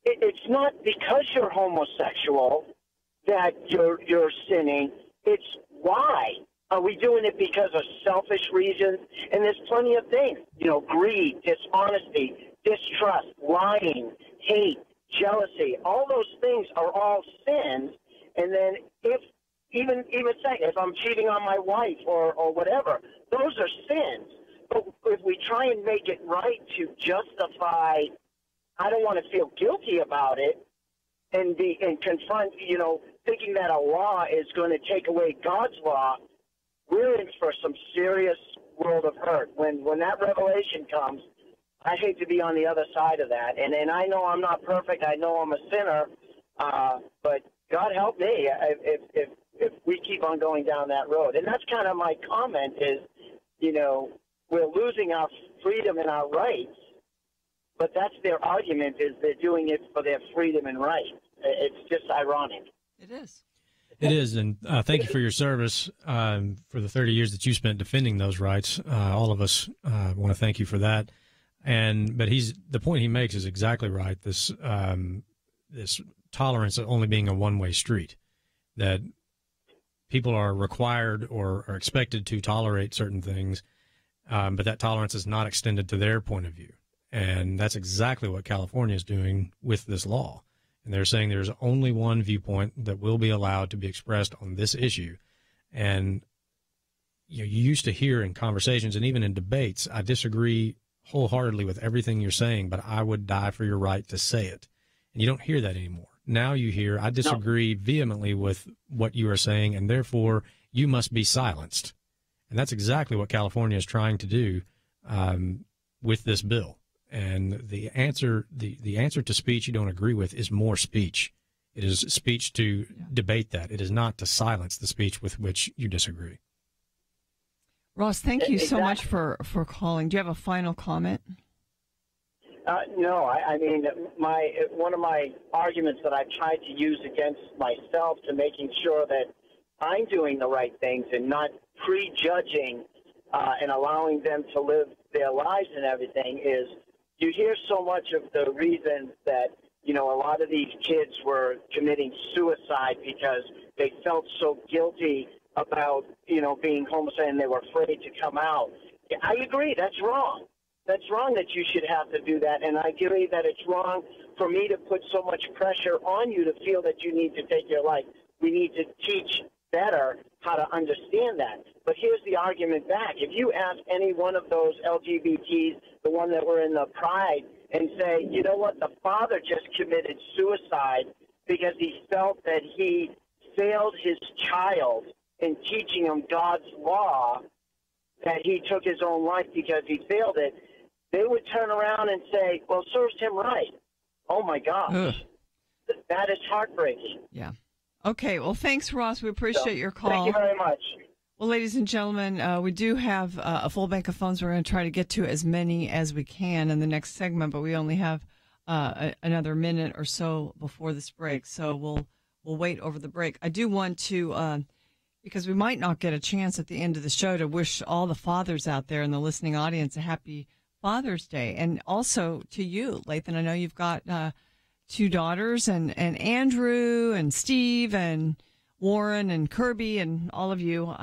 it's not because you're homosexual that you're sinning, it's why. Are we doing it because of selfish reasons? And there's plenty of things, greed, dishonesty, distrust, lying, hate, jealousy. All those things are all sins. And then even saying, if I'm cheating on my wife or whatever, those are sins. But if we try and make it right to justify, I don't want to feel guilty about it, and confront, thinking that a law is going to take away God's law, we're in for some serious world of hurt. When that revelation comes, I hate to be on the other side of that. And I know I'm not perfect. I know I'm a sinner. But God help me if we keep on going down that road. And that's kind of my comment is, we're losing our freedom and our rights. But that's their argument, is they're doing it for their freedom and rights. It's just ironic. It is. It is, and thank you for your service for the 30 years that you spent defending those rights. All of us want to thank you for that. But the point he makes is exactly right. This tolerance of only being a one-way street, that people are required or are expected to tolerate certain things, but that tolerance is not extended to their point of view. And that's exactly what California is doing with this law. And they're saying there's only one viewpoint that will be allowed to be expressed on this issue. And you used to hear in conversations and even in debates, I disagree wholeheartedly with everything you're saying, but I would die for your right to say it. And you don't hear that anymore. Now you hear, I disagree vehemently with what you are saying, and therefore you must be silenced. And that's exactly what California is trying to do with this bill. And the answer to speech you don't agree with is more speech. It is speech to debate that. It is not to silence the speech with which you disagree. Ross, thank you so much for calling. Do you have a final comment? No, I mean, one of my arguments that I've tried to use against myself to making sure that I'm doing the right things and not prejudging and allowing them to live their lives and everything is, you hear so much of the reasons that, a lot of these kids were committing suicide because they felt so guilty about, being homosexual and they were afraid to come out. I agree. That's wrong. That's wrong that you should have to do that. And I agree that it's wrong for me to put so much pressure on you to feel that you need to take your life. We need to teach better how to understand that. But here's the argument back. If you ask any one of those LGBTs, the one that were in the Pride, and say, you know what, the father just committed suicide because he felt that he failed his child in teaching him God's law, that he took his own life because he failed it, they would turn around and say, well, serves him right. Oh, my gosh. That is heartbreaking. Yeah. Okay. Well, thanks, Ross. We appreciate your call. Thank you very much. Well, ladies and gentlemen, we do have a full bank of phones. We're going to try to get to as many as we can in the next segment, but we only have another minute or so before this break, so we'll wait over the break. I do want to, because we might not get a chance at the end of the show, to wish all the fathers out there in the listening audience a happy Father's Day, and also to you, Lathan. I know you've got 2 daughters, and Andrew and Steve and Warren and Kirby and all of you.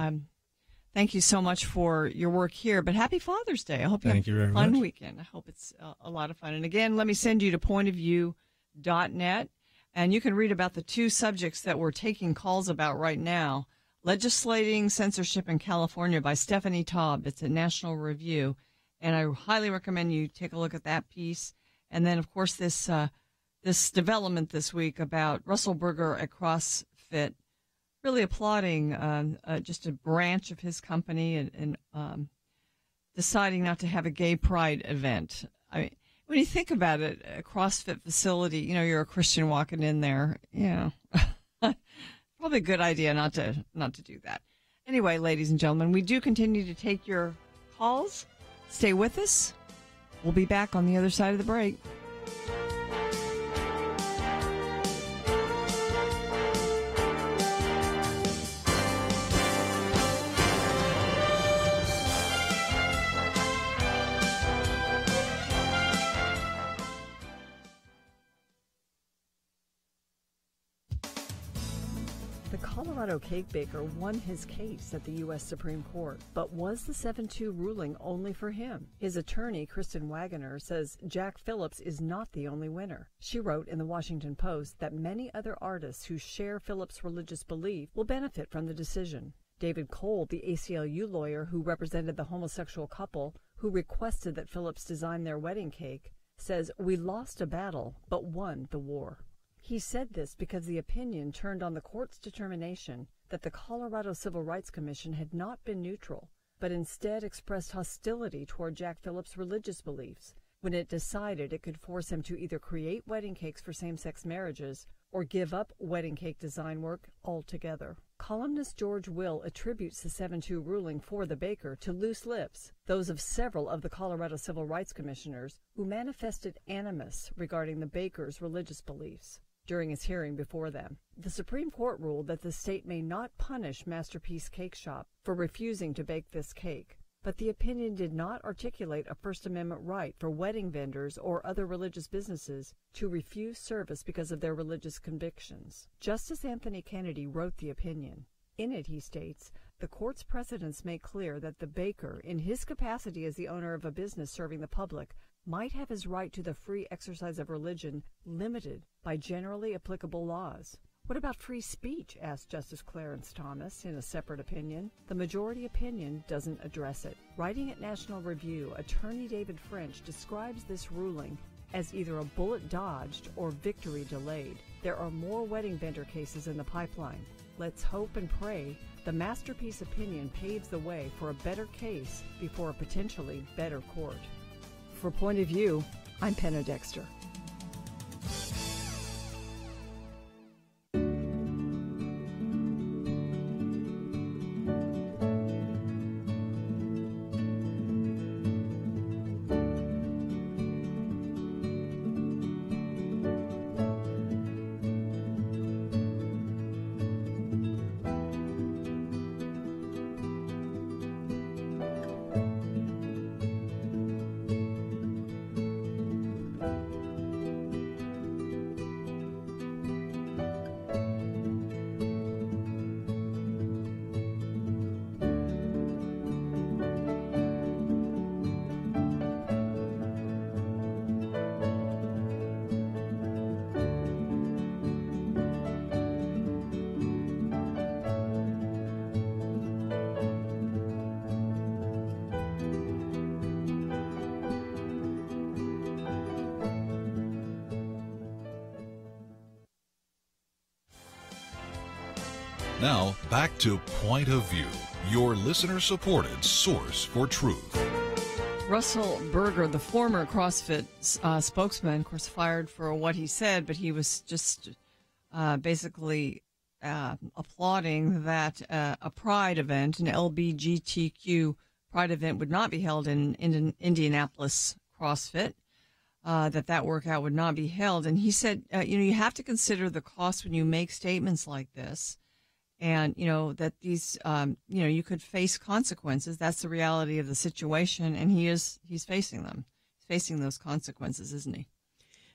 Thank you so much for your work here. But happy Father's Day. I hope you have a fun weekend. I hope it's a lot of fun. And again, let me send you to pointofview.net. And you can read about the two subjects that we're taking calls about right now. Legislating Censorship in California by Stephanie Taub. It's a National Review. And I highly recommend you take a look at that piece. And then, of course, this development this week about Russell Berger at CrossFit, really applauding just a branch of his company and deciding not to have a gay pride event. I mean, when you think about it, a CrossFit facility, you're a Christian walking in there, probably a good idea not to do that. Anyway, ladies and gentlemen, we do continue to take your calls. Stay with us. We'll be back on the other side of the break. The Colorado cake baker won his case at the U.S. Supreme Court, but was the 7-2 ruling only for him? His attorney, Kristen Wagoner, says Jack Phillips is not the only winner. She wrote in the Washington Post that many other artists who share Phillips' religious belief will benefit from the decision. David Cole, the ACLU lawyer who represented the homosexual couple who requested that Phillips design their wedding cake, says, "We lost a battle, but won the war." He said this because the opinion turned on the court's determination that the Colorado Civil Rights Commission had not been neutral, but instead expressed hostility toward Jack Phillips' religious beliefs when it decided it could force him to either create wedding cakes for same-sex marriages or give up wedding cake design work altogether. Columnist George Will attributes the 7-2 ruling for the baker to loose lips, those of several of the Colorado Civil Rights Commissioners who manifested animus regarding the baker's religious beliefs. During his hearing before them, the Supreme Court ruled that the state may not punish Masterpiece Cake Shop for refusing to bake this cake, but the opinion did not articulate a First Amendment right for wedding vendors or other religious businesses to refuse service because of their religious convictions. Justice Anthony Kennedy wrote the opinion. In it, he states, the court's precedents make clear that the baker, in his capacity as the owner of a business serving the public, might have his right to the free exercise of religion limited by generally applicable laws. What about free speech? Asked Justice Clarence Thomas in a separate opinion. The majority opinion doesn't address it. Writing at National Review, attorney David French describes this ruling as either a bullet dodged or victory delayed. There are more wedding vendor cases in the pipeline. Let's hope and pray the Masterpiece opinion paves the way for a better case before a potentially better court. For Point of View, I'm Penna Dexter. Now, back to Point of View, your listener-supported source for truth. Russell Berger, the former CrossFit spokesman, of course, fired for what he said, but he was just basically applauding that a pride event, an LGBTQ pride event, would not be held in Indianapolis CrossFit, that workout would not be held. And he said, you have to consider the cost when you make statements like this. And, that these, you could face consequences. That's the reality of the situation. And he's facing them. He's facing those consequences, isn't he?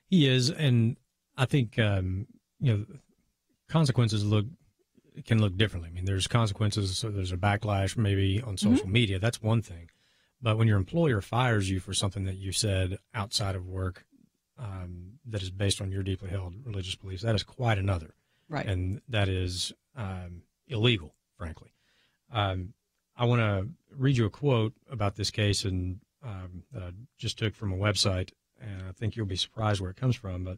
He is. And I think, consequences can look differently. I mean, there's consequences. So there's a backlash maybe on social media. That's one thing. But when your employer fires you for something that you said outside of work, that is based on your deeply held religious beliefs. That is quite another. Right. And that is illegal, frankly. I want to read you a quote about this case and that I just took from a website, and I think you'll be surprised where it comes from. But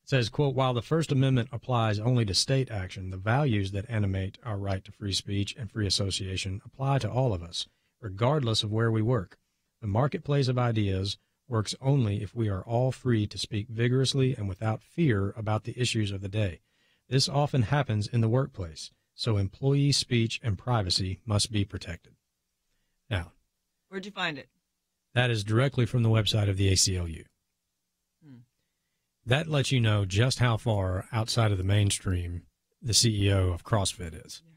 it says, quote, "While the First Amendment applies only to state action, the values that animate our right to free speech and free association apply to all of us, regardless of where we work. The marketplace of ideas works only if we are all free to speak vigorously and without fear about the issues of the day. This often happens in the workplace, so employee speech and privacy must be protected." Now, where'd you find it? That is directly from the website of the ACLU. That lets you know just how far outside of the mainstream the CEO of CrossFit is. Yeah.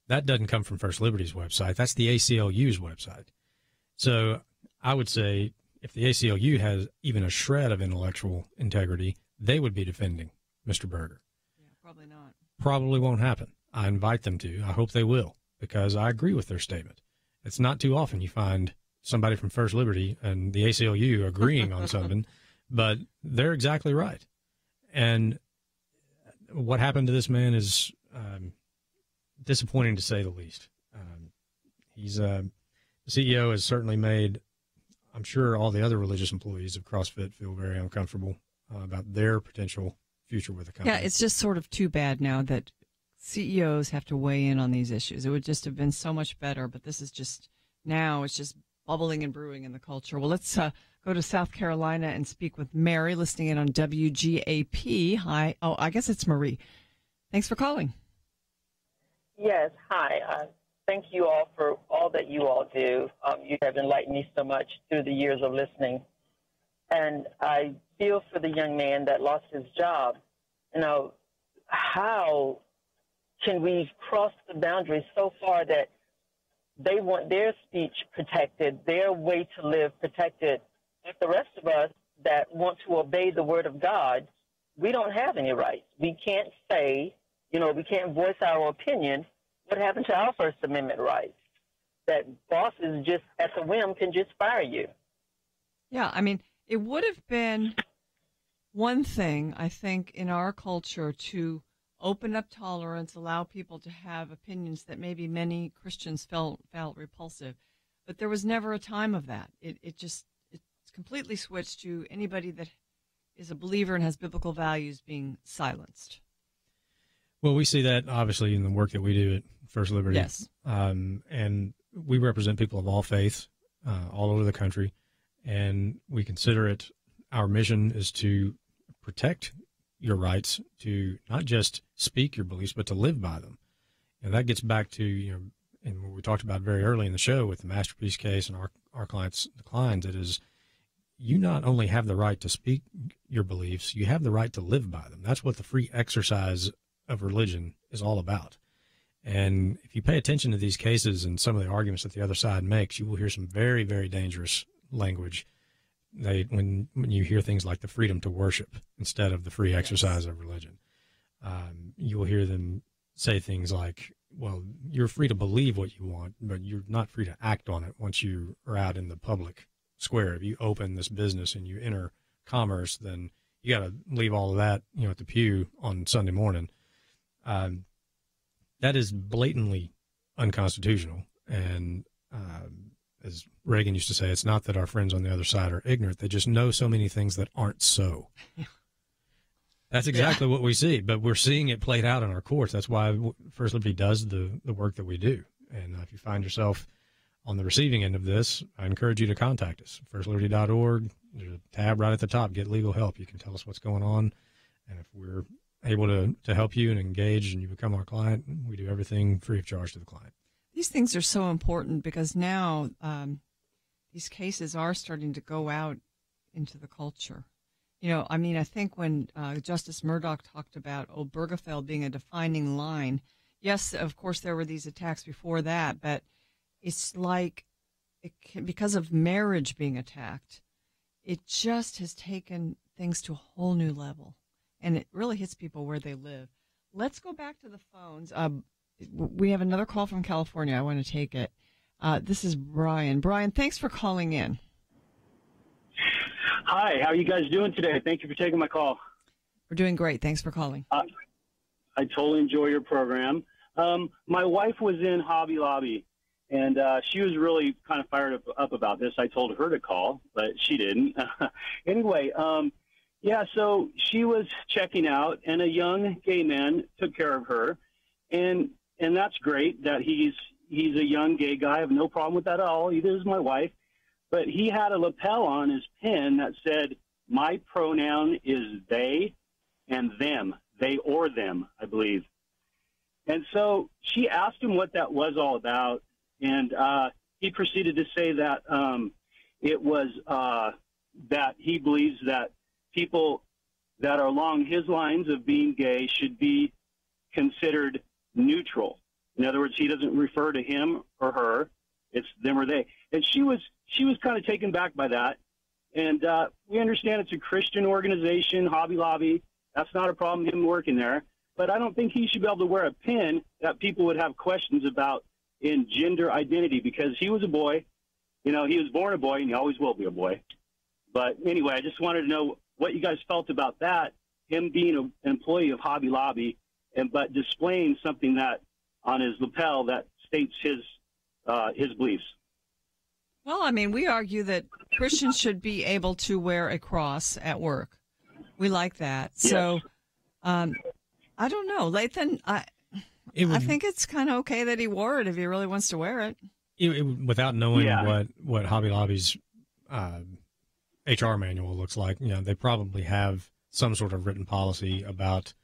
That doesn't come from First Liberty's website. That's the ACLU's website. So I would say if the ACLU has even a shred of intellectual integrity, they would be defending Mr. Berger. Yeah, probably not. Probably won't happen. I invite them to. I hope they will, because I agree with their statement. It's not too often you find somebody from First Liberty and the ACLU agreeing on something, but they're exactly right. And what happened to this man is disappointing, to say the least. The CEO has certainly made, I'm sure, all the other religious employees of CrossFit feel very uncomfortable about their potential future with the company. Yeah, it's just sort of too bad now that CEOs have to weigh in on these issues. It would just have been so much better, but this is just, now it's just bubbling and brewing in the culture. Well, let's go to South Carolina and speak with Mary, listening in on WGAP. Hi. Oh, I guess it's Marie. Thanks for calling. Yes, hi. Thank you all for all that you all do. You have enlightened me so much through the years of listening. And I feel for the young man that lost his job. You know, how can we cross the boundaries so far that they want their speech protected, their way to live protected, but the rest of us that want to obey the word of God, we don't have any rights. We can't say, we can't voice our opinion. What happened to our First Amendment rights? That bosses just at the whim can just fire you. Yeah, I mean, it would have been one thing, I think, in our culture to open up tolerance, allow people to have opinions that maybe many Christians felt repulsive. But there was never a time of that. It's completely switched to anybody that is a believer and has biblical values being silenced. Well, we see that obviously in the work that we do at First Liberty. Yes. And we represent people of all faiths all over the country. And we consider it, our mission is to protect your rights to not just speak your beliefs, but to live by them. And that gets back to, and what we talked about very early in the show with the Masterpiece case and our clients' declines, it is you not only have the right to speak your beliefs, you have the right to live by them. That's what the free exercise of religion is all about. And if you pay attention to these cases and some of the arguments that the other side makes, you will hear some very, very dangerous language. When you hear things like the freedom to worship instead of the free exercise of religion, you will hear them say things like, well, you're free to believe what you want, but you're not free to act on it once you are out in the public square. If you open this business and you enter commerce, then you got to leave all of that, at the pew on Sunday morning. That is blatantly unconstitutional. And as Reagan used to say, it's not that our friends on the other side are ignorant. They just know so many things that aren't so. That's exactly what we see, but we're seeing it played out in our courts. That's why First Liberty does the work that we do. And if you find yourself on the receiving end of this, I encourage you to contact us. FirstLiberty.org, there's a tab right at the top, Get Legal Help. You can tell us what's going on. And if we're able to help you and engage and you become our client, we do everything free of charge to the client. These things are so important because now these cases are starting to go out into the culture. I think when Justice Murdock talked about Obergefell being a defining line, yes, of course, there were these attacks before that, but it's like because of marriage being attacked, it just has taken things to a whole new level, and it really hits people where they live. Let's go back to the phones. We have another call from California. I want to take it. This is Brian. Brian, thanks for calling in. Hi, how are you guys doing today? Thank you for taking my call. We're doing great. Thanks for calling. I totally enjoy your program. My wife was in Hobby Lobby, and she was really kind of fired up about this. I told her to call, but she didn't. Anyway, so she was checking out, and a young gay man took care of her, and that's great that he's a young gay guy. I have no problem with that at all. Either is my wife. But he had a lapel on his pen that said, "My pronoun is they and them," they or them, I believe. And so she asked him what that was all about, and he proceeded to say that it was that he believes that people that are along his lines of being gay should be considered neutral. In other words, he doesn't refer to him or her; it's them or they. And she was kind of taken back by that. And we understand it's a Christian organization, Hobby Lobby. That's not a problem, him working there. But I don't think he should be able to wear a pin that people would have questions about in gender identity, because he was a boy. You know, he was born a boy, and he always will be a boy. But anyway, I just wanted to know what you guys felt about that, him being an employee of Hobby Lobby, but displaying something that on his lapel that states his beliefs. Well, I mean, we argue that Christians should be able to wear a cross at work. We like that. Yes. So, I don't know. Lathan, I think it's kind of okay that he wore it if he really wants to wear it. Without knowing what Hobby Lobby's HR manual looks like, you know, they probably have some sort of written policy about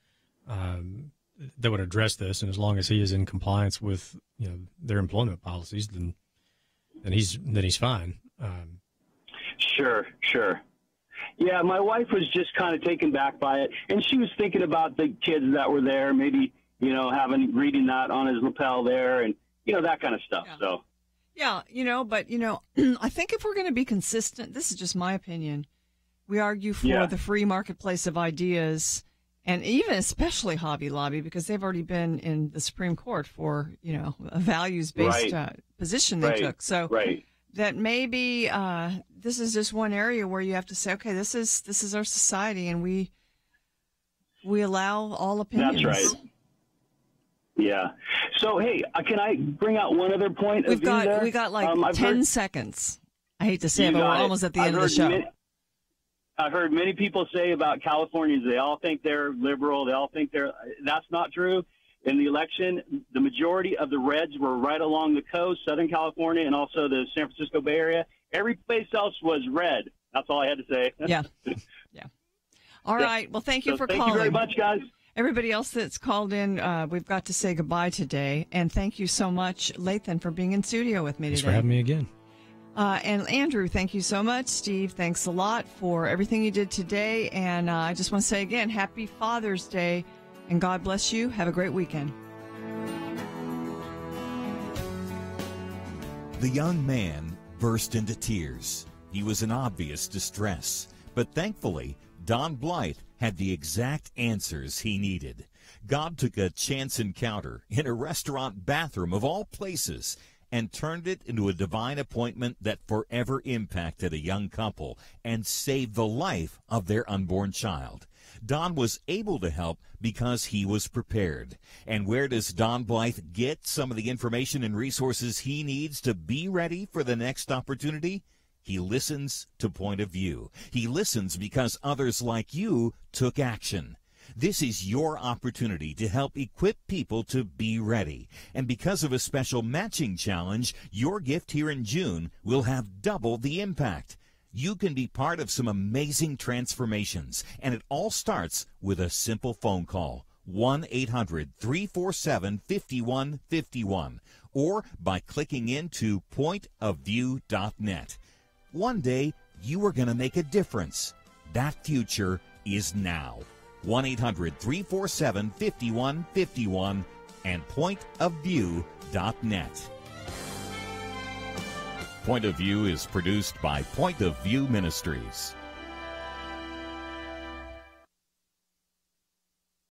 that would address this. And as long as he is in compliance with, you know, their employment policies, then he's fine. Sure. Yeah, my wife was just kind of taken back by it, and she was thinking about the kids that were there, maybe, you know, reading that on his lapel there, and, you know, that kind of stuff. Yeah. So. Yeah, you know, but, you know, I think if we're going to be consistent, this is just my opinion, we argue for the free marketplace of ideas, and even especially Hobby Lobby, because they've already been in the Supreme Court for, you know, a values-based position they took. So that maybe this is just one area where you have to say, okay, this is our society, and we allow all opinions. That's right. Yeah. So, hey, can I bring out one other point of view there? We got like 10 seconds. I hate to say it, but we're almost at the end of the show. I've heard many people say about Californians, they all think they're liberal. They all think that's not true. In the election, the majority of the Reds were right along the coast, Southern California, and also the San Francisco Bay Area. Every place else was red. That's all I had to say. Yeah. All right. Well, thank you for calling. Thank you very much, guys. Everybody else that's called in, we've got to say goodbye today. And thank you so much, Lathan, for being in studio with me today. Thanks for having me again. And Andrew, thank you so much. Steve, thanks a lot for everything you did today. And I just want to say again, happy Father's Day, and God bless you. Have a great weekend. The young man burst into tears. He was in obvious distress, but thankfully, Don Blythe had the exact answers he needed. God took a chance encounter in a restaurant bathroom of all places and turned it into a divine appointment that forever impacted a young couple and saved the life of their unborn child. Don was able to help because he was prepared. And where does Don Blythe get some of the information and resources he needs to be ready for the next opportunity? He listens to Point of View. He listens because others like you took action. This is your opportunity to help equip people to be ready. And because of a special matching challenge, your gift here in June will have double the impact. You can be part of some amazing transformations, and it all starts with a simple phone call, 1-800-347-5151, or by clicking into pointofview.net. One day, you are going to make a difference. That future is now. 1-800-347-5151 and pointofview.net. Point of View is produced by Point of View Ministries.